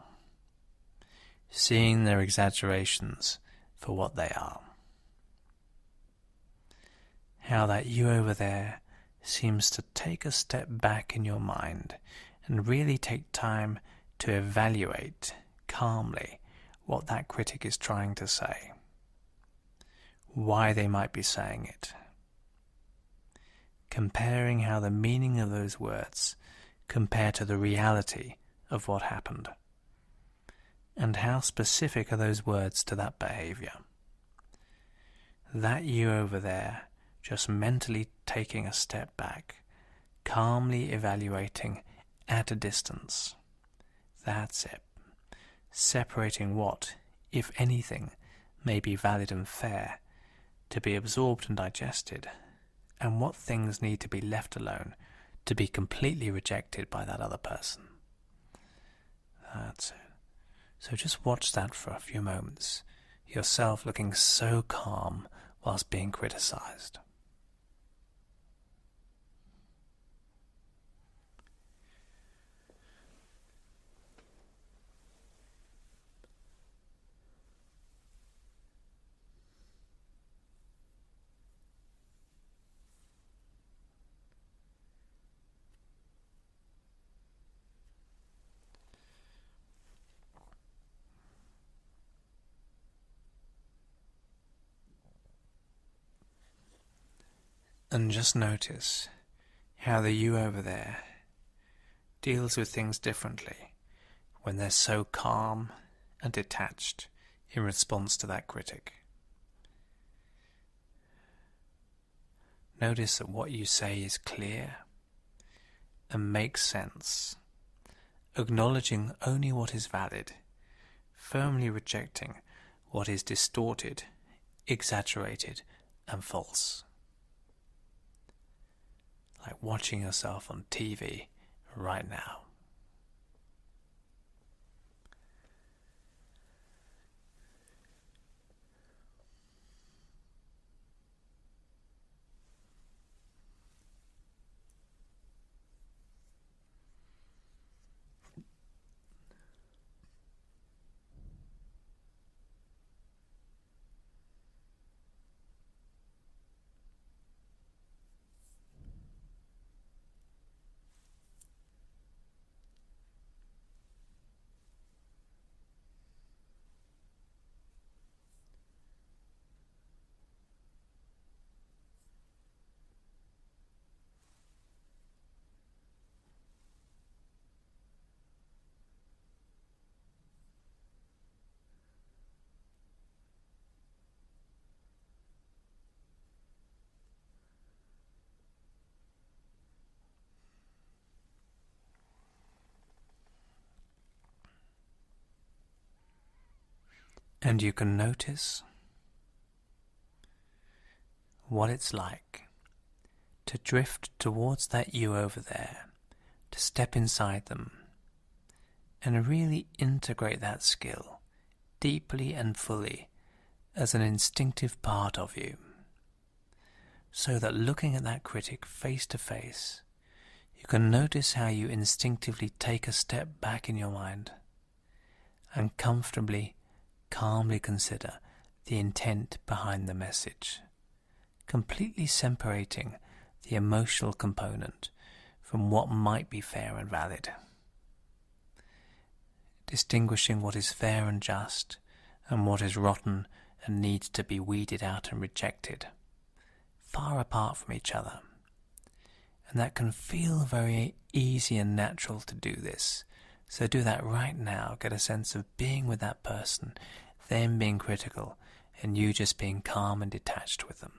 seeing their exaggerations for what they are. How that you over there seems to take a step back in your mind and really take time to evaluate calmly what that critic is trying to say, why they might be saying it, comparing how the meaning of those words compare to the reality of what happened, and how specific are those words to that behavior. That you over there just mentally taking a step back, calmly evaluating at a distance. That's it. Separating what, if anything, may be valid and fair to be absorbed and digested, and what things need to be left alone to be completely rejected by that other person. That's it. So just watch that for a few moments, yourself looking so calm whilst being criticized. And just notice how the you over there deals with things differently when they're so calm and detached in response to that critic. Notice that what you say is clear and makes sense, acknowledging only what is valid, firmly rejecting what is distorted, exaggerated, and false. Like watching yourself on TV right now. And you can notice what it's like to drift towards that you over there, to step inside them, and really integrate that skill deeply and fully as an instinctive part of you, so that looking at that critic face to face, you can notice how you instinctively take a step back in your mind and comfortably, calmly consider the intent behind the message, completely separating the emotional component from what might be fair and valid, distinguishing what is fair and just and what is rotten and needs to be weeded out and rejected, far apart from each other. And that can feel very easy and natural to do this. So do that right now. Get a sense of being with that person, them being critical, and you just being calm and detached with them.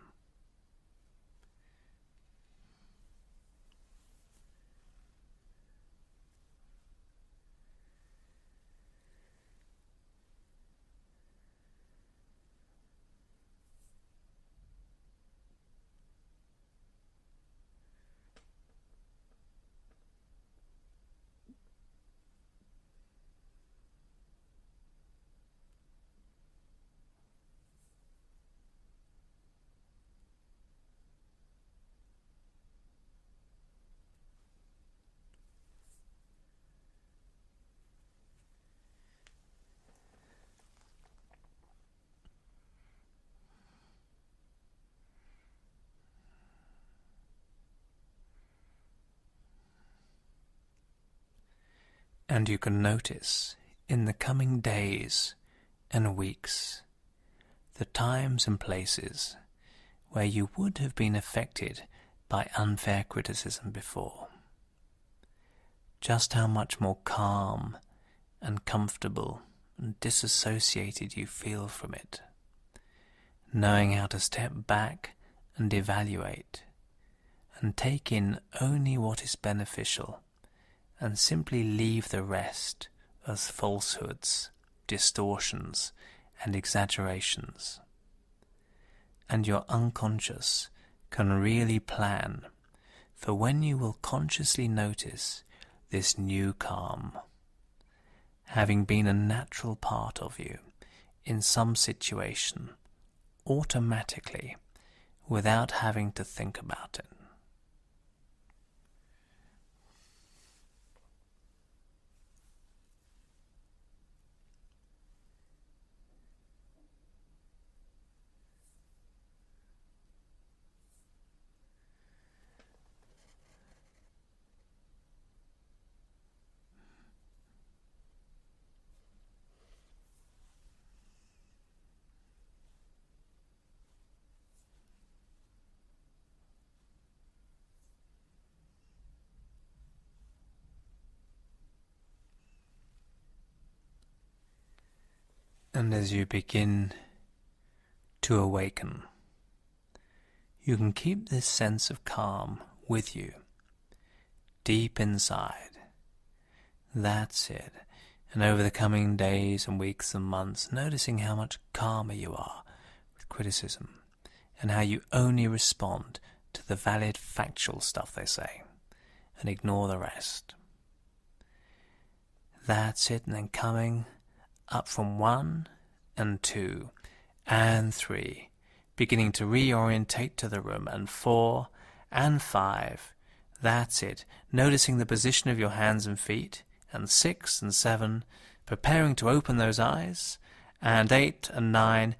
And you can notice in the coming days and weeks the times and places where you would have been affected by unfair criticism before. Just how much more calm and comfortable and disassociated you feel from it, knowing how to step back and evaluate and take in only what is beneficial and simply leave the rest as falsehoods, distortions, and exaggerations. And your unconscious can really plan for when you will consciously notice this new calm, having been a natural part of you in some situation, automatically, without having to think about it. And as you begin to awaken, you can keep this sense of calm with you, deep inside. That's it. And over the coming days and weeks and months, noticing how much calmer you are with criticism, and how you only respond to the valid factual stuff they say, and ignore the rest. That's it, and then coming up from 1 and 2 and 3, beginning to reorientate to the room, and 4 and 5. That's it, noticing the position of your hands and feet, and 6 and 7, preparing to open those eyes, and 8 and 9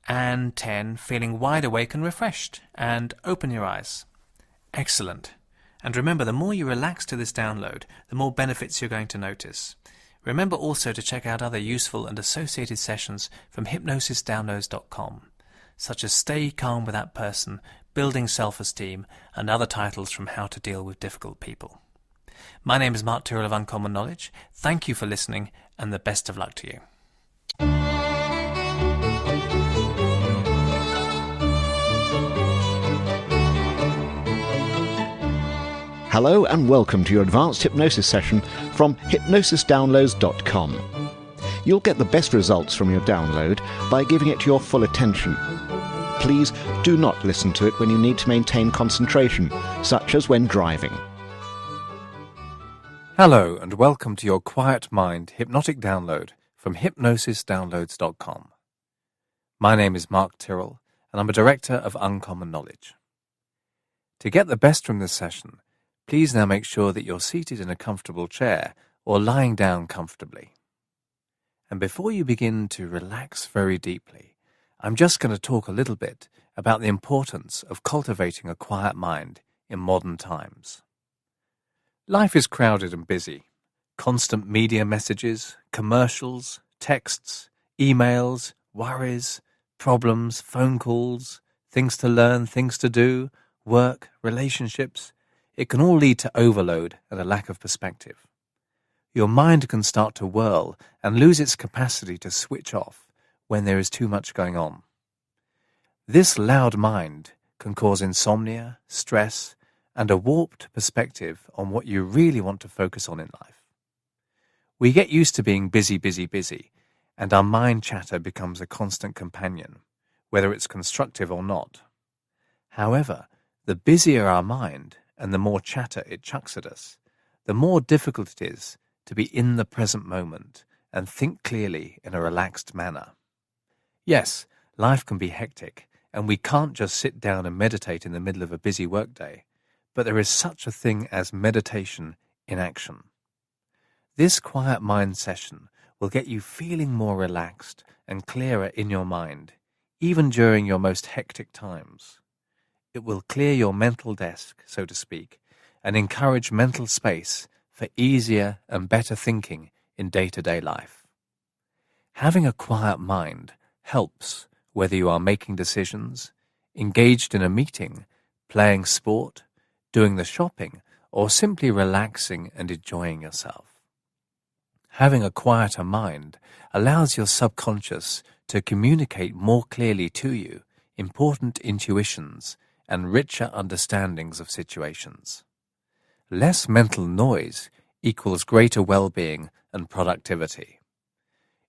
and 10, feeling wide awake and refreshed, and open your eyes. Excellent. And remember, the more you relax to this download, the more benefits you're going to notice. Remember also to check out other useful and associated sessions from hypnosisdownloads.com, such as Stay Calm with That Person, Building Self-Esteem, and other titles from How to Deal with Difficult People. My name is Mark Tyrrell of Uncommon Knowledge. Thank you for listening, and the best of luck to you. Hello and welcome to your advanced hypnosis session from hypnosisdownloads.com. You'll get the best results from your download by giving it your full attention. Please do not listen to it when you need to maintain concentration, such as when driving. Hello and welcome to your Quiet Mind hypnotic download from hypnosisdownloads.com. My name is Mark Tyrrell and I'm a director of Uncommon Knowledge. To get the best from this session, please now make sure that you're seated in a comfortable chair or lying down comfortably. And before you begin to relax very deeply, I'm just going to talk a little bit about the importance of cultivating a quiet mind in modern times. Life is crowded and busy. Constant media messages, commercials, texts, emails, worries, problems, phone calls, things to learn, things to do, work, relationships. It can all lead to overload and a lack of perspective. Your mind can start to whirl and lose its capacity to switch off when there is too much going on. This loud mind can cause insomnia, stress, and a warped perspective on what you really want to focus on in life. We get used to being busy, and our mind chatter becomes a constant companion, whether it's constructive or not. However, the busier our mind and the more chatter it chucks at us, the more difficult it is to be in the present moment and think clearly in a relaxed manner. Yes, life can be hectic, and we can't just sit down and meditate in the middle of a busy workday, but there is such a thing as meditation in action. This quiet mind session will get you feeling more relaxed and clearer in your mind, even during your most hectic times. It will clear your mental desk, so to speak, and encourage mental space for easier and better thinking in day-to-day life. Having a quiet mind helps whether you are making decisions, engaged in a meeting, playing sport, doing the shopping, or simply relaxing and enjoying yourself. Having a quieter mind allows your subconscious to communicate more clearly to you important intuitions and richer understandings of situations. Less mental noise equals greater well-being and productivity.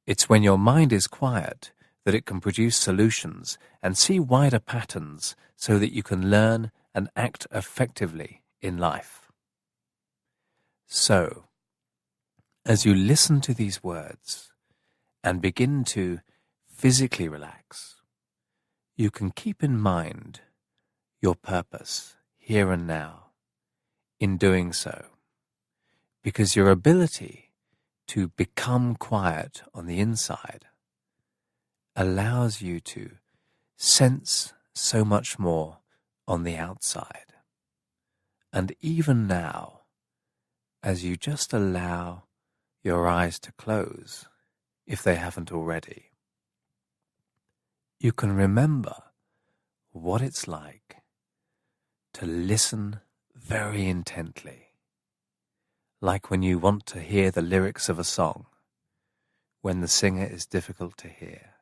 It's when your mind is quiet that it can produce solutions and see wider patterns so that you can learn and act effectively in life. So, as you listen to these words and begin to physically relax, you can keep in mind your purpose here and now in doing so, because your ability to become quiet on the inside allows you to sense so much more on the outside. And even now, as you just allow your eyes to close, if they haven't already, you can remember what it's like to listen very intently, like when you want to hear the lyrics of a song, when the singer is difficult to hear,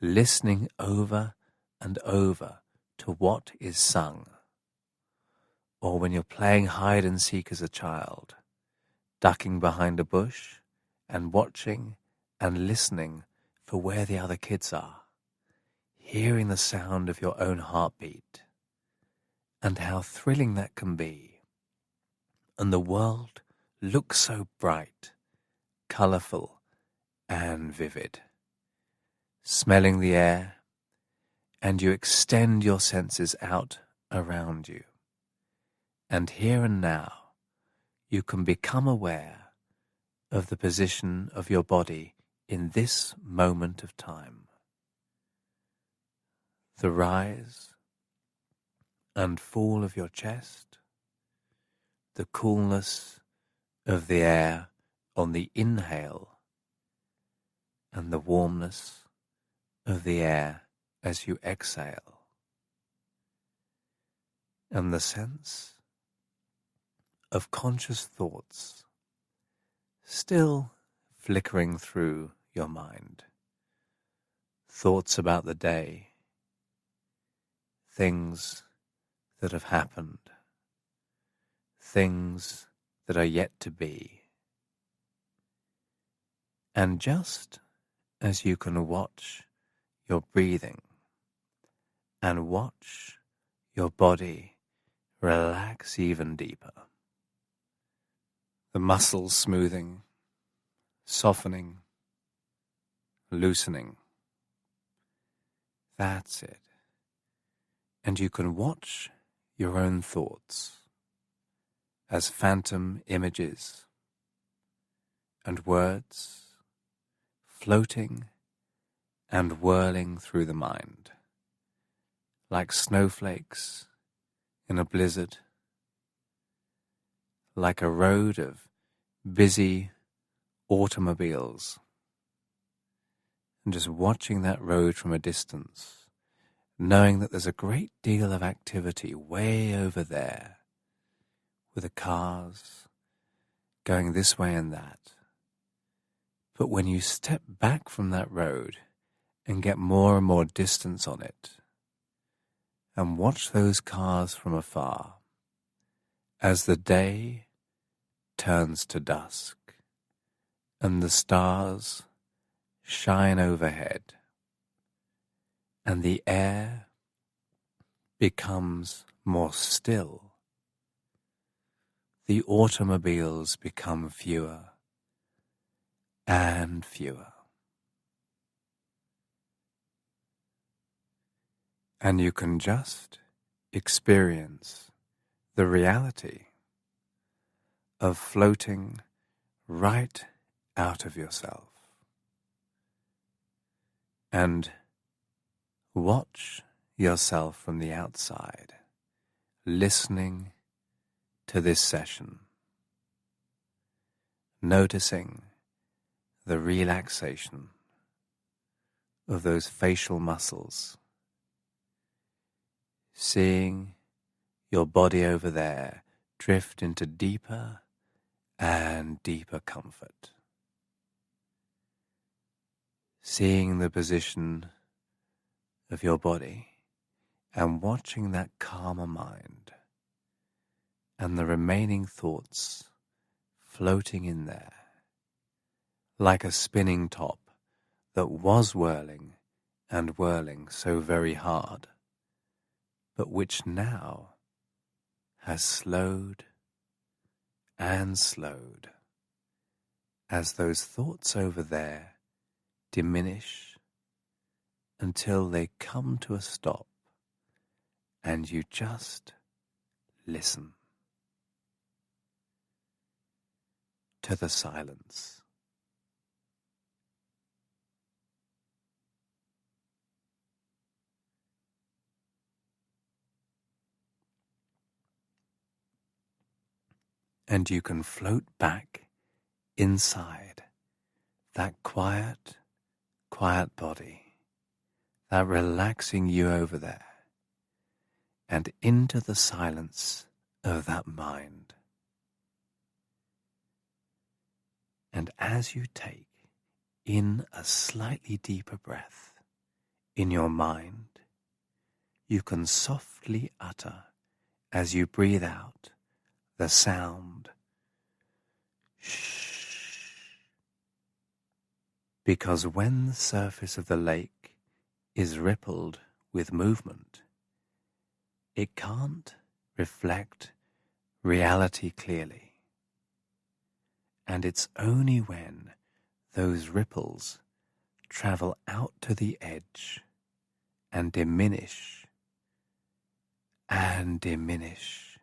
listening over and over to what is sung, or when you're playing hide and seek as a child, ducking behind a bush and watching and listening for where the other kids are, hearing the sound of your own heartbeat, and how thrilling that can be. And the world looks so bright, colourful, and vivid. Smelling the air, and you extend your senses out around you. And here and now, you can become aware of the position of your body in this moment of time. The rise and fall of your chest, the coolness of the air on the inhale, and the warmness of the air as you exhale, and the sense of conscious thoughts still flickering through your mind. Thoughts about the day, things that have happened, things that are yet to be. And just as you can watch your breathing and watch your body relax even deeper, the muscles smoothing, softening, loosening. That's it. And you can watch your own thoughts as phantom images and words floating and whirling through the mind, like snowflakes in a blizzard, like a road of busy automobiles, and just watching that road from a distance, knowing that there's a great deal of activity way over there, with the cars going this way and that. But when you step back from that road and get more and more distance on it, and watch those cars from afar, as the day turns to dusk and the stars shine overhead and the air becomes more still, the automobiles become fewer and fewer. And you can just experience the reality of floating right out of yourself. And watch yourself from the outside, listening to this session. noticing the relaxation of those facial muscles, seeing your body over there drift into deeper and deeper comfort, seeing the position of your body and watching that calmer mind and the remaining thoughts floating in there like a spinning top that was whirling and whirling so very hard, but which now has slowed and slowed as those thoughts over there diminish until they come to a stop and you just listen to the silence. And you can float back inside that quiet, quiet body, that relaxing you over there, and into the silence of that mind. And as you take in a slightly deeper breath in your mind, you can softly utter as you breathe out the sound shh. Because when the surface of the lake is rippled with movement, it can't reflect reality clearly. And it's only when those ripples travel out to the edge and diminish and diminish,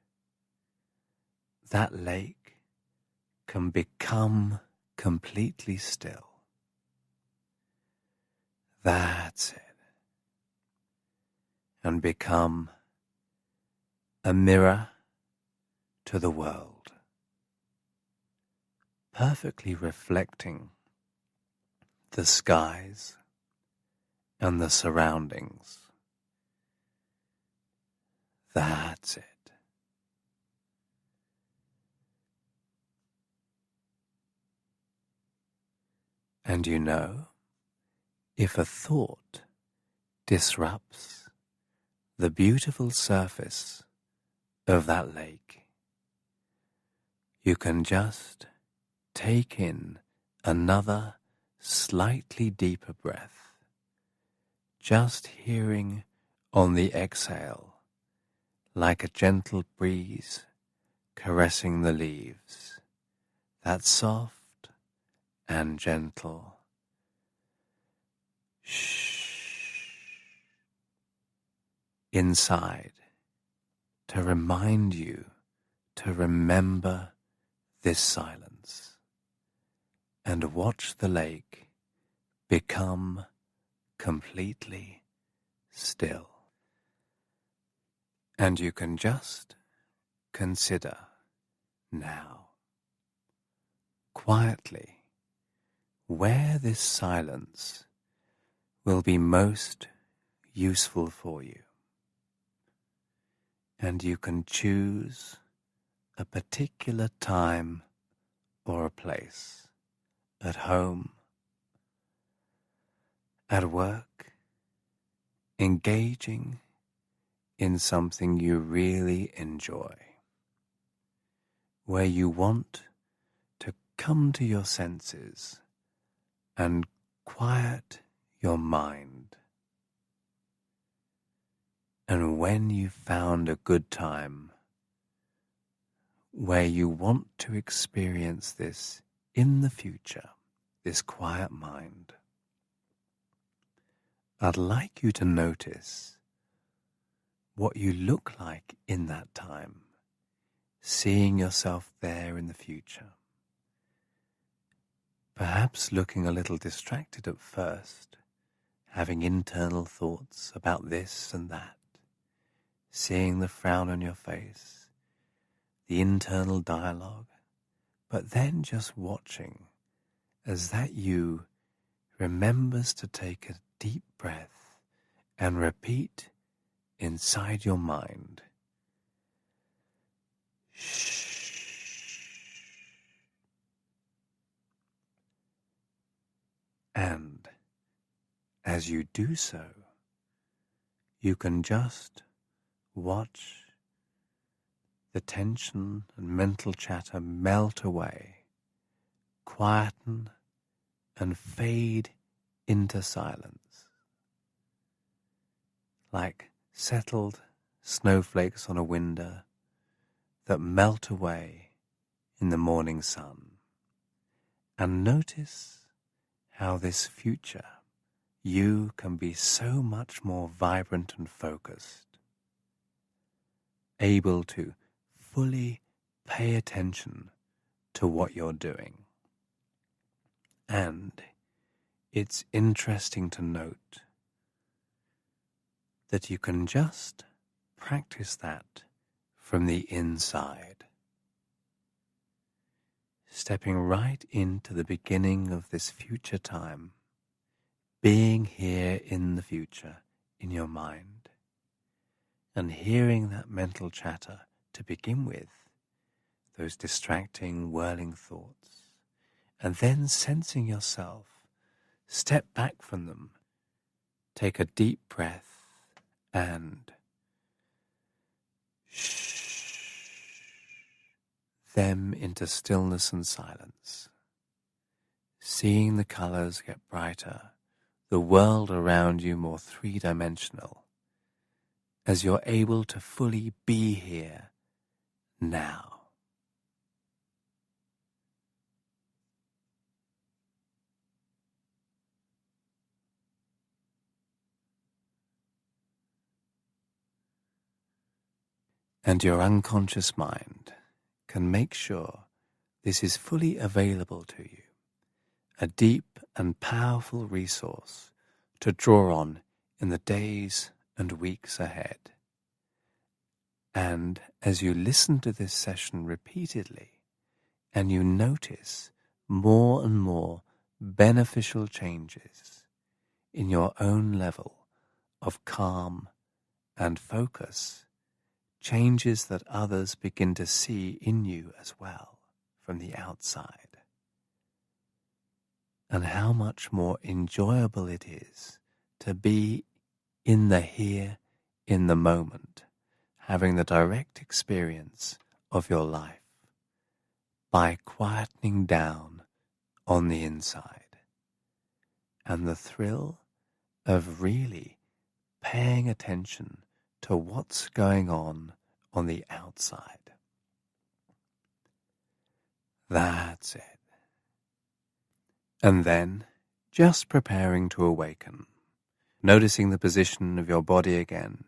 that lake can become completely still. That's it. And become a mirror to the world, perfectly reflecting the skies and the surroundings. That's it. And you know, if a thought disrupts the beautiful surface of that lake, you can just take in another slightly deeper breath, just hearing on the exhale like a gentle breeze caressing the leaves, that soft and gentle shh inside to remind you to remember this silence and watch the lake become completely still. And you can just consider now, quietly, where this silence will be most useful for you. And you can choose a particular time or a place, at home, at work, engaging in something you really enjoy, where you want to come to your senses and quiet your mind. And when you've found a good time, where you want to experience this in the future, this quiet mind, I'd like you to notice what you look like in that time, seeing yourself there in the future. Perhaps looking a little distracted at first, having internal thoughts about this and that, seeing the frown on your face, the internal dialogue, but then just watching as that you remembers to take a deep breath and repeat inside your mind, shh. And as you do so, you can just watch the tension and mental chatter melt away, quieten and fade into silence, like settled snowflakes on a window that melt away in the morning sun. And notice how this future you can be so much more vibrant and focused, able to fully pay attention to what you're doing. And it's interesting to note that you can just practice that from the inside, stepping right into the beginning of this future time, being here in the future in your mind, and hearing that mental chatter to begin with, those distracting, whirling thoughts, and then sensing yourself step back from them, take a deep breath, and shh them into stillness and silence, seeing the colors get brighter, the world around you more three-dimensional, as you're able to fully be here now. And your unconscious mind can make sure this is fully available to you, a deep and powerful resource to draw on in the days and weeks ahead. And as you listen to this session repeatedly, and you notice more and more beneficial changes in your own level of calm and focus, changes that others begin to see in you as well from the outside, and how much more enjoyable it is to be in the here, in the moment, having the direct experience of your life by quietening down on the inside, and the thrill of really paying attention to what's going on the outside. That's it. And then, just preparing to awaken, noticing the position of your body again,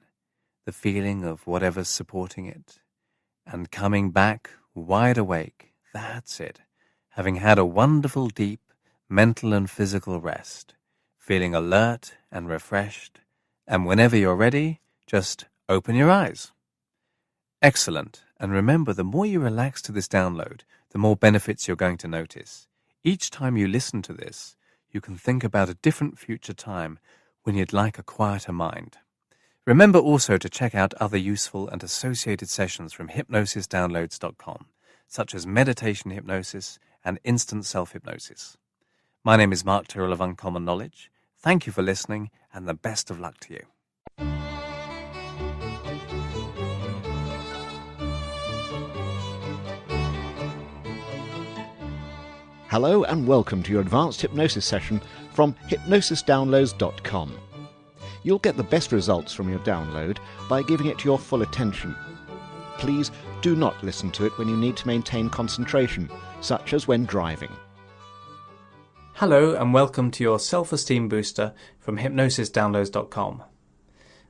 the feeling of whatever's supporting it, and coming back wide awake. That's it. Having had a wonderful, deep mental and physical rest, feeling alert and refreshed, and whenever you're ready, just open your eyes. Excellent. And remember, the more you relax to this download, the more benefits you're going to notice. Each time you listen to this, you can think about a different future time when you'd like a quieter mind. Remember also to check out other useful and associated sessions from hypnosisdownloads.com, such as meditation hypnosis and instant self-hypnosis. My name is Mark Tyrrell of Uncommon Knowledge. Thank you for listening, and the best of luck to you. Hello and welcome to your advanced hypnosis session from hypnosisdownloads.com. You'll get the best results from your download by giving it your full attention. Please do not listen to it when you need to maintain concentration, such as when driving. Hello and welcome to your self-esteem booster from hypnosisdownloads.com.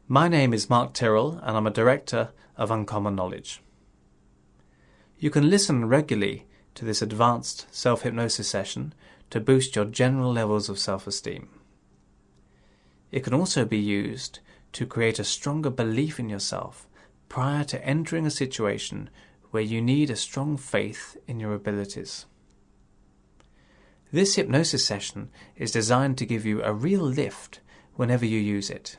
My name is Mark Tyrrell and I'm a director of Uncommon Knowledge. You can listen regularly to this advanced self-hypnosis session to boost your general levels of self-esteem. It can also be used to create a stronger belief in yourself prior to entering a situation where you need a strong faith in your abilities. This hypnosis session is designed to give you a real lift whenever you use it.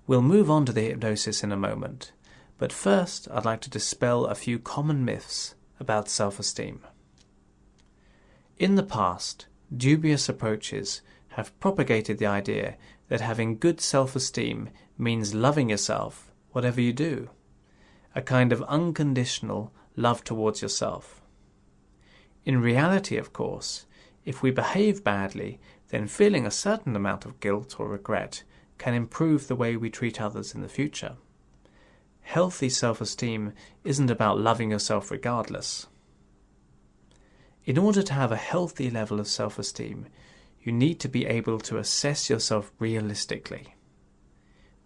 We'll move on to the hypnosis in a moment, but first I'd like to dispel a few common myths about self-esteem. In the past, dubious approaches have propagated the idea that having good self-esteem means loving yourself whatever you do, a kind of unconditional love towards yourself. In reality, of course, if we behave badly, then feeling a certain amount of guilt or regret can improve the way we treat others in the future. Healthy self-esteem isn't about loving yourself regardless. In order to have a healthy level of self-esteem, you need to be able to assess yourself realistically,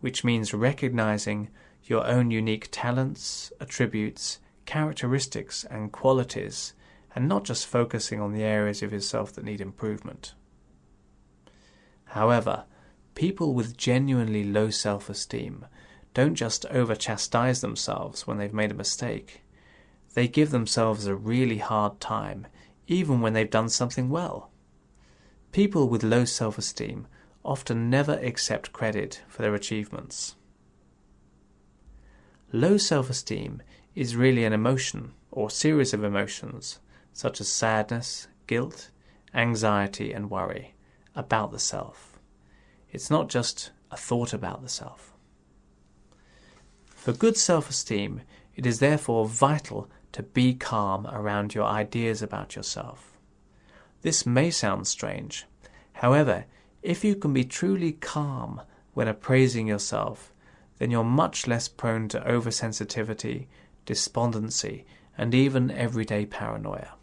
which means recognizing your own unique talents, attributes, characteristics and qualities, and not just focusing on the areas of yourself that need improvement. However, people with genuinely low self-esteem don't just over-chastise themselves when they've made a mistake. They give themselves a really hard time, even when they've done something well. People with low self-esteem often never accept credit for their achievements. Low self-esteem is really an emotion or series of emotions, such as sadness, guilt, anxiety and worry, about the self. It's not just a thought about the self. For good self-esteem, it is therefore vital to be calm around your ideas about yourself. This may sound strange. However, if you can be truly calm when appraising yourself, then you're much less prone to oversensitivity, despondency, and even everyday paranoia.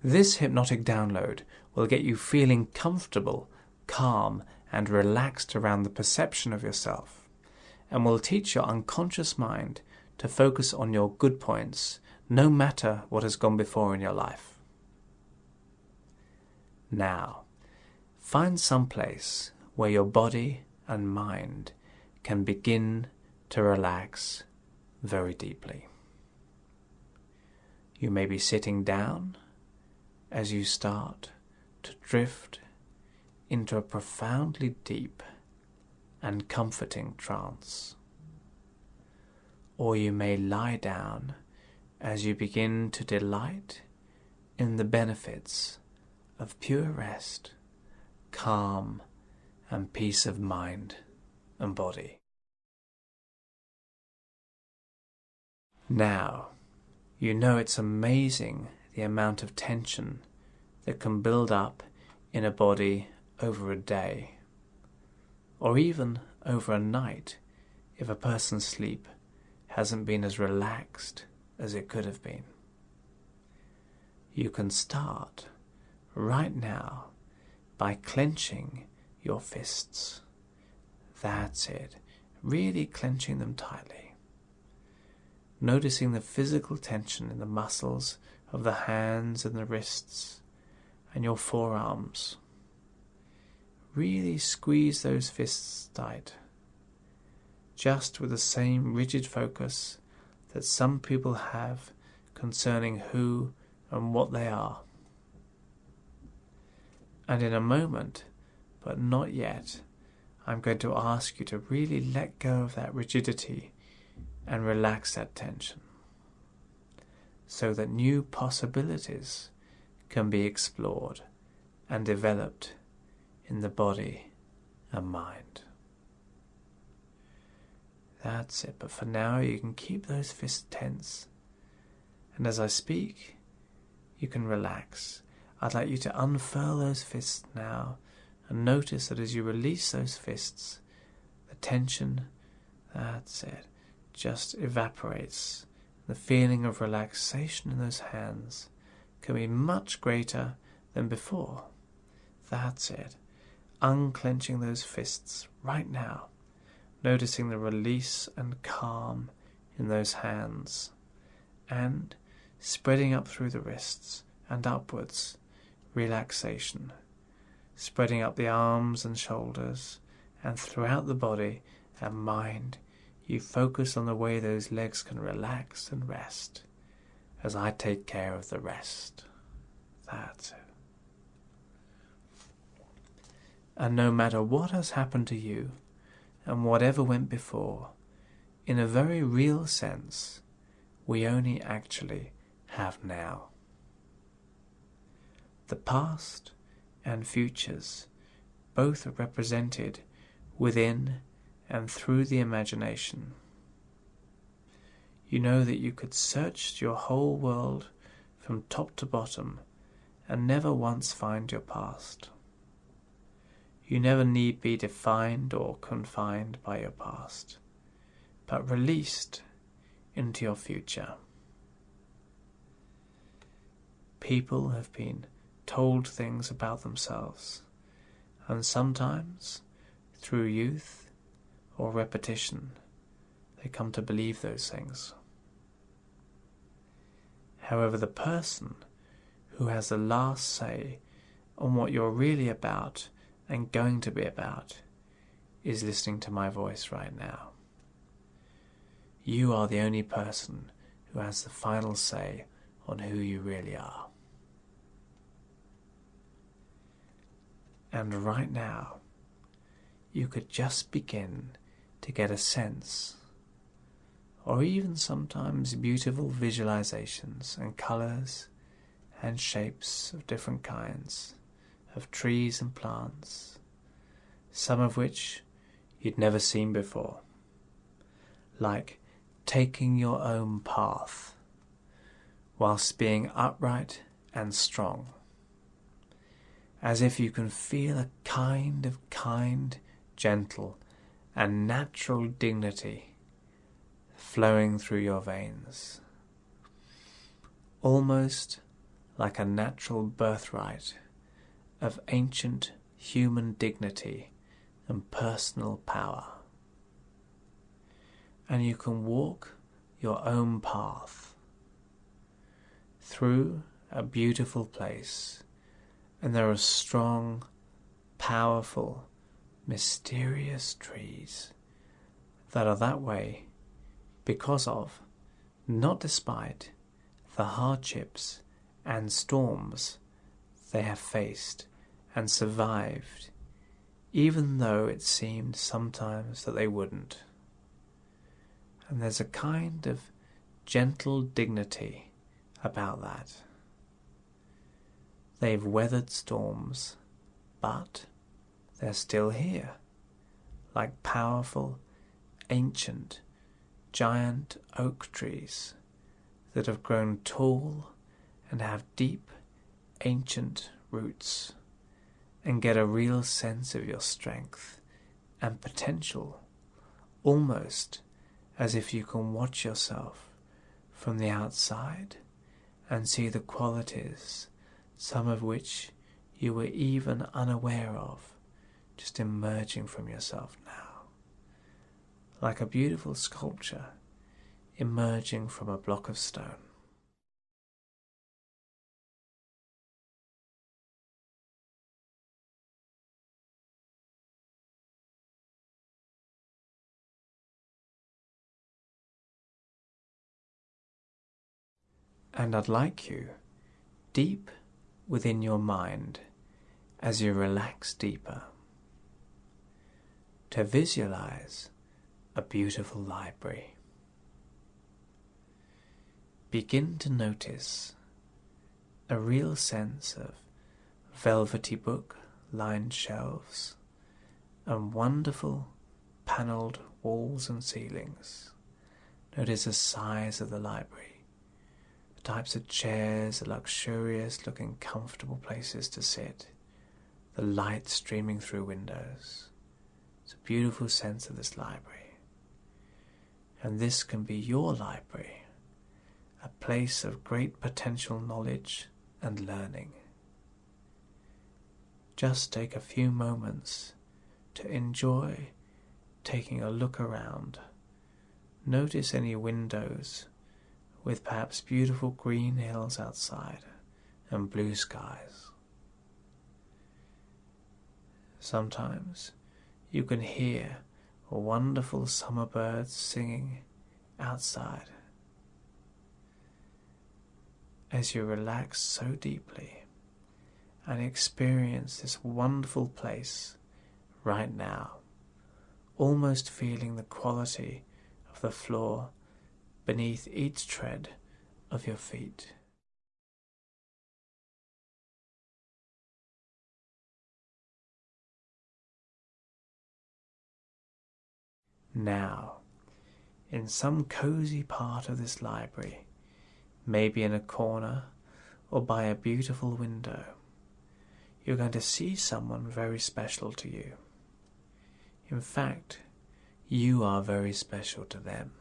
This hypnotic download will get you feeling comfortable, calm, and relaxed around the perception of yourself, and will teach your unconscious mind to focus on your good points, no matter what has gone before in your life. Now, find some place where your body and mind can begin to relax very deeply. You may be sitting down as you start to drift into a profoundly deep and comforting trance. Or you may lie down as you begin to delight in the benefits of pure rest, calm, and peace of mind and body. Now, you know it's amazing the amount of tension that can build up in a body over a day, or even over a night if a person's sleep hasn't been as relaxed as it could have been. You can start right now by clenching your fists. That's it. Really clenching them tightly. Noticing the physical tension in the muscles of the hands and the wrists and your forearms. Really squeeze those fists tight, just with the same rigid focus that some people have concerning who and what they are. And in a moment, but not yet, I'm going to ask you to really let go of that rigidity and relax that tension, so that new possibilities can be explored and developed in the body and mind. That's it, but for now you can keep those fists tense, and as I speak, you can relax. I'd like you to unfurl those fists now, and notice that as you release those fists, the tension, that's it, just evaporates. The feeling of relaxation in those hands can be much greater than before. That's it. Unclenching those fists right now, noticing the release and calm in those hands, and spreading up through the wrists and upwards, relaxation, spreading up the arms and shoulders and throughout the body and mind you focus on the way those legs can relax and rest as I take care of the rest. That's it. And no matter what has happened to you, and whatever went before, in a very real sense, we only actually have now. The past and futures both are represented within and through the imagination. You know that you could search your whole world from top to bottom and never once find your past. You never need be defined or confined by your past, but released into your future. People have been told things about themselves, and sometimes, through youth or repetition, they come to believe those things. However, the person who has the last say on what you're really about and going to be about is listening to my voice right now. You are the only person who has the final say on who you really are. And right now, you could just begin to get a sense, or even sometimes beautiful visualizations and colors and shapes of different kinds, of trees and plants, some of which you'd never seen before, like taking your own path whilst being upright and strong, as if you can feel a kind, gentle and natural dignity flowing through your veins, almost like a natural birthright of ancient human dignity and personal power. And you can walk your own path through a beautiful place, and there are strong, powerful, mysterious trees that are that way because of, not despite, the hardships and storms they have faced and survived, even though it seemed sometimes that they wouldn't. And there's a kind of gentle dignity about that. They've weathered storms, but they're still here, like powerful, ancient, giant oak trees that have grown tall and have deep, ancient roots, and get a real sense of your strength and potential, almost as if you can watch yourself from the outside and see the qualities, some of which you were even unaware of, just emerging from yourself now, like a beautiful sculpture emerging from a block of stone. And I'd like you, deep within your mind, as you relax deeper, to visualize a beautiful library. Begin to notice a real sense of velvety book-lined shelves and wonderful panelled walls and ceilings. Notice the size of the library. Types of chairs, luxurious looking comfortable places to sit, the light streaming through windows. It's a beautiful sense of this library. And this can be your library, a place of great potential knowledge and learning. Just take a few moments to enjoy taking a look around. Notice any windows with perhaps beautiful green hills outside and blue skies. Sometimes you can hear or wonderful summer birds singing outside. As you relax so deeply and experience this wonderful place right now, almost feeling the quality of the floor beneath each tread of your feet. Now, in some cozy part of this library, maybe in a corner or by a beautiful window, you're going to see someone very special to you. In fact, you are very special to them.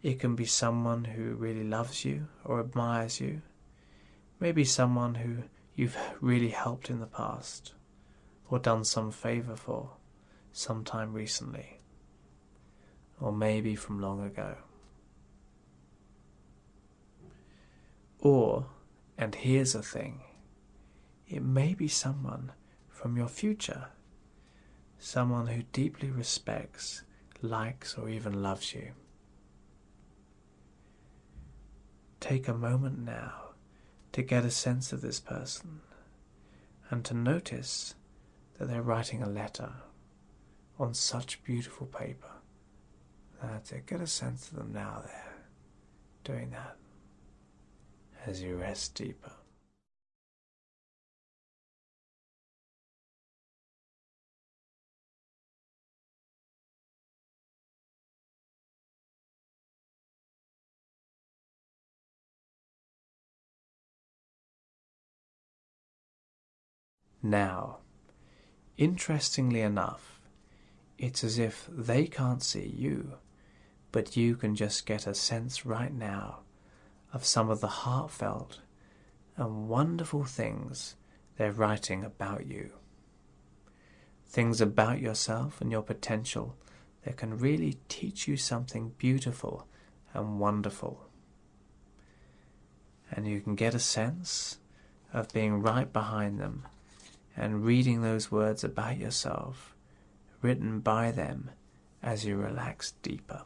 It can be someone who really loves you or admires you, maybe someone who you've really helped in the past or done some favour for sometime recently, or maybe from long ago. Or, and here's the thing, it may be someone from your future, someone who deeply respects, likes, or even loves you. Take a moment now to get a sense of this person and to notice that they're writing a letter on such beautiful paper. That's it. Get a sense of them now there, doing that as you rest deeper. Now, interestingly enough, it's as if they can't see you, but you can just get a sense right now of some of the heartfelt and wonderful things they're writing about you. Things about yourself and your potential that can really teach you something beautiful and wonderful. And you can get a sense of being right behind them and reading those words about yourself, written by them as you relax deeper.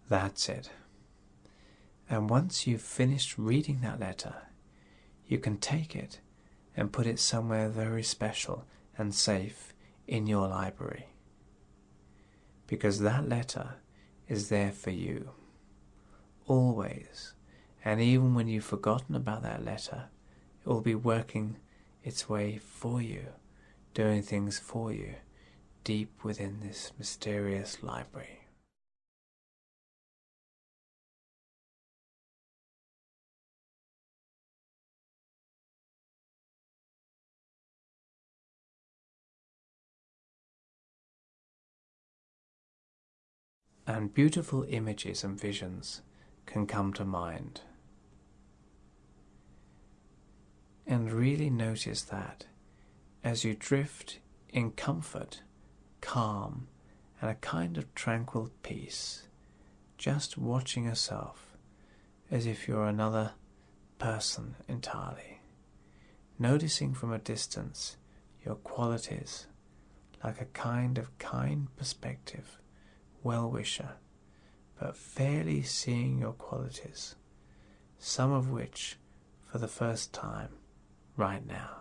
That's it. And once you've finished reading that letter, you can take it and put it somewhere very special and safe in your library. Because that letter is there for you, always. And even when you've forgotten about that letter, it will be working its way for you, doing things for you, deep within this mysterious library. And beautiful images and visions can come to mind. And really notice that as you drift in comfort, calm, and a kind of tranquil peace, just watching yourself as if you're another person entirely, noticing from a distance your qualities like a kind perspective, well-wisher, but fairly seeing your qualities, some of which for the first time right now.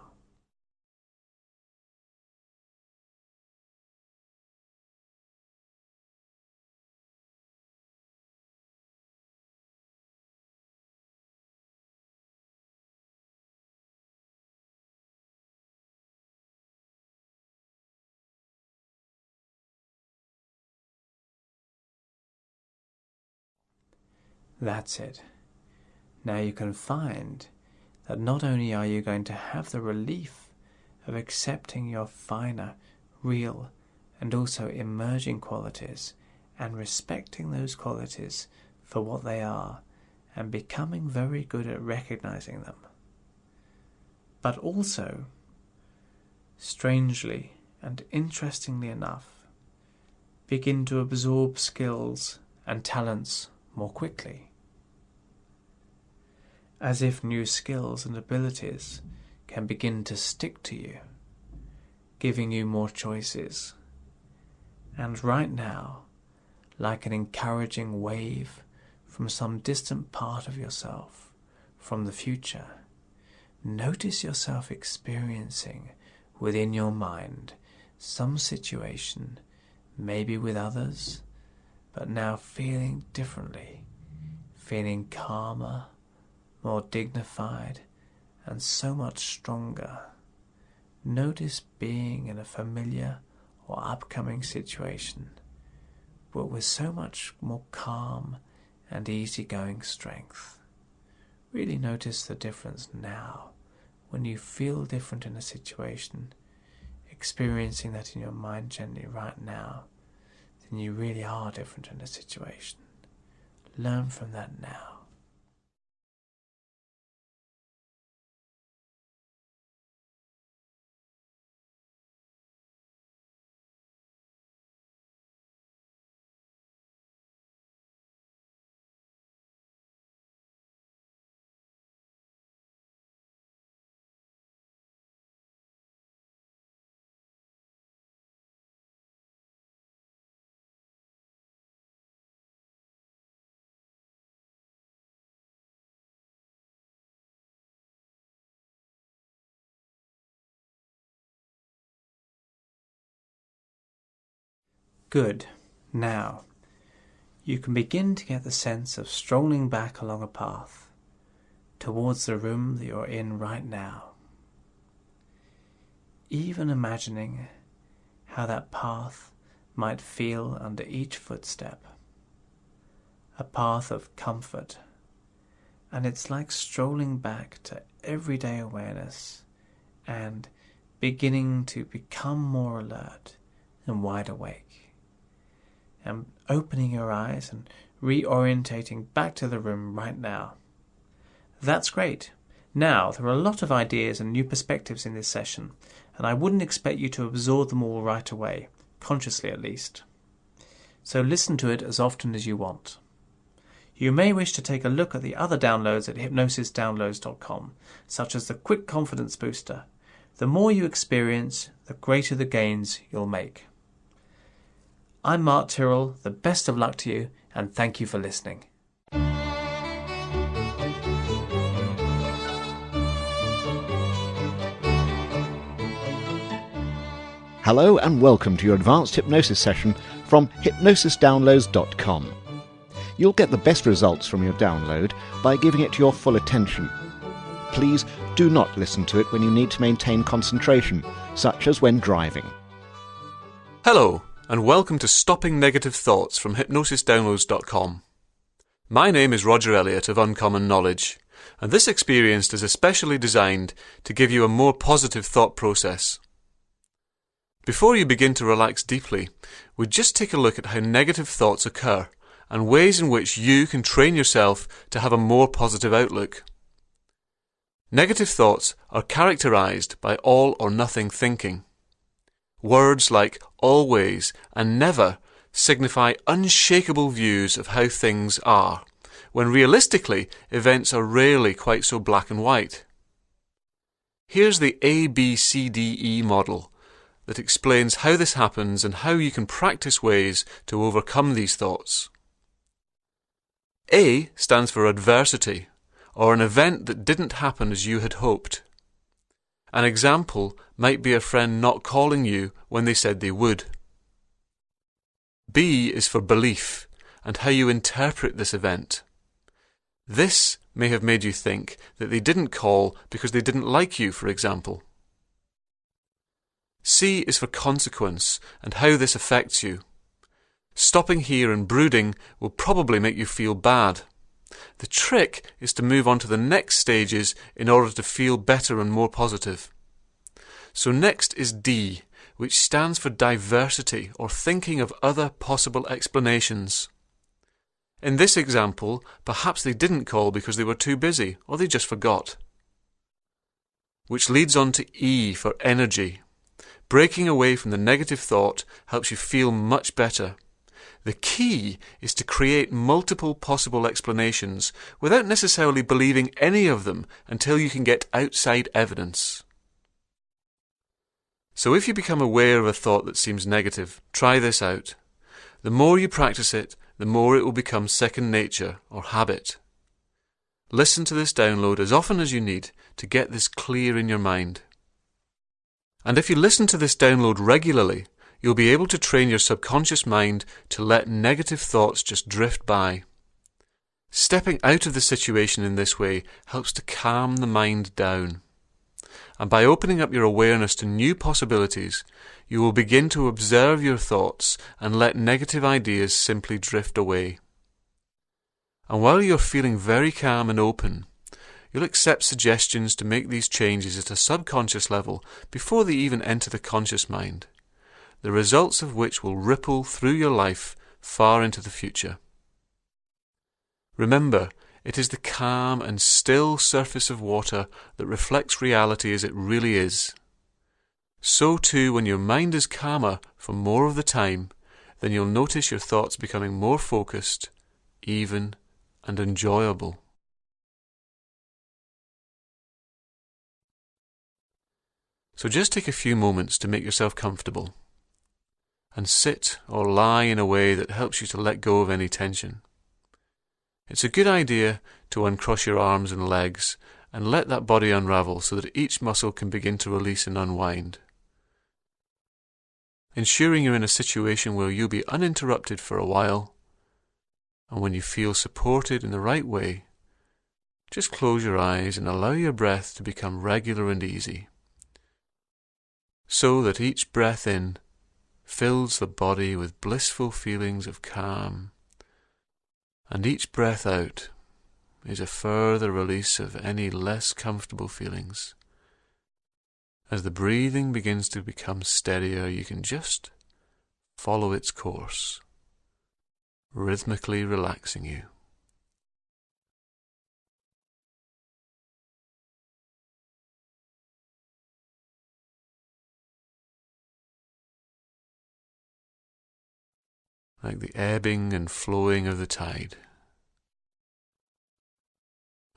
That's it. Now you can find that not only are you going to have the relief of accepting your finer, real and also emerging qualities, and respecting those qualities for what they are, and becoming very good at recognizing them. But also, strangely and interestingly enough, begin to absorb skills and talents more quickly. As if new skills and abilities can begin to stick to you, giving you more choices. And right now, like an encouraging wave from some distant part of yourself, from the future, notice yourself experiencing within your mind some situation, maybe with others, but now feeling differently, feeling calmer, more dignified, and so much stronger. Notice being in a familiar or upcoming situation, but with so much more calm and easygoing strength. Really notice the difference now when you feel different in a situation, experiencing that in your mind gently right now, then you really are different in a situation. Learn from that now. Good. Now, you can begin to get the sense of strolling back along a path towards the room that you're in right now. Even imagining how that path might feel under each footstep. A path of comfort. And it's like strolling back to everyday awareness and beginning to become more alert and wide awake. And opening your eyes and reorientating back to the room right now. That's great. Now, there are a lot of ideas and new perspectives in this session, and I wouldn't expect you to absorb them all right away, consciously at least. So listen to it as often as you want. You may wish to take a look at the other downloads at hypnosisdownloads.com, such as the Quick Confidence Booster. The more you experience, the greater the gains you'll make. I'm Mark Tyrrell. The best of luck to you, and thank you for listening. Hello and welcome to your advanced hypnosis session from hypnosisdownloads.com. You'll get the best results from your download by giving it your full attention. Please do not listen to it when you need to maintain concentration, such as when driving. Hello, and welcome to Stopping Negative Thoughts from hypnosisdownloads.com. My name is Roger Elliott of Uncommon Knowledge, and this experience is especially designed to give you a more positive thought process. Before you begin to relax deeply, we just take a look at how negative thoughts occur and ways in which you can train yourself to have a more positive outlook. Negative thoughts are characterized by all or nothing thinking. Words like always and never signify unshakable views of how things are, when realistically events are rarely quite so black and white. Here's the ABCDE model that explains how this happens and how you can practice ways to overcome these thoughts. A stands for adversity, or an event that didn't happen as you had hoped. An example might be a friend not calling you when they said they would. B is for belief and how you interpret this event. This may have made you think that they didn't call because they didn't like you, for example. C is for consequence and how this affects you. Stopping here and brooding will probably make you feel bad. The trick is to move on to the next stages in order to feel better and more positive. So next is D, which stands for diversity or thinking of other possible explanations. In this example, perhaps they didn't call because they were too busy, or they just forgot. Which leads on to E for energy. Breaking away from the negative thought helps you feel much better. The key is to create multiple possible explanations without necessarily believing any of them until you can get outside evidence. So if you become aware of a thought that seems negative, try this out. The more you practice it, the more it will become second nature or habit. Listen to this download as often as you need to get this clear in your mind. And if you listen to this download regularly, you'll be able to train your subconscious mind to let negative thoughts just drift by. Stepping out of the situation in this way helps to calm the mind down. And by opening up your awareness to new possibilities, you will begin to observe your thoughts and let negative ideas simply drift away. And while you're feeling very calm and open, you'll accept suggestions to make these changes at a subconscious level before they even enter the conscious mind, the results of which will ripple through your life far into the future. Remember, it is the calm and still surface of water that reflects reality as it really is. So too, when your mind is calmer for more of the time, then you'll notice your thoughts becoming more focused, even, and enjoyable. So just take a few moments to make yourself comfortable and sit or lie in a way that helps you to let go of any tension. It's a good idea to uncross your arms and legs and let that body unravel so that each muscle can begin to release and unwind. Ensuring you're in a situation where you'll be uninterrupted for a while, and when you feel supported in the right way, just close your eyes and allow your breath to become regular and easy, so that each breath in fills the body with blissful feelings of calm, and each breath out is a further release of any less comfortable feelings. As the breathing begins to become steadier, you can just follow its course, rhythmically relaxing you. Like the ebbing and flowing of the tide,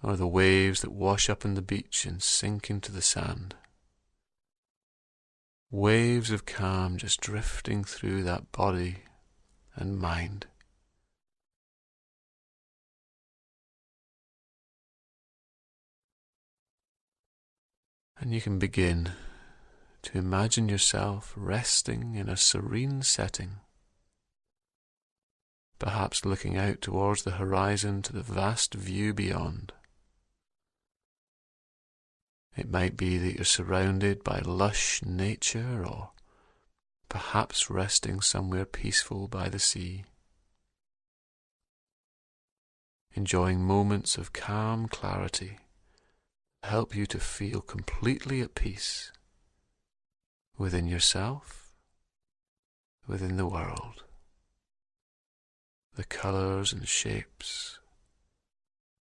or the waves that wash up on the beach and sink into the sand. Waves of calm just drifting through that body and mind. And you can begin to imagine yourself resting in a serene setting, perhaps looking out towards the horizon to the vast view beyond. It might be that you're surrounded by lush nature, or perhaps resting somewhere peaceful by the sea, enjoying moments of calm clarity that help you to feel completely at peace within yourself, within the world. The colours and shapes,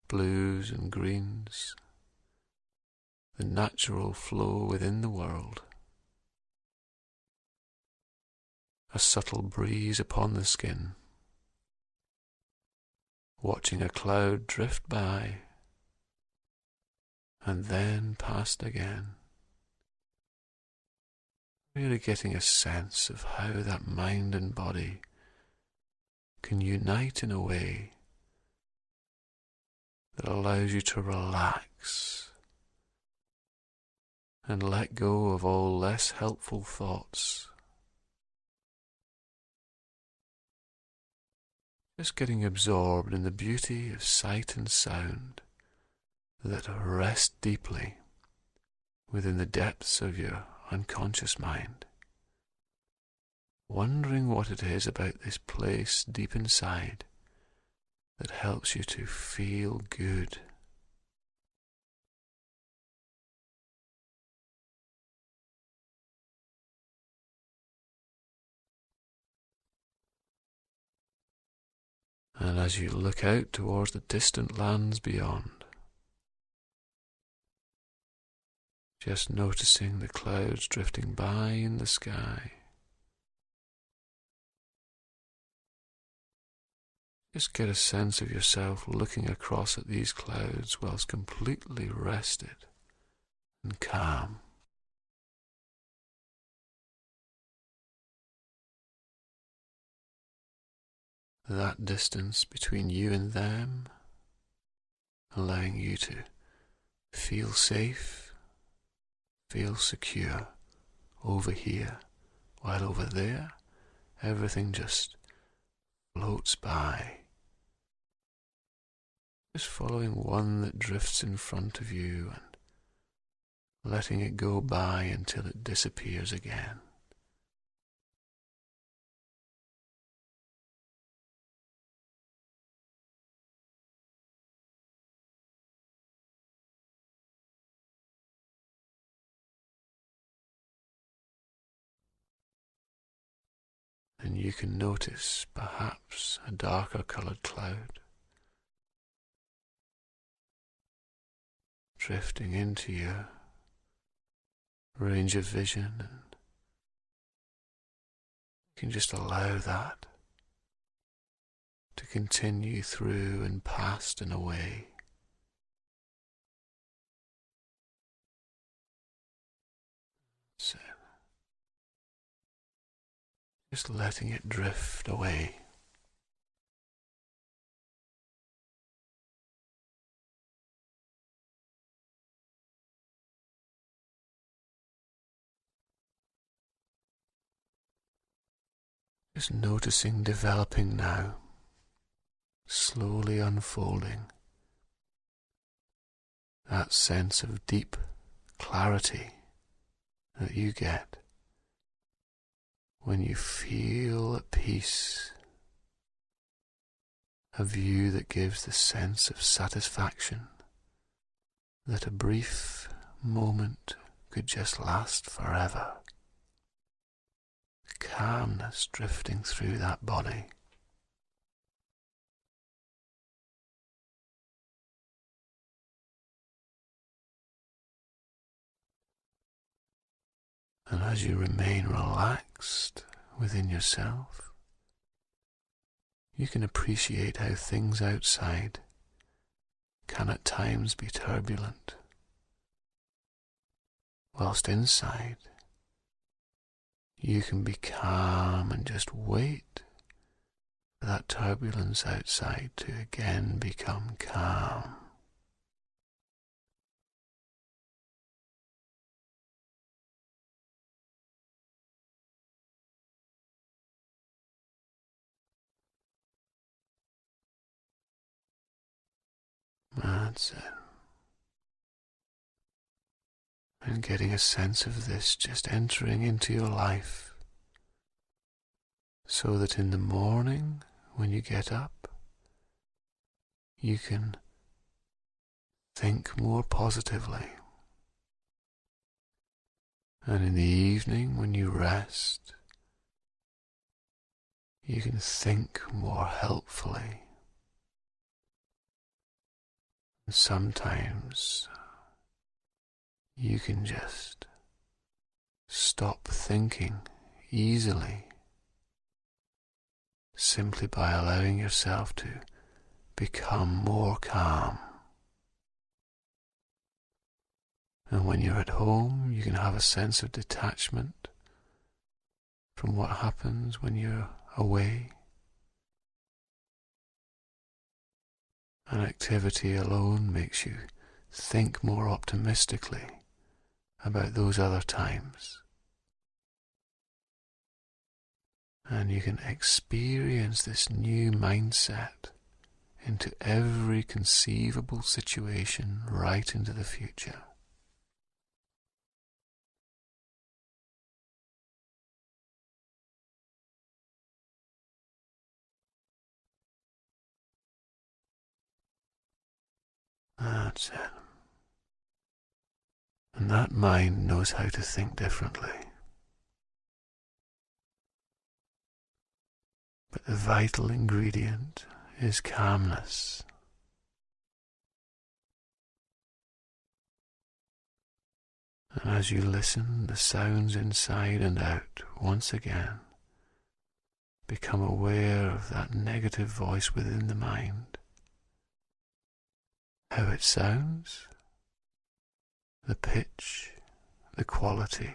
blues and greens, the natural flow within the world. A subtle breeze upon the skin, watching a cloud drift by and then past again. Really getting a sense of how that mind and body can unite in a way that allows you to relax and let go of all less helpful thoughts. Just getting absorbed in the beauty of sight and sound that rest deeply within the depths of your unconscious mind. Wondering what it is about this place deep inside that helps you to feel good. And as you look out towards the distant lands beyond, just noticing the clouds drifting by in the sky, just get a sense of yourself looking across at these clouds whilst completely rested and calm. That distance between you and them, allowing you to feel safe, feel secure over here, while over there everything just floats by. Just following one that drifts in front of you and letting it go by until it disappears again. And you can notice perhaps a darker coloured cloud drifting into your range of vision, and you can just allow that to continue through and past and away. So, just letting it drift away. Just noticing developing now, slowly unfolding, that sense of deep clarity that you get when you feel at peace, a view that gives the sense of satisfaction that a brief moment could just last forever. Calmness drifting through that body. And as you remain relaxed within yourself, you can appreciate how things outside can at times be turbulent, whilst inside you can be calm and just wait for that turbulence outside to again become calm. That's it. And getting a sense of this just entering into your life, so that in the morning when you get up, you can think more positively. And in the evening when you rest, you can think more helpfully. And sometimes you can just stop thinking easily, simply by allowing yourself to become more calm. And when you're at home, you can have a sense of detachment from what happens when you're away. An activity alone makes you think more optimistically about those other times. And you can experience this new mindset into every conceivable situation right into the future. That's it. And that mind knows how to think differently. But the vital ingredient is calmness. And as you listen, the sounds inside and out once again become aware of that negative voice within the mind, how it sounds, the pitch, the quality.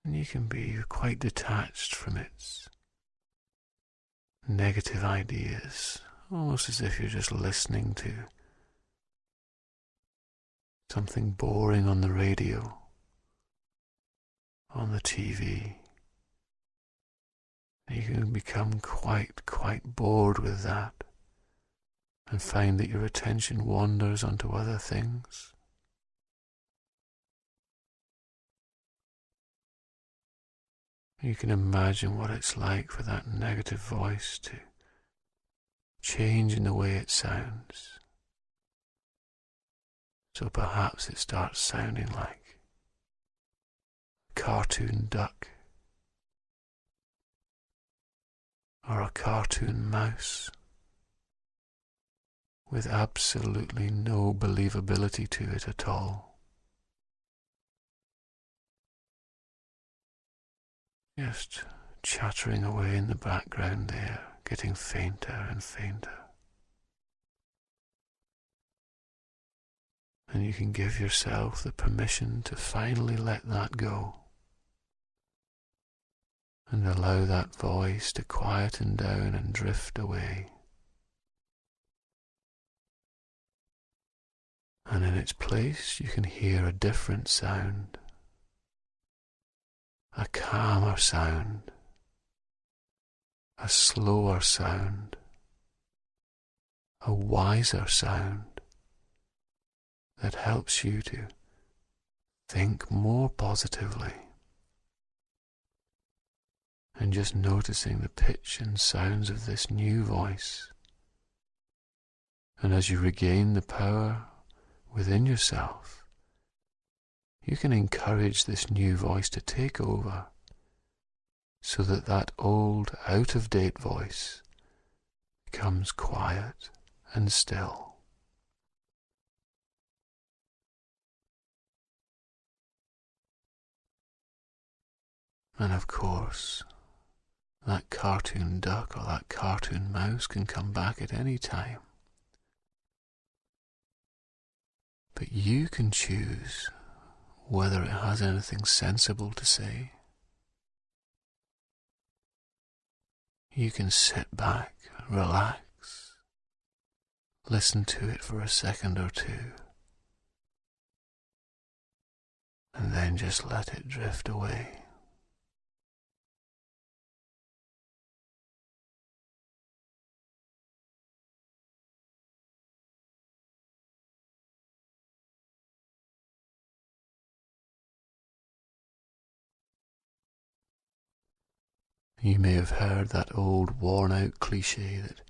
And you can be quite detached from its negative ideas, almost as if you're just listening to something boring on the radio, on the TV. You can become quite bored with that and find that your attention wanders onto other things. You can imagine what it's like for that negative voice to change in the way it sounds. So perhaps it starts sounding like a cartoon duck or a cartoon mouse with absolutely no believability to it at all. Just chattering away in the background there, getting fainter and fainter. And you can give yourself the permission to finally let that go and allow that voice to quieten down and drift away. And in its place you can hear a different sound, a calmer sound, a slower sound, a wiser sound that helps you to think more positively. And just noticing the pitch and sounds of this new voice. And as you regain the power within yourself, you can encourage this new voice to take over so that that old, out-of-date voice becomes quiet and still. And of course, that cartoon duck or that cartoon mouse can come back at any time. But you can choose whether it has anything sensible to say. You can sit back, relax, listen to it for a second or two, and then just let it drift away. You may have heard that old worn-out cliché that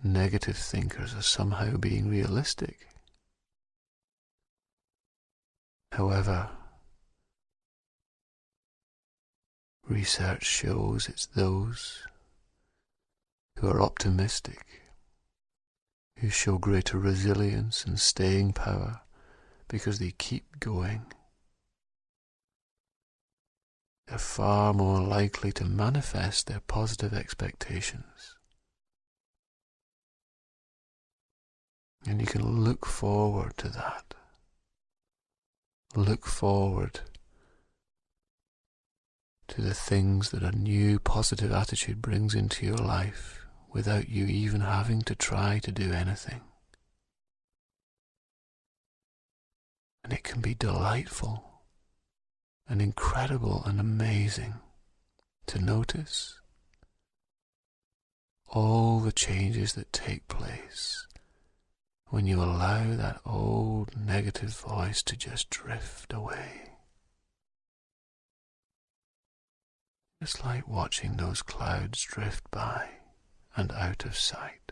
negative thinkers are somehow being realistic. However, research shows it's those who are optimistic, who show greater resilience and staying power because they keep going. They're far more likely to manifest their positive expectations. And you can look forward to that. Look forward to the things that a new positive attitude brings into your life without you even having to try to do anything. And it can be delightful and incredible and amazing to notice all the changes that take place when you allow that old negative voice to just drift away. Just like watching those clouds drift by and out of sight.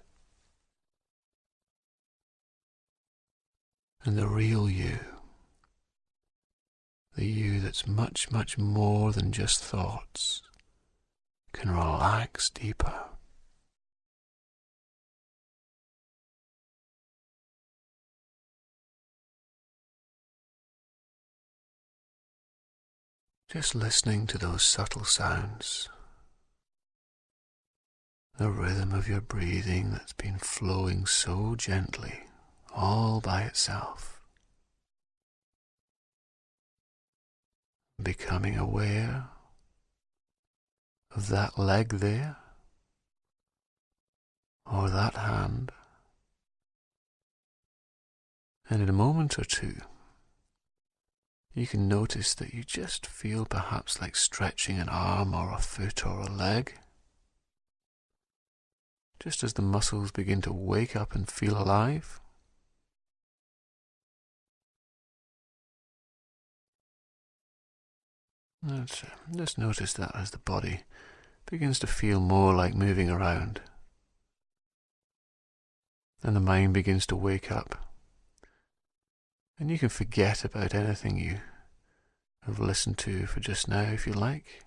And the real you, the you that's much, much more than just thoughts, can relax deeper. Just listening to those subtle sounds, the rhythm of your breathing that's been flowing so gently, all by itself. Becoming aware of that leg there, or that hand. And in a moment or two, you can notice that you just feel perhaps like stretching an arm or a foot or a leg. Just as the muscles begin to wake up and feel alive. Just notice that as the body begins to feel more like moving around. And the mind begins to wake up. And you can forget about anything you have listened to for just now if you like.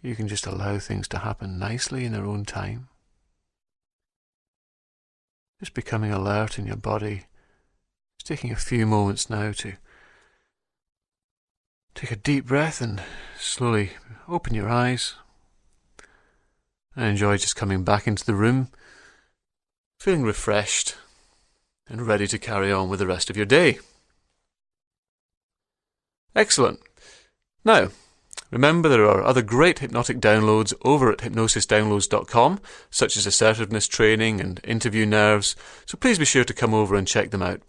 You can just allow things to happen nicely in their own time. Just becoming alert in your body. Just taking a few moments now to take a deep breath and slowly open your eyes. I enjoy just coming back into the room, feeling refreshed and ready to carry on with the rest of your day. Excellent. Now, remember there are other great hypnotic downloads over at hypnosisdownloads.com, such as assertiveness training and interview nerves, so please be sure to come over and check them out.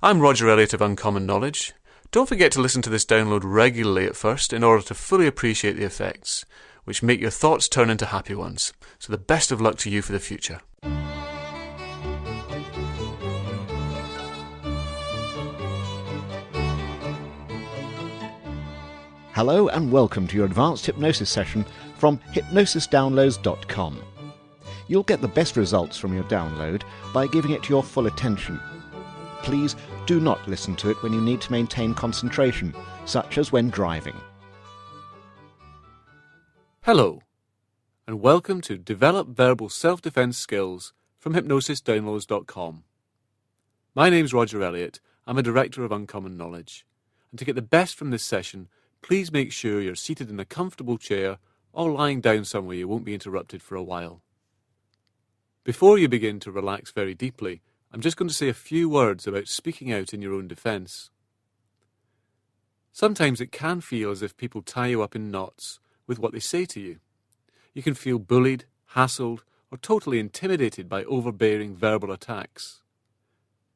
I'm Roger Elliott of Uncommon Knowledge. Don't forget to listen to this download regularly at first in order to fully appreciate the effects, which make your thoughts turn into happy ones. So the best of luck to you for the future. Hello and welcome to your advanced hypnosis session from hypnosisdownloads.com. You'll get the best results from your download by giving it your full attention. Please do not listen to it when you need to maintain concentration, such as when driving. Hello, and welcome to Develop Verbal Self-Defense Skills from hypnosisdownloads.com. My name's Roger Elliott. I'm a Director of Uncommon Knowledge. And to get the best from this session, please make sure you're seated in a comfortable chair or lying down somewhere you won't be interrupted for a while. Before you begin to relax very deeply, I'm just going to say a few words about speaking out in your own defence. Sometimes it can feel as if people tie you up in knots with what they say to you. You can feel bullied, hassled, or totally intimidated by overbearing verbal attacks.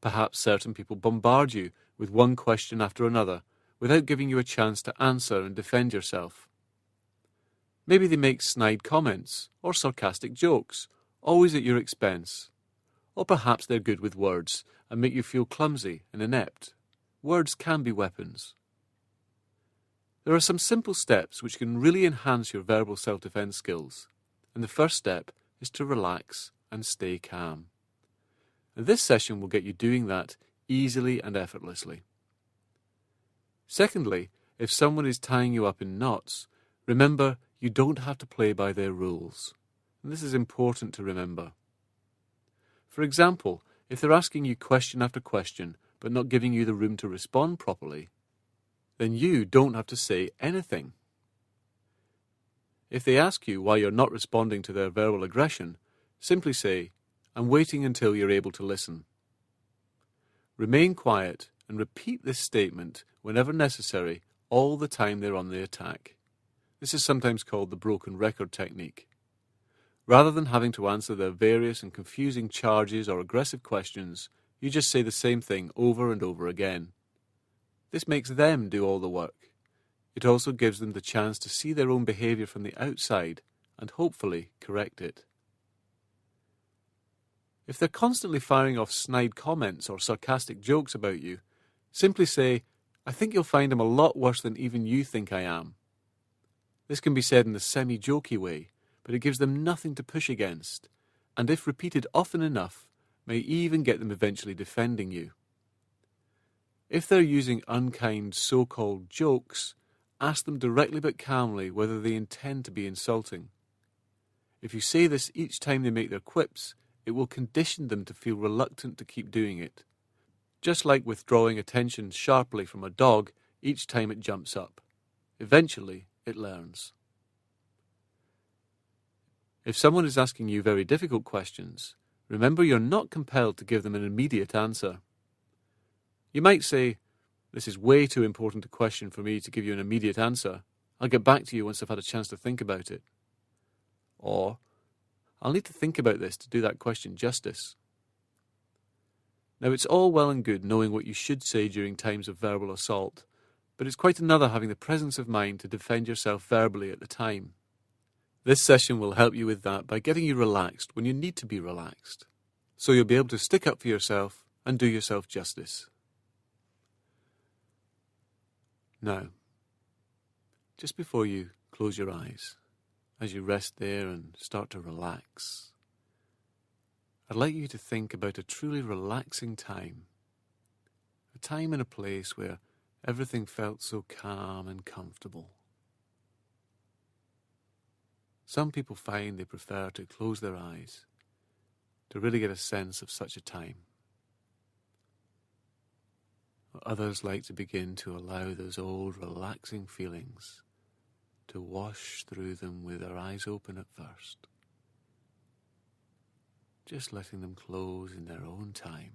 Perhaps certain people bombard you with one question after another without giving you a chance to answer and defend yourself. Maybe they make snide comments or sarcastic jokes, always at your expense. Or perhaps they're good with words and make you feel clumsy and inept. Words can be weapons. There are some simple steps which can really enhance your verbal self-defense skills, and the first step is to relax and stay calm. And this session will get you doing that easily and effortlessly. Secondly, if someone is tying you up in knots, remember you don't have to play by their rules. And this is important to remember. For example, if they're asking you question after question but not giving you the room to respond properly, then you don't have to say anything. If they ask you why you're not responding to their verbal aggression, simply say, "I'm waiting until you're able to listen." Remain quiet and repeat this statement whenever necessary all the time they're on the attack. This is sometimes called the broken record technique. Rather than having to answer their various and confusing charges or aggressive questions, you just say the same thing over and over again. This makes them do all the work. It also gives them the chance to see their own behaviour from the outside and hopefully correct it. If they're constantly firing off snide comments or sarcastic jokes about you, simply say, "I think you'll find I'm a lot worse than even you think I am." This can be said in a semi-jokey way, but it gives them nothing to push against, and if repeated often enough, may even get them eventually defending you. If they're using unkind so-called jokes, ask them directly but calmly whether they intend to be insulting. If you say this each time they make their quips, it will condition them to feel reluctant to keep doing it. Just like withdrawing attention sharply from a dog each time it jumps up. Eventually, it learns. If someone is asking you very difficult questions, remember you're not compelled to give them an immediate answer. You might say, "This is way too important a question for me to give you an immediate answer. I'll get back to you once I've had a chance to think about it." Or, "I'll need to think about this to do that question justice." Now, it's all well and good knowing what you should say during times of verbal assault, but it's quite another having the presence of mind to defend yourself verbally at the time. This session will help you with that by getting you relaxed when you need to be relaxed, so you'll be able to stick up for yourself and do yourself justice. Now, just before you close your eyes, as you rest there and start to relax, I'd like you to think about a truly relaxing time. A time and a place where everything felt so calm and comfortable. Some people find they prefer to close their eyes to really get a sense of such a time. Others like to begin to allow those old relaxing feelings to wash through them with their eyes open at first, just letting them close in their own time.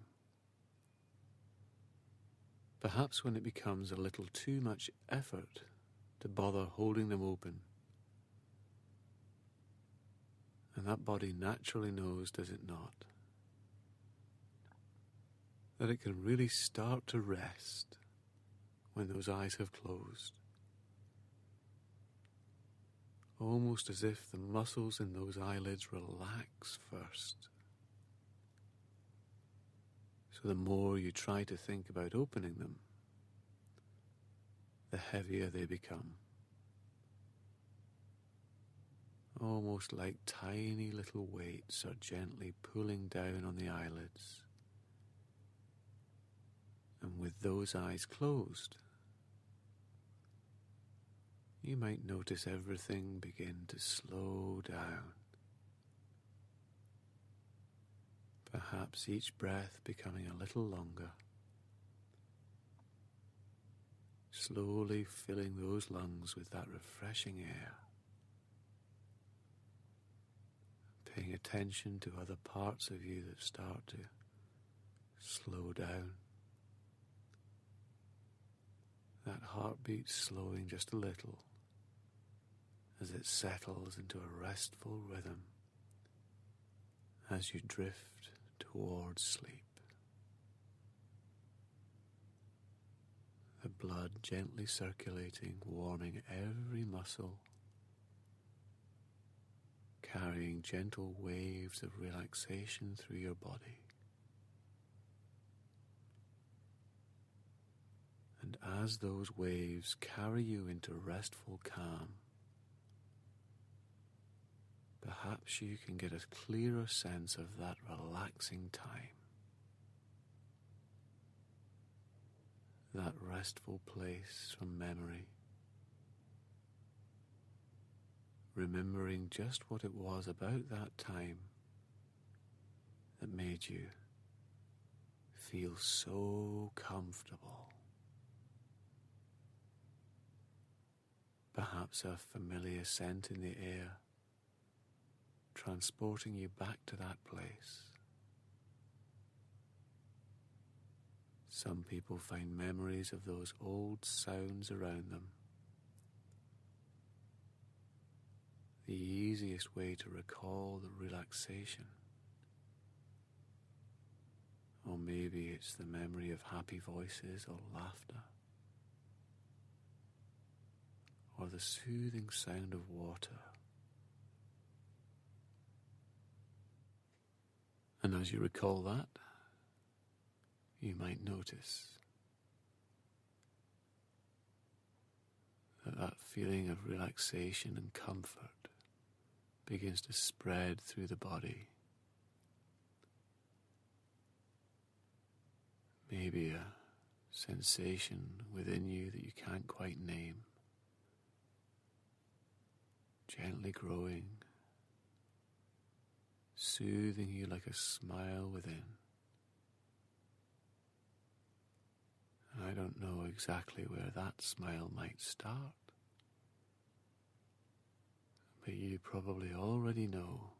Perhaps when it becomes a little too much effort to bother holding them open, and that body naturally knows, does it not, that it can really start to rest when those eyes have closed. Almost as if the muscles in those eyelids relax first. So the more you try to think about opening them, the heavier they become. Almost like tiny little weights are gently pulling down on the eyelids. And with those eyes closed, you might notice everything begin to slow down. Perhaps each breath becoming a little longer, slowly filling those lungs with that refreshing air. Paying attention to other parts of you that start to slow down. That heartbeat slowing just a little as it settles into a restful rhythm as you drift towards sleep. The blood gently circulating, warming every muscle, carrying gentle waves of relaxation through your body. And as those waves carry you into restful calm, perhaps you can get a clearer sense of that relaxing time. That restful place from memory. Remembering just what it was about that time that made you feel so comfortable. Perhaps a familiar scent in the air, transporting you back to that place. Some people find memories of those old sounds around them. The easiest way to recall the relaxation. Or maybe it's the memory of happy voices or laughter. Or the soothing sound of water. And as you recall that, you might notice that that feeling of relaxation and comfort begins to spread through the body. Maybe a sensation within you that you can't quite name. gently growing, soothing you like a smile within. I don't know exactly where that smile might start, but you probably already know,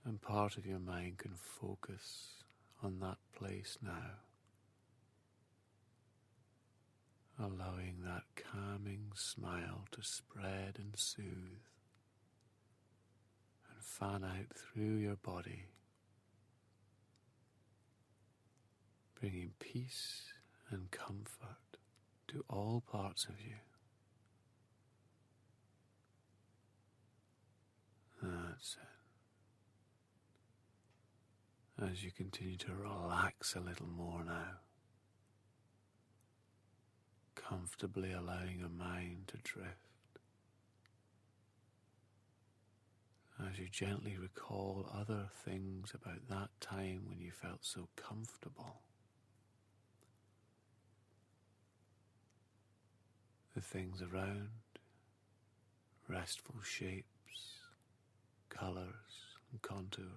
and part of your mind can focus on that place now, allowing that calming smile to spread and soothe and fan out through your body, bringing peace and comfort to all parts of you. That's it. As you continue to relax a little more now, comfortably allowing your mind to drift, as you gently recall other things about that time when you felt so comfortable. The things around, restful shapes, colours and contours,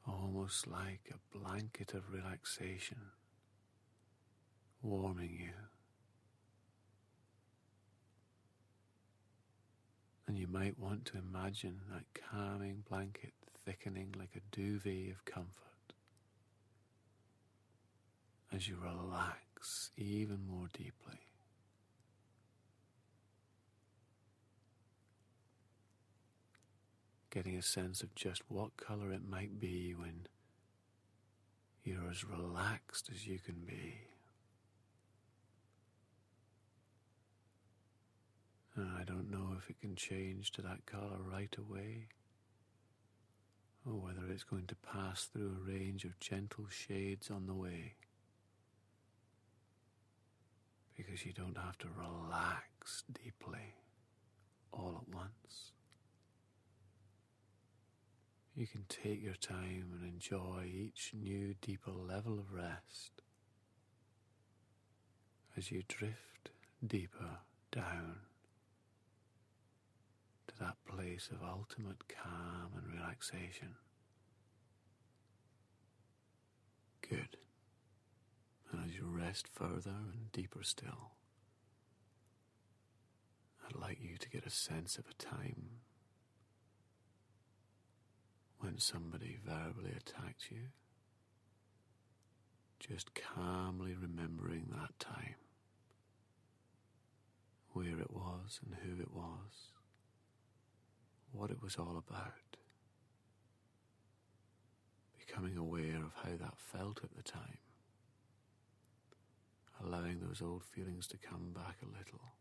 almost like a blanket of relaxation warming you. And you might want to imagine that calming blanket thickening like a duvet of comfort as you relax even more deeply. Getting a sense of just what colour it might be when you're as relaxed as you can be. And I don't know if it can change to that colour right away, or whether it's going to pass through a range of gentle shades on the way, because you don't have to relax deeply all at once. You can take your time and enjoy each new deeper level of rest as you drift deeper down to that place of ultimate calm and relaxation. Good. And as you rest further and deeper still, I'd like you to get a sense of a time when somebody verbally attacked you, just calmly remembering that time, where it was and who it was, what it was all about, becoming aware of how that felt at the time, allowing those old feelings to come back a little.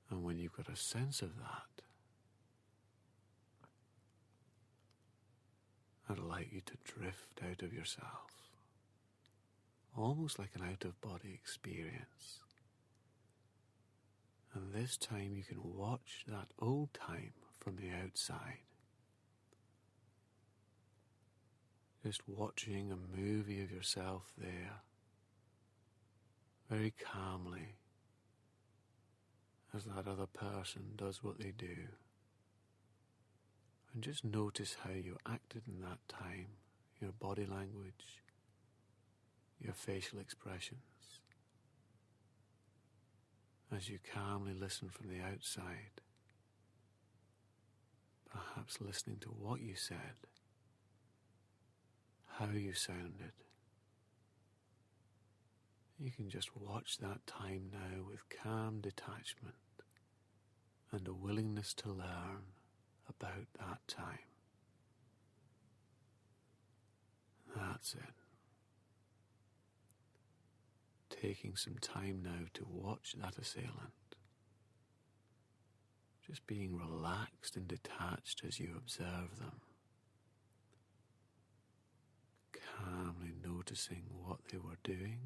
And when you've got a sense of that, I'd like you to drift out of yourself, almost like an out-of-body experience. And this time you can watch that old time from the outside, just watching a movie of yourself there, very calmly, as that other person does what they do. And just notice how you acted in that time, your body language, your facial expressions, as you calmly listen from the outside, perhaps listening to what you said, how you sounded. You can just watch that time now with calm detachment and a willingness to learn about that time. That's it. Taking some time now to watch that assailant. Just being relaxed and detached as you observe them. Calmly noticing what they were doing,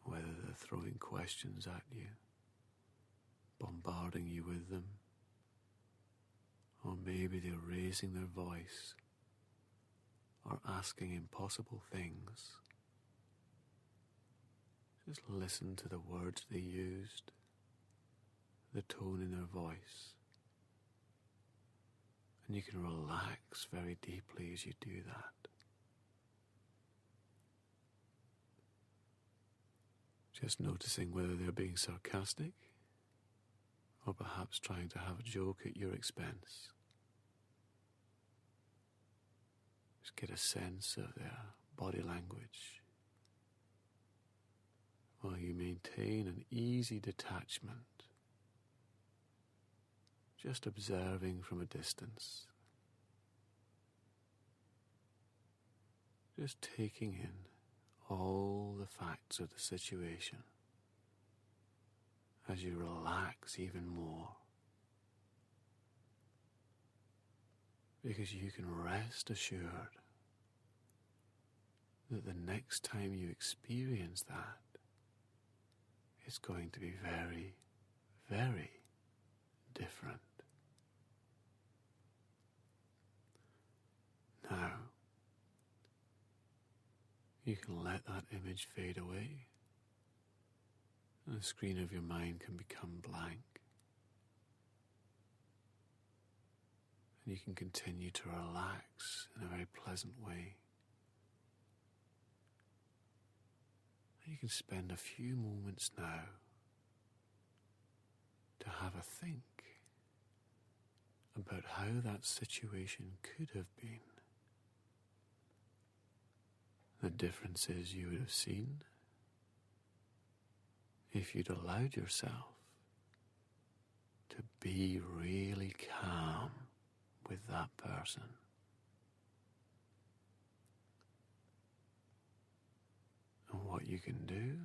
whether they're throwing questions at you, bombarding you with them, or maybe they're raising their voice, or asking impossible things. Just listen to the words they used, the tone in their voice, and you can relax very deeply as you do that. Just noticing whether they're being sarcastic or perhaps trying to have a joke at your expense. Just get a sense of their body language while you maintain an easy detachment, just observing from a distance, just taking in all the facts of the situation as you relax even more, because you can rest assured that the next time you experience that, it's going to be very, very different. Now, you can let that image fade away, and the screen of your mind can become blank. And you can continue to relax in a very pleasant way. And you can spend a few moments now to have a think about how that situation could have been. The differences you would have seen if you'd allowed yourself to be really calm with that person. And what you can do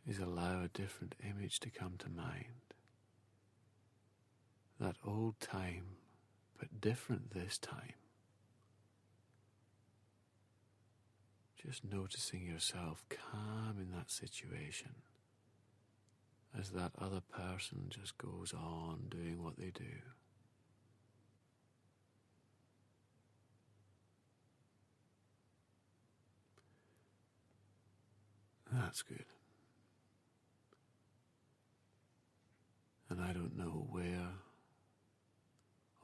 is allow a different image to come to mind. That old time, but different this time. Just noticing yourself calm in that situation as that other person just goes on doing what they do. That's good. And I don't know where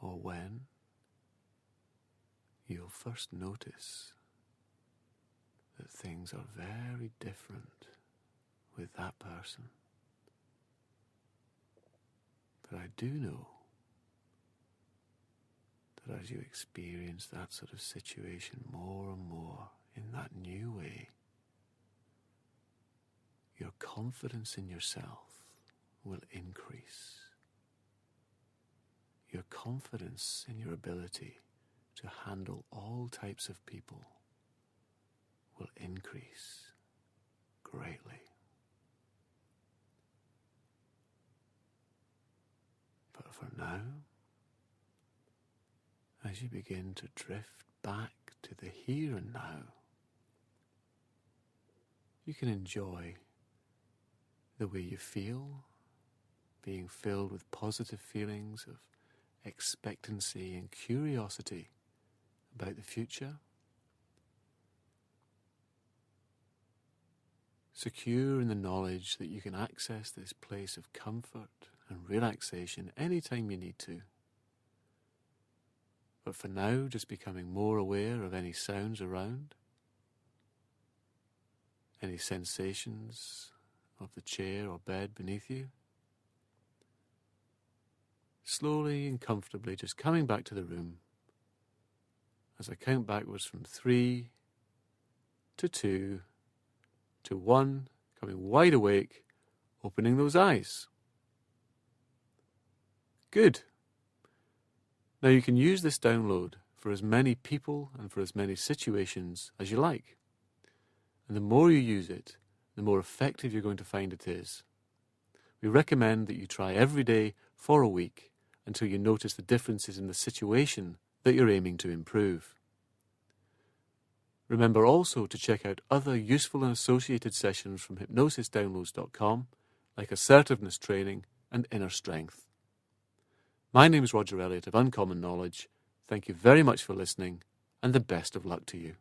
or when you'll first notice that things are very different with that person. But I do know that as you experience that sort of situation more and more in that new way, your confidence in yourself will increase. Your confidence in your ability to handle all types of people will increase greatly. But for now, as you begin to drift back to the here and now, you can enjoy the way you feel, being filled with positive feelings of expectancy and curiosity about the future, secure in the knowledge that you can access this place of comfort and relaxation anytime you need to. But for now, just becoming more aware of any sounds around, any sensations of the chair or bed beneath you. Slowly and comfortably just coming back to the room as I count backwards from 3 to 2 to 1, coming wide awake, opening those eyes. Good. Now you can use this download for as many people and for as many situations as you like. And the more you use it, the more effective you're going to find it is. We recommend that you try every day for a week until you notice the differences in the situation that you're aiming to improve. Remember also to check out other useful and associated sessions from hypnosisdownloads.com, like assertiveness training and inner strength. My name is Roger Elliott of Uncommon Knowledge. Thank you very much for listening, and the best of luck to you.